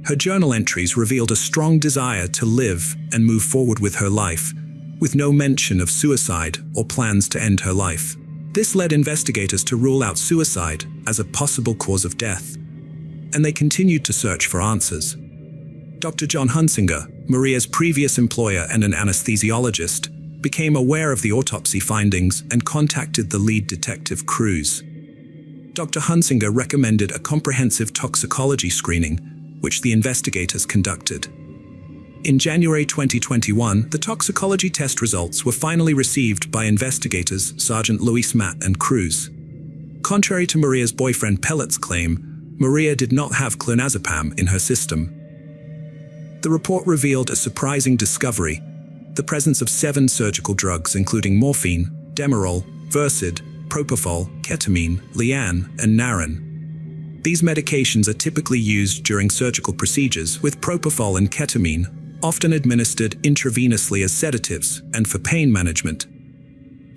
[SPEAKER 1] Her journal entries revealed a strong desire to live and move forward with her life, with no mention of suicide or plans to end her life. This led investigators to rule out suicide as a possible cause of death, and they continued to search for answers. Dr. John Hunsinger, Maria's previous employer and an anesthesiologist, became aware of the autopsy findings and contacted the lead detective Cruz. Dr. Hunsinger recommended a comprehensive toxicology screening, which the investigators conducted. In January 2021, the toxicology test results were finally received by investigators Sergeant Luis Matt and Cruz. Contrary to Maria's boyfriend Pellet's claim, Maria did not have clonazepam in her system. The report revealed a surprising discovery: the presence of 7 surgical drugs including morphine, Demerol, Versed, propofol, ketamine, Lian, and Narin. These medications are typically used during surgical procedures, with propofol and ketamine often administered intravenously as sedatives and for pain management.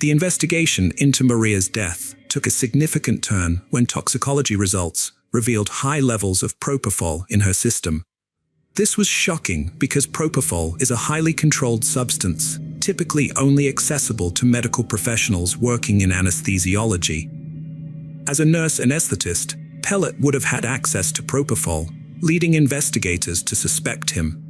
[SPEAKER 1] The investigation into Maria's death took a significant turn when toxicology results revealed high levels of propofol in her system. This was shocking because propofol is a highly controlled substance, typically only accessible to medical professionals working in anesthesiology. As a nurse anesthetist, Pellet would have had access to propofol, leading investigators to suspect him.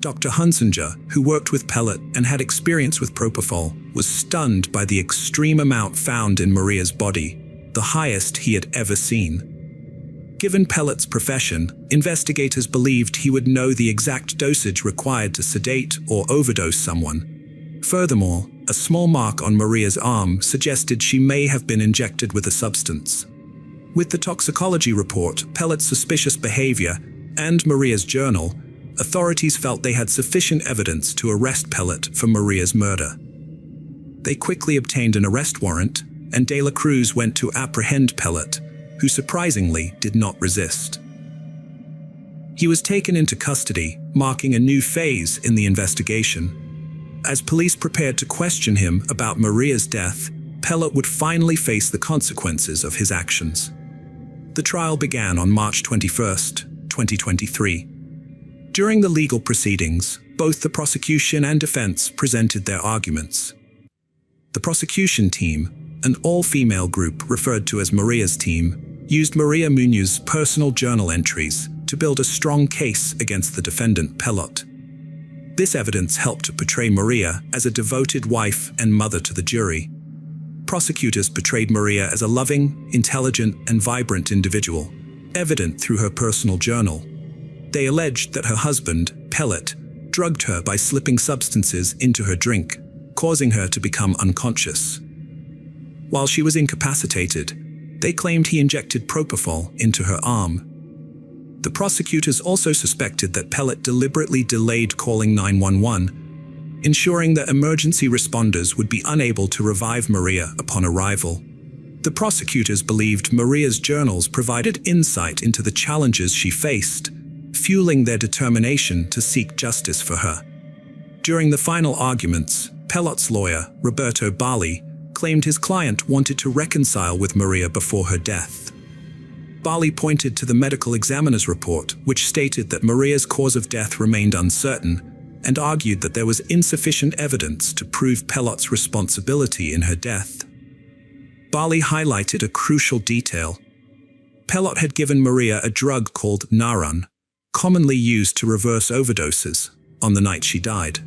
[SPEAKER 1] Dr. Hunsinger, who worked with Pellet and had experience with propofol, was stunned by the extreme amount found in Maria's body, the highest he had ever seen. Given Pellet's profession, investigators believed he would know the exact dosage required to sedate or overdose someone. Furthermore, a small mark on Maria's arm suggested she may have been injected with a substance. With the toxicology report, Pellet's suspicious behavior, and Maria's journal, authorities felt they had sufficient evidence to arrest Pellet for Maria's murder. They quickly obtained an arrest warrant, and De La Cruz went to apprehend Pellet, who surprisingly did not resist. He was taken into custody, marking a new phase in the investigation. As police prepared to question him about Maria's death, Pellet would finally face the consequences of his actions. The trial began on March 21, 2023. During the legal proceedings, both the prosecution and defense presented their arguments. The prosecution team, an all-female group referred to as Maria's team, used Maria Munoz's personal journal entries to build a strong case against the defendant Pellet. This evidence helped to portray Maria as a devoted wife and mother to the jury. Prosecutors portrayed Maria as a loving, intelligent, and vibrant individual, evident through her personal journal. They alleged that her husband, Pellet, drugged her by slipping substances into her drink, causing her to become unconscious. While she was incapacitated, they claimed he injected propofol into her arm. The prosecutors also suspected that Pellet deliberately delayed calling 911, ensuring that emergency responders would be unable to revive Maria upon arrival. The prosecutors believed Maria's journals provided insight into the challenges she faced, fueling their determination to seek justice for her. During the final arguments, Pellet's lawyer, Roberto Bali, claimed his client wanted to reconcile with Maria before her death. Bali pointed to the medical examiner's report, which stated that Maria's cause of death remained uncertain, and argued that there was insufficient evidence to prove Pellet's responsibility in her death. Bali highlighted a crucial detail. Pellet had given Maria a drug called Narun, commonly used to reverse overdoses, on the night she died.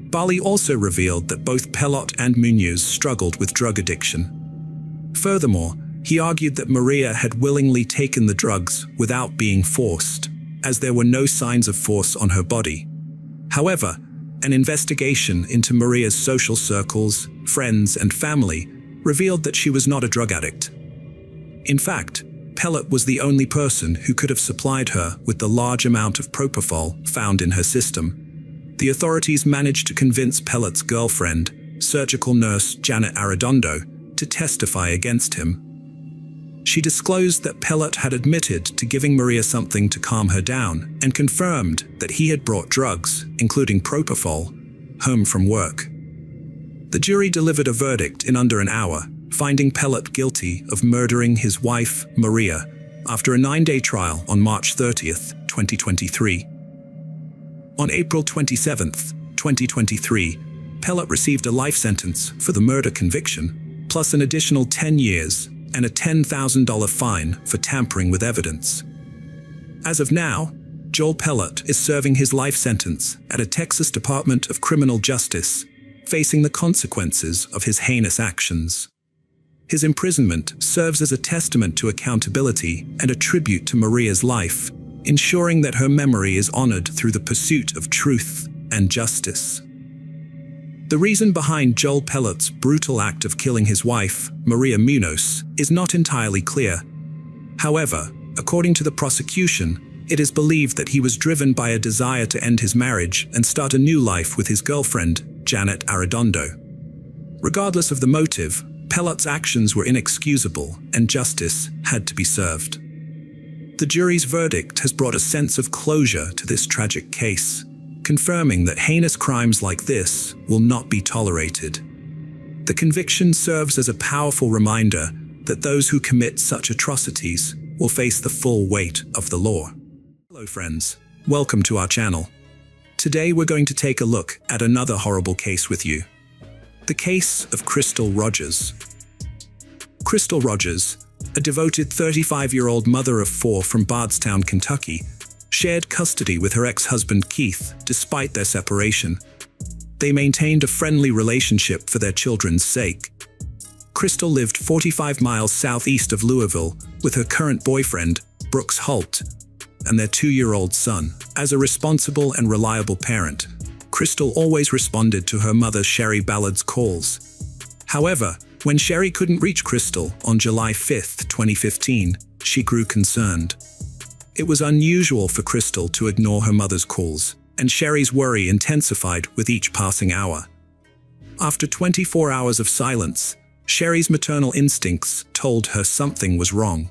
[SPEAKER 1] Bali also revealed that both Pellet and Munoz struggled with drug addiction. Furthermore, he argued that Maria had willingly taken the drugs without being forced, as there were no signs of force on her body. However, an investigation into Maria's social circles, friends, and family revealed that she was not a drug addict. In fact, Pellet was the only person who could have supplied her with the large amount of propofol found in her system. The authorities managed to convince Pellet's girlfriend, surgical nurse Janet Arredondo, to testify against him. She disclosed that Pellet had admitted to giving Maria something to calm her down and confirmed that he had brought drugs, including propofol, home from work. The jury delivered a verdict in under an hour, finding Pellet guilty of murdering his wife, Maria, after a 9-day trial on March 30, 2023. On April 27, 2023, Pellet received a life sentence for the murder conviction, plus an additional 10 years and a $10,000 fine for tampering with evidence. As of now, Joel Pellet is serving his life sentence at a Texas Department of Criminal Justice, facing the consequences of his heinous actions. His imprisonment serves as a testament to accountability and a tribute to Maria's life, ensuring that her memory is honored through the pursuit of truth and justice. The reason behind Joel Pellet's brutal act of killing his wife, Maria Munoz, is not entirely clear. However, according to the prosecution, it is believed that he was driven by a desire to end his marriage and start a new life with his girlfriend, Janet Arredondo. Regardless of the motive, Pellet's actions were inexcusable and justice had to be served. The jury's verdict has brought a sense of closure to this tragic case, confirming that heinous crimes like this will not be tolerated. The conviction serves as a powerful reminder that those who commit such atrocities will face the full weight of the law. Hello friends, welcome to our channel. Today we're going to take a look at another horrible case with you. The case of Crystal Rogers. Crystal Rogers, a devoted 35-year-old mother of 4 from Bardstown, Kentucky, shared custody with her ex-husband Keith despite their separation. They maintained a friendly relationship for their children's sake. Crystal lived 45 miles southeast of Louisville with her current boyfriend, Brooks Holt, and their 2-year-old son. As a responsible and reliable parent, Crystal always responded to her mother Sherry Ballard's calls. However, when Sherry couldn't reach Crystal on July 5, 2015, she grew concerned. It was unusual for Crystal to ignore her mother's calls, and Sherry's worry intensified with each passing hour. After 24 hours of silence, Sherry's maternal instincts told her something was wrong.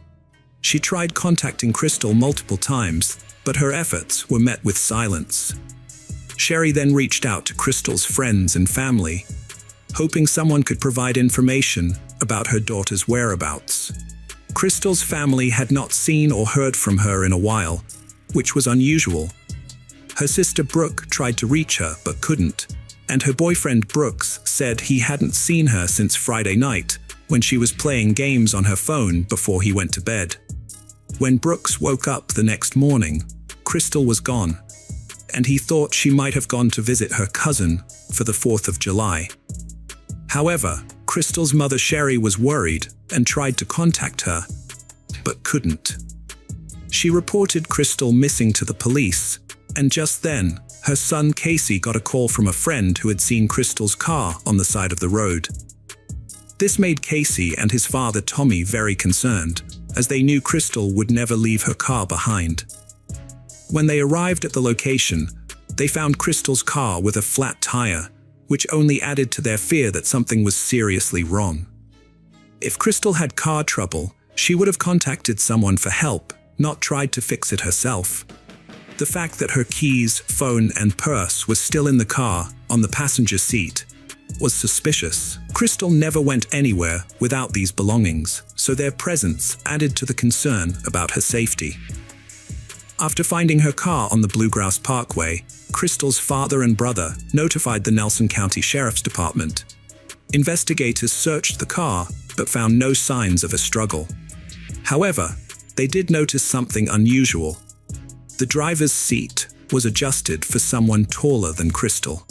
[SPEAKER 1] She tried contacting Crystal multiple times, but her efforts were met with silence. Sherry then reached out to Crystal's friends and family, hoping someone could provide information about her daughter's whereabouts. Crystal's family had not seen or heard from her in a while, which was unusual. Her sister Brooke tried to reach her but couldn't, and her boyfriend Brooks said he hadn't seen her since Friday night when she was playing games on her phone before he went to bed. When Brooks woke up the next morning, Crystal was gone, and he thought she might have gone to visit her cousin for the 4th of July. However, Crystal's mother Sherry was worried and tried to contact her, but couldn't. She reported Crystal missing to the police, and just then, her son Casey got a call from a friend who had seen Crystal's car on the side of the road. This made Casey and his father Tommy very concerned, as they knew Crystal would never leave her car behind. When they arrived at the location, they found Crystal's car with a flat tire, which only added to their fear that something was seriously wrong. If Crystal had car trouble, she would have contacted someone for help, not tried to fix it herself. The fact that her keys, phone, and purse was still in the car on the passenger seat was suspicious. Crystal never went anywhere without these belongings, so their presence added to the concern about her safety. After finding her car on the Bluegrass Parkway, Crystal's father and brother notified the Nelson County Sheriff's Department. Investigators searched the car but found no signs of a struggle. However, they did notice something unusual. The driver's seat was adjusted for someone taller than Crystal.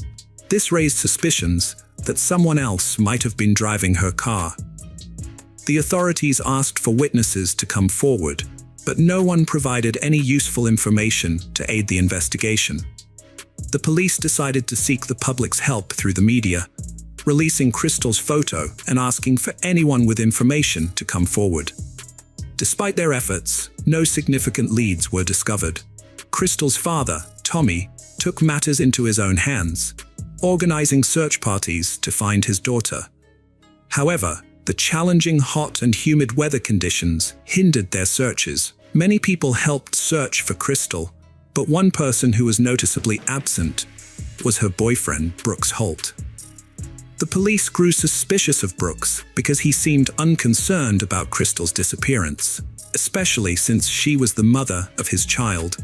[SPEAKER 1] This raised suspicions that someone else might have been driving her car. The authorities asked for witnesses to come forward, but no one provided any useful information to aid the investigation. The police decided to seek the public's help through the media, releasing Crystal's photo and asking for anyone with information to come forward. Despite their efforts, no significant leads were discovered. Crystal's father, Tommy, took matters into his own hands, organizing search parties to find his daughter. However, the challenging hot and humid weather conditions hindered their searches. Many people helped search for Crystal, but one person who was noticeably absent was her boyfriend, Brooks Holt. The police grew suspicious of Brooks because he seemed unconcerned about Crystal's disappearance, especially since she was the mother of his child.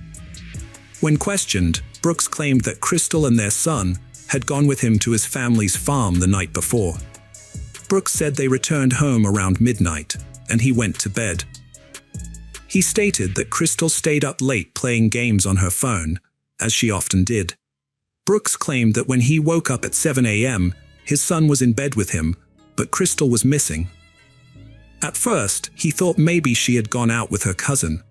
[SPEAKER 1] When questioned, Brooks claimed that Crystal and their son had gone with him to his family's farm the night before. Brooks said they returned home around midnight, and he went to bed. He stated that Crystal stayed up late playing games on her phone, as she often did. Brooks claimed that when he woke up at 7 a.m., his son was in bed with him, but Crystal was missing. At first, he thought maybe she had gone out with her cousin.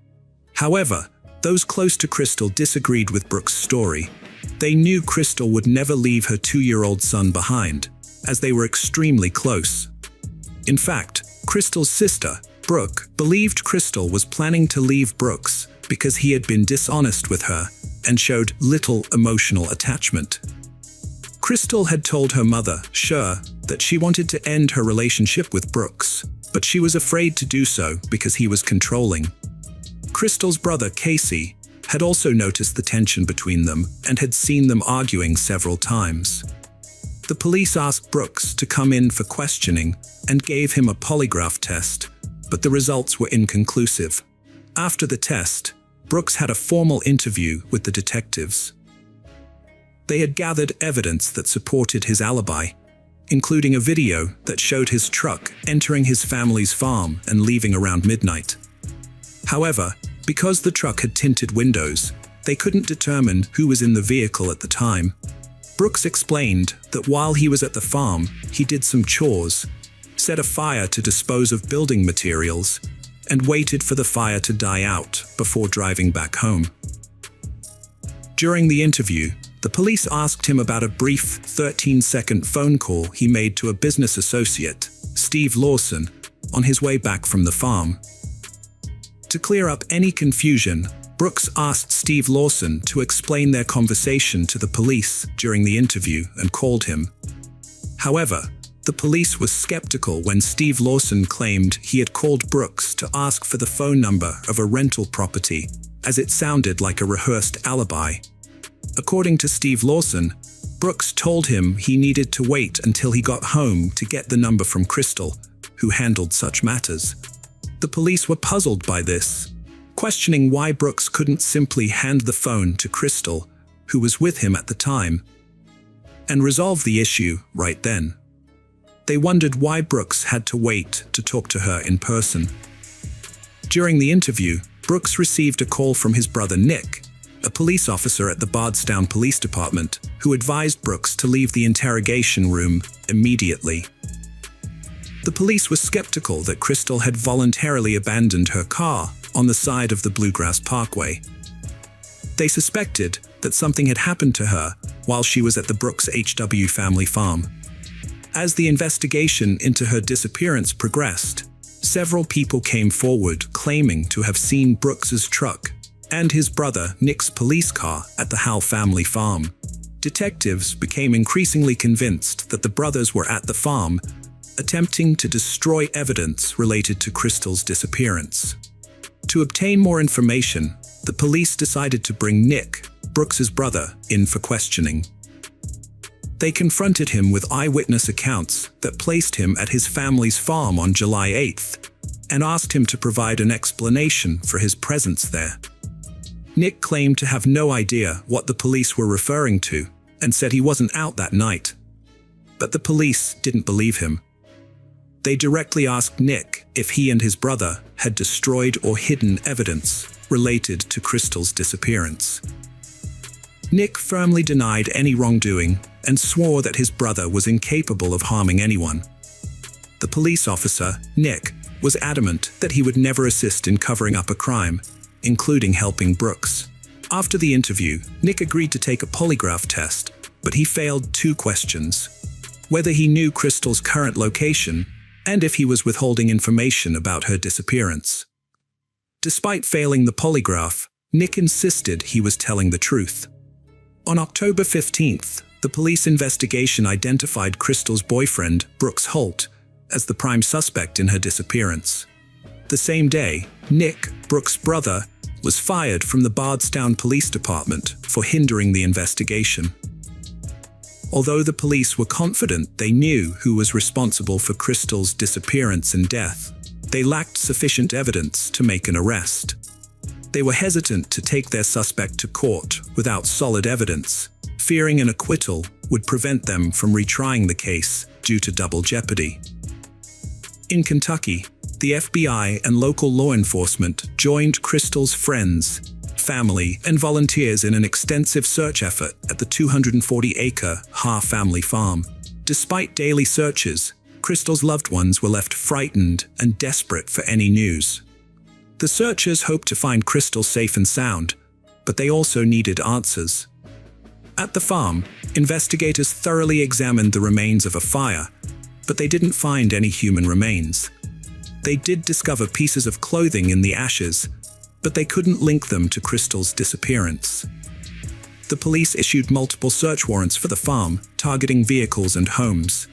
[SPEAKER 1] However, those close to Crystal disagreed with Brooks' story. They knew Crystal would never leave her 2-year-old son behind, as they were extremely close. In fact, Crystal's sister, Brooke, believed Crystal was planning to leave Brooks because he had been dishonest with her and showed little emotional attachment. Crystal had told her mother, Cher, that she wanted to end her relationship with Brooks, but she was afraid to do so because he was controlling. Crystal's brother, Casey, had also noticed the tension between them and had seen them arguing several times. The police asked Brooks to come in for questioning and gave him a polygraph test, but the results were inconclusive. After the test, Brooks had a formal interview with the detectives. They had gathered evidence that supported his alibi, including a video that showed his truck entering his family's farm and leaving around midnight. However, because the truck had tinted windows, they couldn't determine who was in the vehicle at the time. Brooks explained that while he was at the farm, he did some chores, set a fire to dispose of building materials, and waited for the fire to die out before driving back home. During the interview, the police asked him about a brief 13-second phone call he made to a business associate, Steve Lawson, on his way back from the farm. To clear up any confusion, Brooks asked Steve Lawson to explain their conversation to the police during the interview and called him. However, the police was skeptical when Steve Lawson claimed he had called Brooks to ask for the phone number of a rental property, as it sounded like a rehearsed alibi. According to Steve Lawson, Brooks told him he needed to wait until he got home to get the number from Crystal, who handled such matters. The police were puzzled by this, questioning why Brooks couldn't simply hand the phone to Crystal, who was with him at the time, and resolve the issue right then. They wondered why Brooks had to wait to talk to her in person. During the interview, Brooks received a call from his brother Nick, a police officer at the Bardstown Police Department, who advised Brooks to leave the interrogation room immediately. The police were skeptical that Crystal had voluntarily abandoned her car on the side of the Bluegrass Parkway. They suspected that something had happened to her while she was at the Brooks HW family farm. As the investigation into her disappearance progressed, several people came forward claiming to have seen Brooks's truck and his brother Nick's police car at the Howell family farm. Detectives became increasingly convinced that the brothers were at the farm, attempting to destroy evidence related to Crystal's disappearance. To obtain more information, the police decided to bring Nick, Brooks's brother, in for questioning. They confronted him with eyewitness accounts that placed him at his family's farm on July 8th, and asked him to provide an explanation for his presence there. Nick claimed to have no idea what the police were referring to, and said he wasn't out that night. But the police didn't believe him. They directly asked Nick if he and his brother had destroyed or hidden evidence related to Crystal's disappearance. Nick firmly denied any wrongdoing and swore that his brother was incapable of harming anyone. The police officer, Nick, was adamant that he would never assist in covering up a crime, including helping Brooks. After the interview, Nick agreed to take a polygraph test, but he failed 2 questions: whether he knew Crystal's current location and if he was withholding information about her disappearance. Despite failing the polygraph, Nick insisted he was telling the truth. On October 15th, the police investigation identified Crystal's boyfriend, Brooks Holt, as the prime suspect in her disappearance. The same day, Nick, Brooks' brother, was fired from the Bardstown Police Department for hindering the investigation. Although the police were confident they knew who was responsible for Crystal's disappearance and death, they lacked sufficient evidence to make an arrest. They were hesitant to take their suspect to court without solid evidence, fearing an acquittal would prevent them from retrying the case due to double jeopardy. In Kentucky, the FBI and local law enforcement joined Crystal's friends, family, and volunteers in an extensive search effort at the 240-acre Ha family farm. Despite daily searches, Crystal's loved ones were left frightened and desperate for any news. The searchers hoped to find Crystal safe and sound, but they also needed answers. At the farm, investigators thoroughly examined the remains of a fire, but they didn't find any human remains. They did discover pieces of clothing in the ashes, but they couldn't link them to Crystal's disappearance. The police issued multiple search warrants for the farm, targeting vehicles and homes.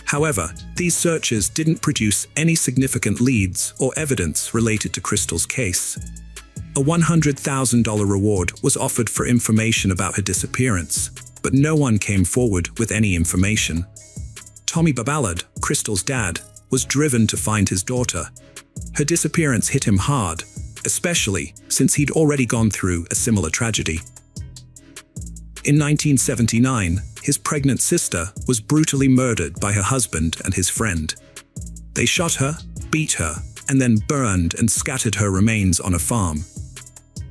[SPEAKER 1] However, these searches didn't produce any significant leads or evidence related to Crystal's case. A $100,000 reward was offered for information about her disappearance, but no one came forward with any information. Tommy Baballard, Crystal's dad, was driven to find his daughter. Her disappearance hit him hard, especially since he'd already gone through a similar tragedy. In 1979, his pregnant sister was brutally murdered by her husband and his friend. They shot her, beat her, and then burned and scattered her remains on a farm.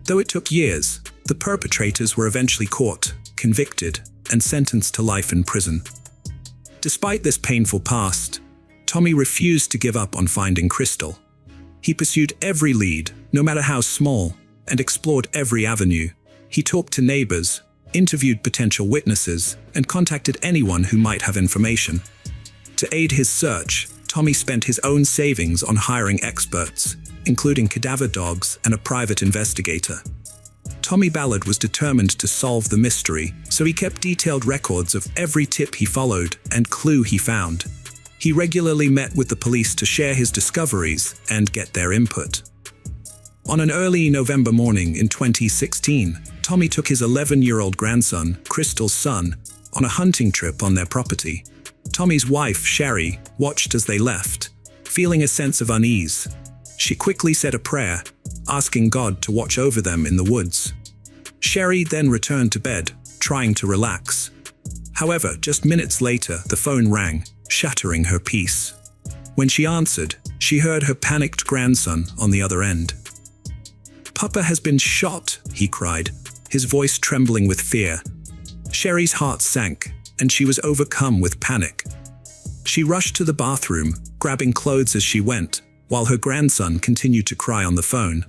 [SPEAKER 1] Though it took years, the perpetrators were eventually caught, convicted, and sentenced to life in prison. Despite this painful past, Tommy refused to give up on finding Crystal. He pursued every lead, no matter how small, and explored every avenue. He talked to neighbors, interviewed potential witnesses, and contacted anyone who might have information. To aid his search, Tommy spent his own savings on hiring experts, including cadaver dogs and a private investigator. Tommy Ballard was determined to solve the mystery, so he kept detailed records of every tip he followed and clue he found. He regularly met with the police to share his discoveries and get their input. On an early November morning in 2016, Tommy took his 11-year-old grandson, Crystal's son, on a hunting trip on their property. Tommy's wife, Sherry, watched as they left, feeling a sense of unease. She quickly said a prayer, asking God to watch over them in the woods. Sherry then returned to bed, trying to relax. However, just minutes later, the phone rang, shattering her peace. When she answered, she heard her panicked grandson on the other end. "Papa has been shot," he cried, his voice trembling with fear. Sherry's heart sank, and she was overcome with panic. She rushed to the bathroom, grabbing clothes as she went, while her grandson continued to cry on the phone.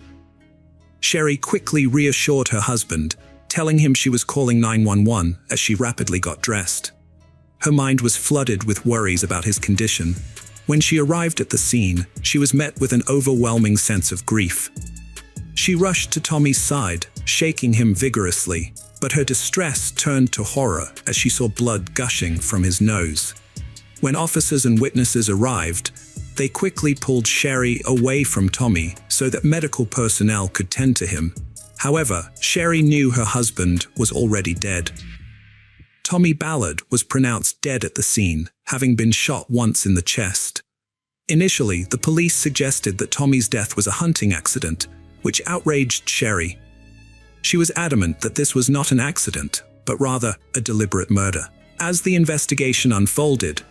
[SPEAKER 1] Sherry quickly reassured her husband, telling him she was calling 911 as she rapidly got dressed. Her mind was flooded with worries about his condition. When she arrived at the scene, she was met with an overwhelming sense of grief. She rushed to Tommy's side, shaking him vigorously, but her distress turned to horror as she saw blood gushing from his nose. When officers and witnesses arrived, they quickly pulled Sherry away from Tommy so that medical personnel could tend to him. However, Sherry knew her husband was already dead. Tommy Ballard was pronounced dead at the scene, having been shot once in the chest. Initially, the police suggested that Tommy's death was a hunting accident, which outraged Sherry. She was adamant that this was not an accident, but rather a deliberate murder. As the investigation unfolded,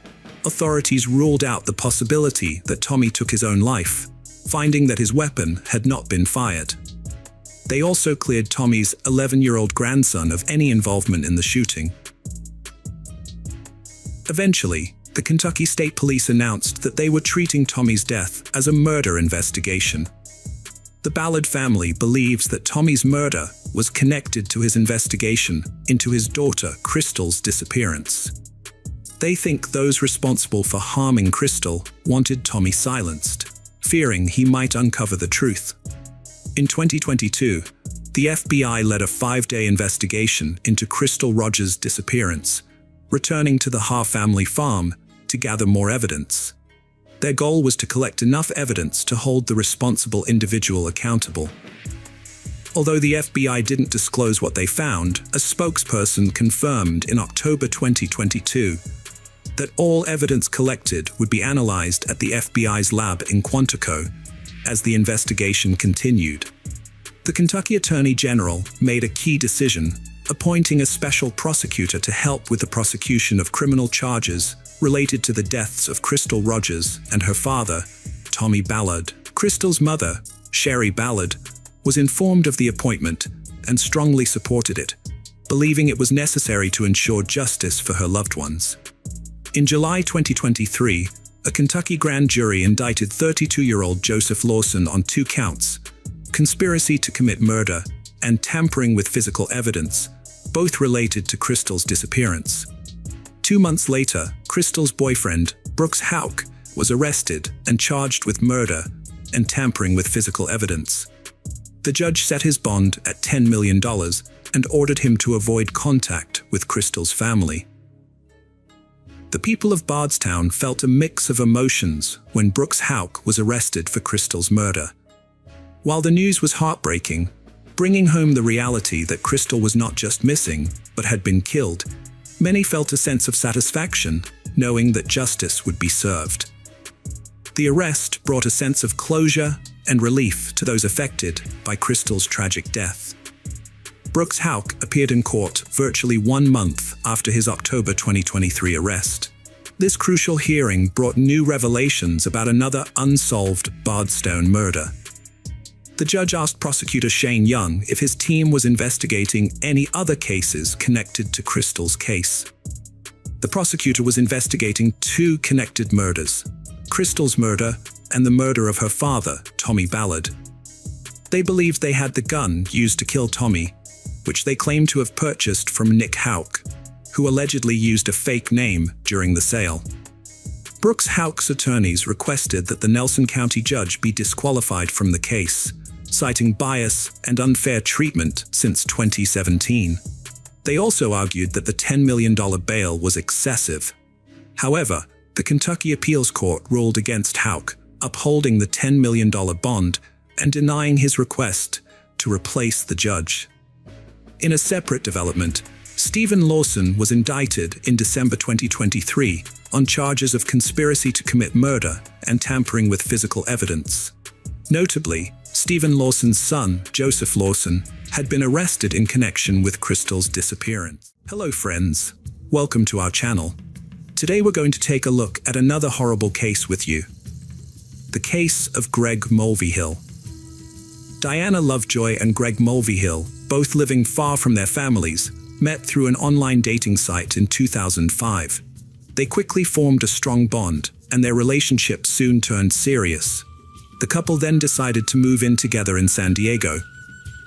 [SPEAKER 1] authorities ruled out the possibility that Tommy took his own life, finding that his weapon had not been fired. They also cleared Tommy's 11-year-old grandson of any involvement in the shooting. Eventually, the Kentucky State Police announced that they were treating Tommy's death as a murder investigation. The Ballard family believes that Tommy's murder was connected to his investigation into his daughter Crystal's disappearance. They think those responsible for harming Crystal wanted Tommy silenced, fearing he might uncover the truth. In 2022, the FBI led a 5-day investigation into Crystal Rogers' disappearance, returning to the Haar family farm to gather more evidence. Their goal was to collect enough evidence to hold the responsible individual accountable. Although the FBI didn't disclose what they found, a spokesperson confirmed in October 2022 that all evidence collected would be analyzed at the FBI's lab in Quantico as the investigation continued. The Kentucky Attorney General made a key decision, appointing a special prosecutor to help with the prosecution of criminal charges related to the deaths of Crystal Rogers and her father, Tommy Ballard. Crystal's mother, Sherry Ballard, was informed of the appointment and strongly supported it, believing it was necessary to ensure justice for her loved ones. In July 2023, a Kentucky grand jury indicted 32-year-old Joseph Lawson on 2 counts: conspiracy to commit murder and tampering with physical evidence, both related to Crystal's disappearance. 2 months later, Crystal's boyfriend, Brooks Houck, was arrested and charged with murder and tampering with physical evidence. The judge set his bond at $10 million and ordered him to avoid contact with Crystal's family. The people of Bardstown felt a mix of emotions when Brooks Houck was arrested for Crystal's murder. While the news was heartbreaking, bringing home the reality that Crystal was not just missing, but had been killed, many felt a sense of satisfaction, knowing that justice would be served. The arrest brought a sense of closure and relief to those affected by Crystal's tragic death. Brooks Houck appeared in court virtually 1 month after his October 2023 arrest. This crucial hearing brought new revelations about another unsolved Bardstown murder. The judge asked prosecutor Shane Young if his team was investigating any other cases connected to Crystal's case. The prosecutor was investigating 2 connected murders: Crystal's murder and the murder of her father, Tommy Ballard. They believed they had the gun used to kill Tommy, which they claimed to have purchased from Nick Houck, who allegedly used a fake name during the sale. Brooks Houck's attorneys requested that the Nelson County judge be disqualified from the case, citing bias and unfair treatment since 2017. They also argued that the $10 million bail was excessive. However, the Kentucky Appeals Court ruled against Houck, upholding the $10 million bond and denying his request to replace the judge. In a separate development, Stephen Lawson was indicted in December 2023 on charges of conspiracy to commit murder and tampering with physical evidence. Notably, Stephen Lawson's son, Joseph Lawson, had been arrested in connection with Crystal's disappearance. Hello friends, welcome to our channel. Today we're going to take a look at another horrible case with you. The case of Greg Mulvihill. Diana Lovejoy and Greg Mulvihill, both living far from their families, met through an online dating site in 2005. They quickly formed a strong bond, and their relationship soon turned serious. The couple then decided to move in together in San Diego.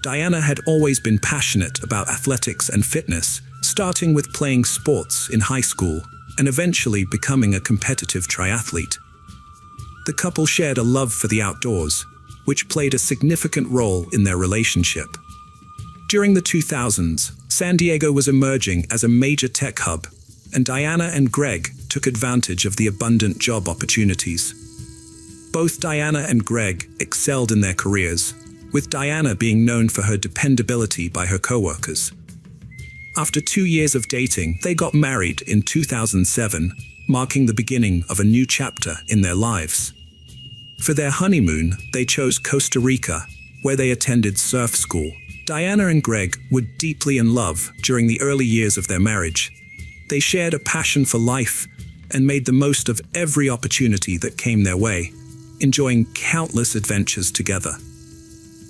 [SPEAKER 1] Diana had always been passionate about athletics and fitness, starting with playing sports in high school and eventually becoming a competitive triathlete. The couple shared a love for the outdoors, which played a significant role in their relationship. During the 2000s, San Diego was emerging as a major tech hub, and Diana and Greg took advantage of the abundant job opportunities. Both Diana and Greg excelled in their careers, with Diana being known for her dependability by her coworkers. After 2 years of dating, they got married in 2007, marking the beginning of a new chapter in their lives. For their honeymoon, they chose Costa Rica, where they attended surf school. Diana and Greg were deeply in love during the early years of their marriage. They shared a passion for life and made the most of every opportunity that came their way, enjoying countless adventures together.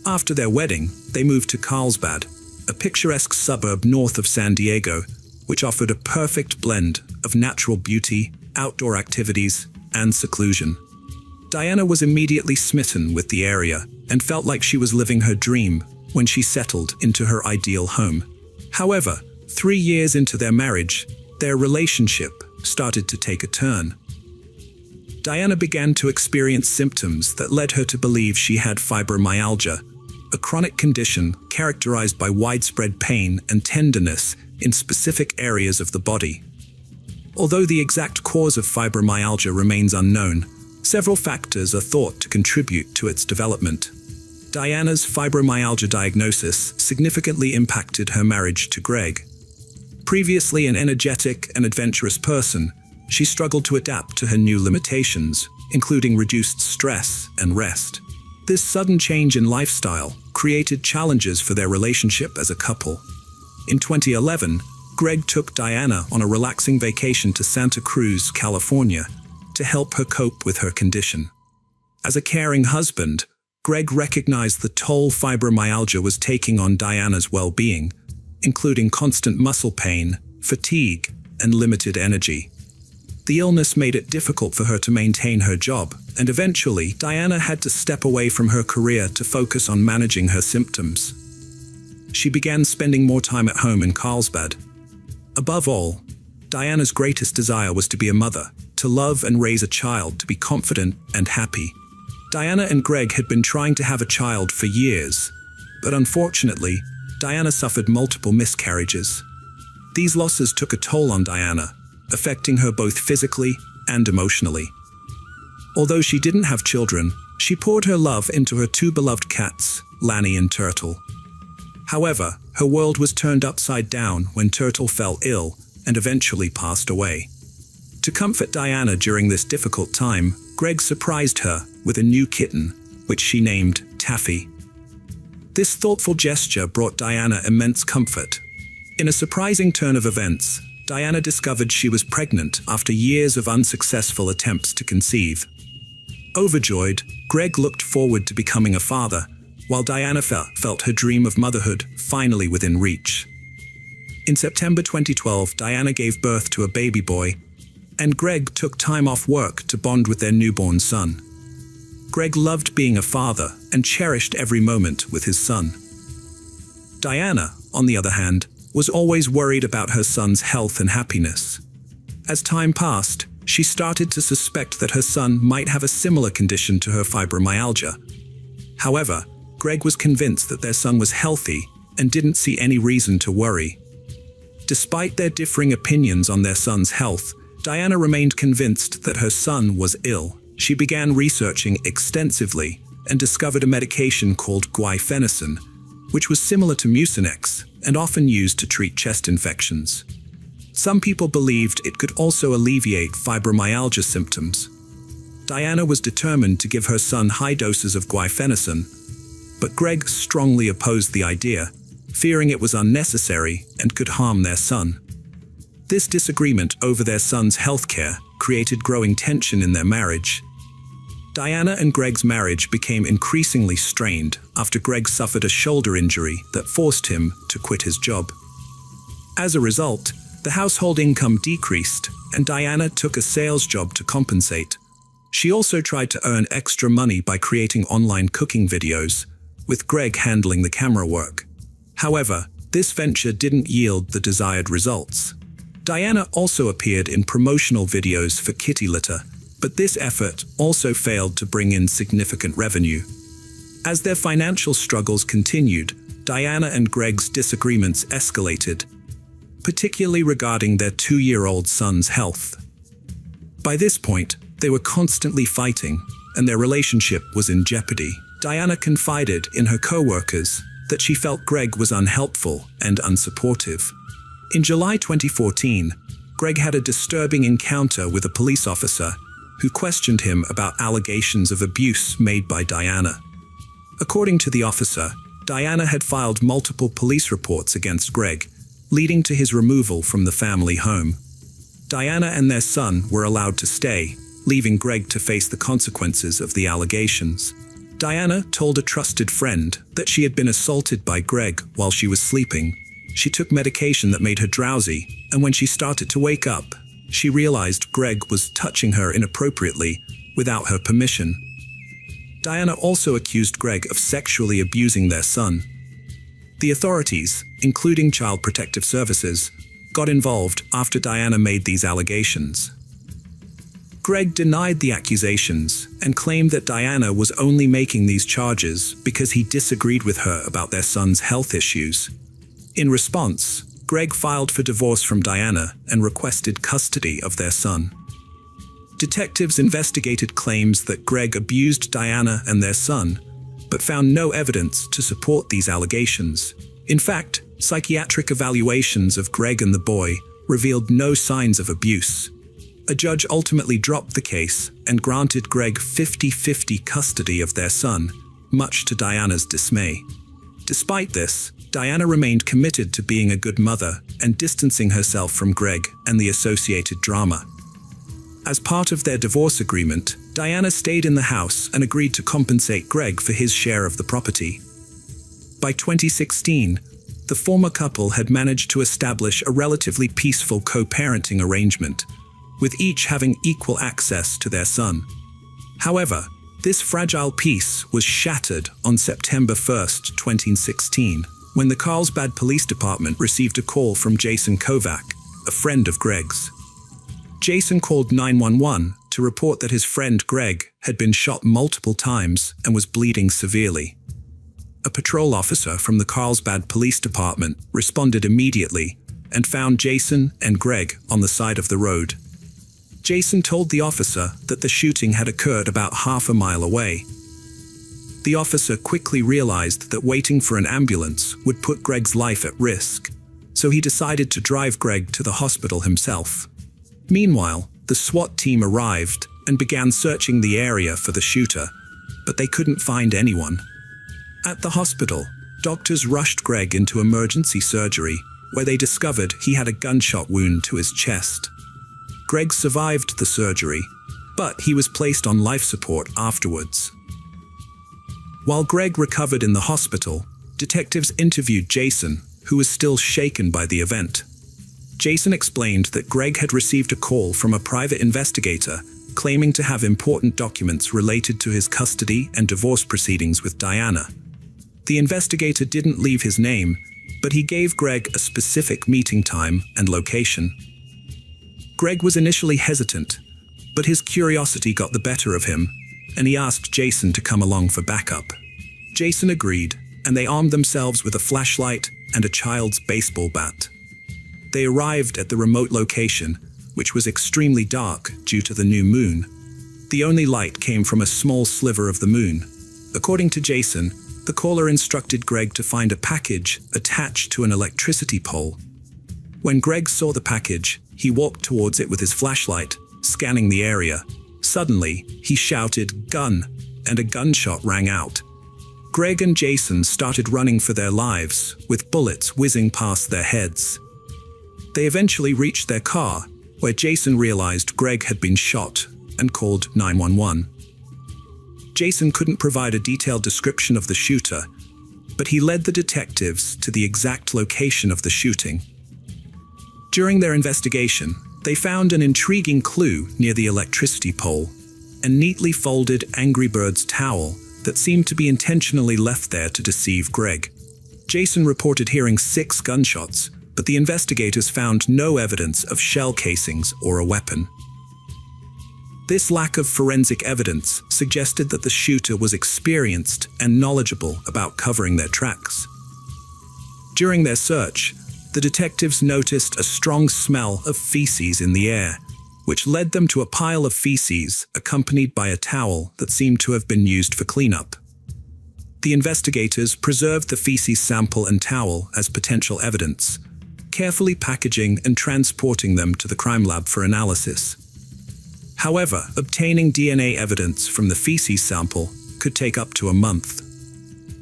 [SPEAKER 1] After their wedding, they moved to Carlsbad, a picturesque suburb north of San Diego, which offered a perfect blend of natural beauty, outdoor activities, and seclusion. Diana was immediately smitten with the area and felt like she was living her dream when she settled into her ideal home. However, 3 years into their marriage, their relationship started to take a turn. Diana began to experience symptoms that led her to believe she had fibromyalgia, a chronic condition characterized by widespread pain and tenderness in specific areas of the body. Although the exact cause of fibromyalgia remains unknown, several factors are thought to contribute to its development. Diana's fibromyalgia diagnosis significantly impacted her marriage to Greg. Previously an energetic and adventurous person, she struggled to adapt to her new limitations, including reduced stress and rest. This sudden change in lifestyle created challenges for their relationship as a couple. In 2011, Greg took Diana on a relaxing vacation to Santa Cruz, California, to help her cope with her condition. As a caring husband, Greg recognized the toll fibromyalgia was taking on Diana's well-being, including constant muscle pain, fatigue, and limited energy. The illness made it difficult for her to maintain her job, and eventually, Diana had to step away from her career to focus on managing her symptoms. She began spending more time at home in Carlsbad. Above all, Diana's greatest desire was to be a mother, to love and raise a child, to be confident and happy. Diana and Greg had been trying to have a child for years, but unfortunately, Diana suffered multiple miscarriages. These losses took a toll on Diana, affecting her both physically and emotionally. Although she didn't have children, she poured her love into her 2 beloved cats, Lanny and Turtle. However, her world was turned upside down when Turtle fell ill and eventually passed away. To comfort Diana during this difficult time, Greg surprised her with a new kitten, which she named Taffy. This thoughtful gesture brought Diana immense comfort. In a surprising turn of events, Diana discovered she was pregnant after years of unsuccessful attempts to conceive. Overjoyed, Greg looked forward to becoming a father, while Diana felt her dream of motherhood finally within reach. In September 2012, Diana gave birth to a baby boy, and Greg took time off work to bond with their newborn son. Greg loved being a father and cherished every moment with his son. Diana, on the other hand, was always worried about her son's health and happiness. As time passed, she started to suspect that her son might have a similar condition to her fibromyalgia. However, Greg was convinced that their son was healthy and didn't see any reason to worry. Despite their differing opinions on their son's health, Diana remained convinced that her son was ill. She began researching extensively and discovered a medication called guaifenesin, which was similar to Mucinex and often used to treat chest infections. Some people believed it could also alleviate fibromyalgia symptoms. Diana was determined to give her son high doses of guaifenesin, but Greg strongly opposed the idea, fearing it was unnecessary and could harm their son. This disagreement over their son's health care created growing tension in their marriage. Diana and Greg's marriage became increasingly strained after Greg suffered a shoulder injury that forced him to quit his job. As a result, the household income decreased, and Diana took a sales job to compensate. She also tried to earn extra money by creating online cooking videos, with Greg handling the camera work. However, this venture didn't yield the desired results. Diana also appeared in promotional videos for kitty litter, but this effort also failed to bring in significant revenue. As their financial struggles continued, Diana and Greg's disagreements escalated, particularly regarding their 2-year-old son's health. By this point, they were constantly fighting, and their relationship was in jeopardy. Diana confided in her co-workers that she felt Greg was unhelpful and unsupportive. In July 2014, Greg had a disturbing encounter with a police officer who questioned him about allegations of abuse made by Diana. According to the officer, Diana had filed multiple police reports against Greg, leading to his removal from the family home. Diana and their son were allowed to stay, leaving Greg to face the consequences of the allegations. Diana told a trusted friend that she had been assaulted by Greg while she was sleeping. She took medication that made her drowsy, and when she started to wake up, she realized Greg was touching her inappropriately without her permission. Diana also accused Greg of sexually abusing their son. The authorities, including Child Protective Services, got involved after Diana made these allegations. Greg denied the accusations and claimed that Diana was only making these charges because he disagreed with her about their son's health issues. In response, Greg filed for divorce from Diana and requested custody of their son. Detectives investigated claims that Greg abused Diana and their son, but found no evidence to support these allegations. In fact, psychiatric evaluations of Greg and the boy revealed no signs of abuse. A judge ultimately dropped the case and granted Greg 50-50 custody of their son, much to Diana's dismay. Despite this, Diana remained committed to being a good mother and distancing herself from Greg and the associated drama. As part of their divorce agreement, Diana stayed in the house and agreed to compensate Greg for his share of the property. By 2016, the former couple had managed to establish a relatively peaceful co-parenting arrangement, with each having equal access to their son. However, this fragile peace was shattered on September 1, 2016, when the Carlsbad Police Department received a call from Jason Kovac, a friend of Greg's. Jason called 911 to report that his friend Greg had been shot multiple times and was bleeding severely. A patrol officer from the Carlsbad Police Department responded immediately and found Jason and Greg on the side of the road. Jason told the officer that the shooting had occurred about half a mile away. The officer quickly realized that waiting for an ambulance would put Greg's life at risk, so he decided to drive Greg to the hospital himself. Meanwhile, the SWAT team arrived and began searching the area for the shooter, but they couldn't find anyone. At the hospital, doctors rushed Greg into emergency surgery, where they discovered he had a gunshot wound to his chest. Greg survived the surgery, but he was placed on life support afterwards. While Greg recovered in the hospital, detectives interviewed Jason, who was still shaken by the event. Jason explained that Greg had received a call from a private investigator claiming to have important documents related to his custody and divorce proceedings with Diana. The investigator didn't leave his name, but he gave Greg a specific meeting time and location. Greg was initially hesitant, but his curiosity got the better of him, and he asked Jason to come along for backup. Jason agreed, and they armed themselves with a flashlight and a child's baseball bat. They arrived at the remote location, which was extremely dark due to the new moon. The only light came from a small sliver of the moon. According to Jason, the caller instructed Greg to find a package attached to an electricity pole. When Greg saw the package, he walked towards it with his flashlight, scanning the area. Suddenly, he shouted, "Gun!" and a gunshot rang out. Greg and Jason started running for their lives, with bullets whizzing past their heads. They eventually reached their car, where Jason realized Greg had been shot and called 911. Jason couldn't provide a detailed description of the shooter, but he led the detectives to the exact location of the shooting. During their investigation, they found an intriguing clue near the electricity pole, a neatly folded Angry Birds towel that seemed to be intentionally left there to deceive Greg. Jason reported hearing 6 gunshots, but the investigators found no evidence of shell casings or a weapon. This lack of forensic evidence suggested that the shooter was experienced and knowledgeable about covering their tracks. During their search, the detectives noticed a strong smell of feces in the air, which led them to a pile of feces accompanied by a towel that seemed to have been used for cleanup. The investigators preserved the feces sample and towel as potential evidence, carefully packaging and transporting them to the crime lab for analysis. However, obtaining DNA evidence from the feces sample could take up to a month.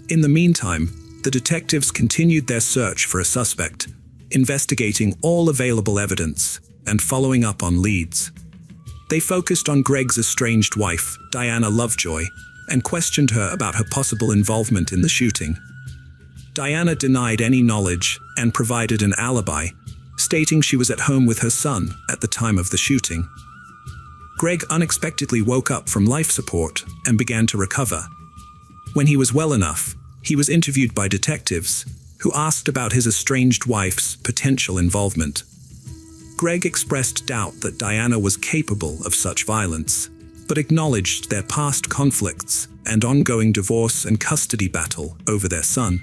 [SPEAKER 1] In the meantime, the detectives continued their search for a suspect, investigating all available evidence and following up on leads. They focused on Greg's estranged wife, Diana Lovejoy, and questioned her about her possible involvement in the shooting. Diana denied any knowledge and provided an alibi, stating she was at home with her son at the time of the shooting. Greg unexpectedly woke up from life support and began to recover. When he was well enough, he was interviewed by detectives, who asked about his estranged wife's potential involvement. Greg expressed doubt that Diana was capable of such violence, but acknowledged their past conflicts and ongoing divorce and custody battle over their son.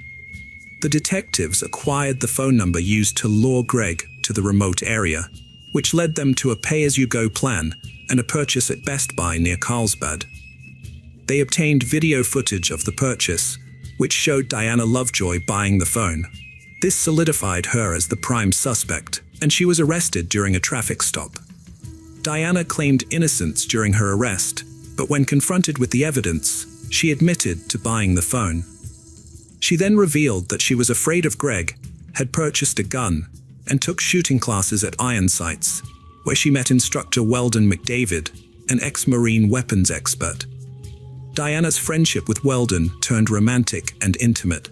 [SPEAKER 1] The detectives acquired the phone number used to lure Greg to the remote area, which led them to a pay-as-you-go plan and a purchase at Best Buy near Carlsbad. They obtained video footage of the purchase, which showed Diana Lovejoy buying the phone. This solidified her as the prime suspect, and she was arrested during a traffic stop. Diana claimed innocence during her arrest, but when confronted with the evidence, she admitted to buying the phone. She then revealed that she was afraid of Greg, had purchased a gun, and took shooting classes at Iron Sights, where she met instructor Weldon McDavid, an ex-Marine weapons expert. Diana's friendship with Weldon turned romantic and intimate.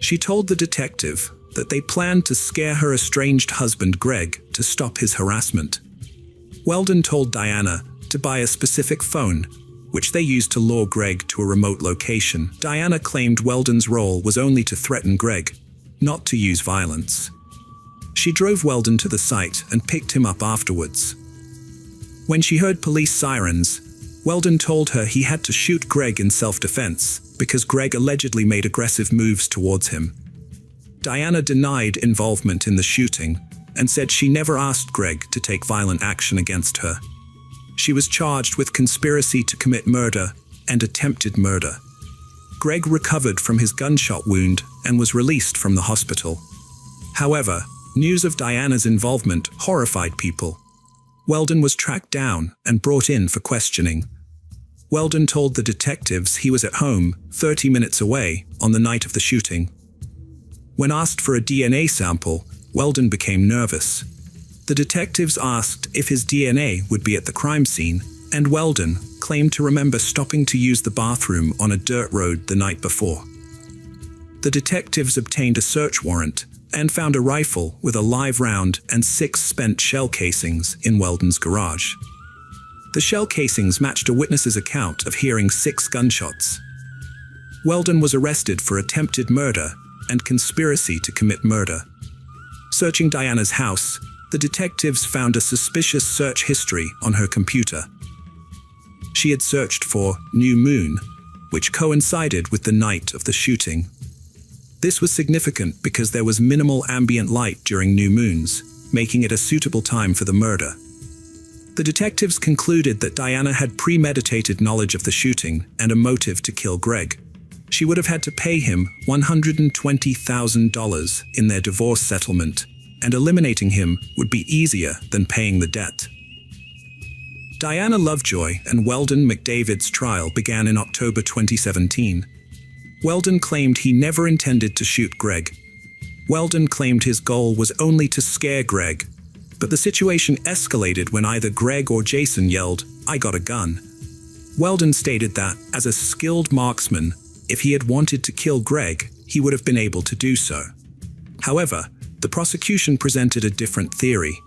[SPEAKER 1] She told the detective that they planned to scare her estranged husband Greg to stop his harassment. Weldon told Diana to buy a specific phone, which they used to lure Greg to a remote location. Diana claimed Weldon's role was only to threaten Greg, not to use violence. She drove Weldon to the site and picked him up afterwards. When she heard police sirens, Weldon told her he had to shoot Greg in self-defense because Greg allegedly made aggressive moves towards him. Diana denied involvement in the shooting and said she never asked Greg to take violent action against her. She was charged with conspiracy to commit murder and attempted murder. Greg recovered from his gunshot wound and was released from the hospital. However, news of Diana's involvement horrified people. Weldon was tracked down and brought in for questioning. Weldon told the detectives he was at home, 30 minutes away, on the night of the shooting. When asked for a DNA sample, Weldon became nervous. The detectives asked if his DNA would be at the crime scene, and Weldon claimed to remember stopping to use the bathroom on a dirt road the night before. The detectives obtained a search warrant and found a rifle with a live round and 6 spent shell casings in Weldon's garage. The shell casings matched a witness's account of hearing 6 gunshots. Weldon was arrested for attempted murder and conspiracy to commit murder. Searching Diana's house, the detectives found a suspicious search history on her computer. She had searched for "new moon," which coincided with the night of the shooting. This was significant because there was minimal ambient light during new moons, making it a suitable time for the murder. The detectives concluded that Diana had premeditated knowledge of the shooting and a motive to kill Greg. She would have had to pay him $120,000 in their divorce settlement, and eliminating him would be easier than paying the debt. Diana Lovejoy and Weldon McDavid's trial began in October 2017. Weldon claimed he never intended to shoot Greg. Weldon claimed his goal was only to scare Greg, but the situation escalated when either Greg or Jason yelled, "I got a gun." Weldon stated that, as a skilled marksman, if he had wanted to kill Greg, he would have been able to do so. However, the prosecution presented a different theory.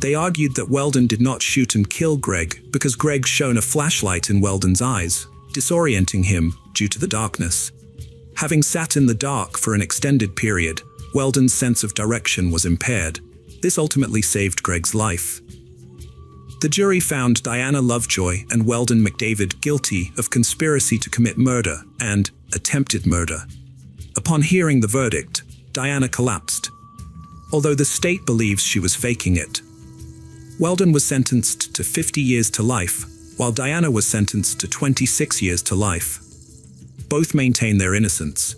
[SPEAKER 1] They argued that Weldon did not shoot and kill Greg because Greg shone a flashlight in Weldon's eyes, disorienting him due to the darkness. Having sat in the dark for an extended period, Weldon's sense of direction was impaired. This ultimately saved Greg's life. The jury found Diana Lovejoy and Weldon McDavid guilty of conspiracy to commit murder and attempted murder. Upon hearing the verdict, Diana collapsed, although the state believes she was faking it. Weldon was sentenced to 50 years to life, while Diana was sentenced to 26 years to life. Both maintain their innocence.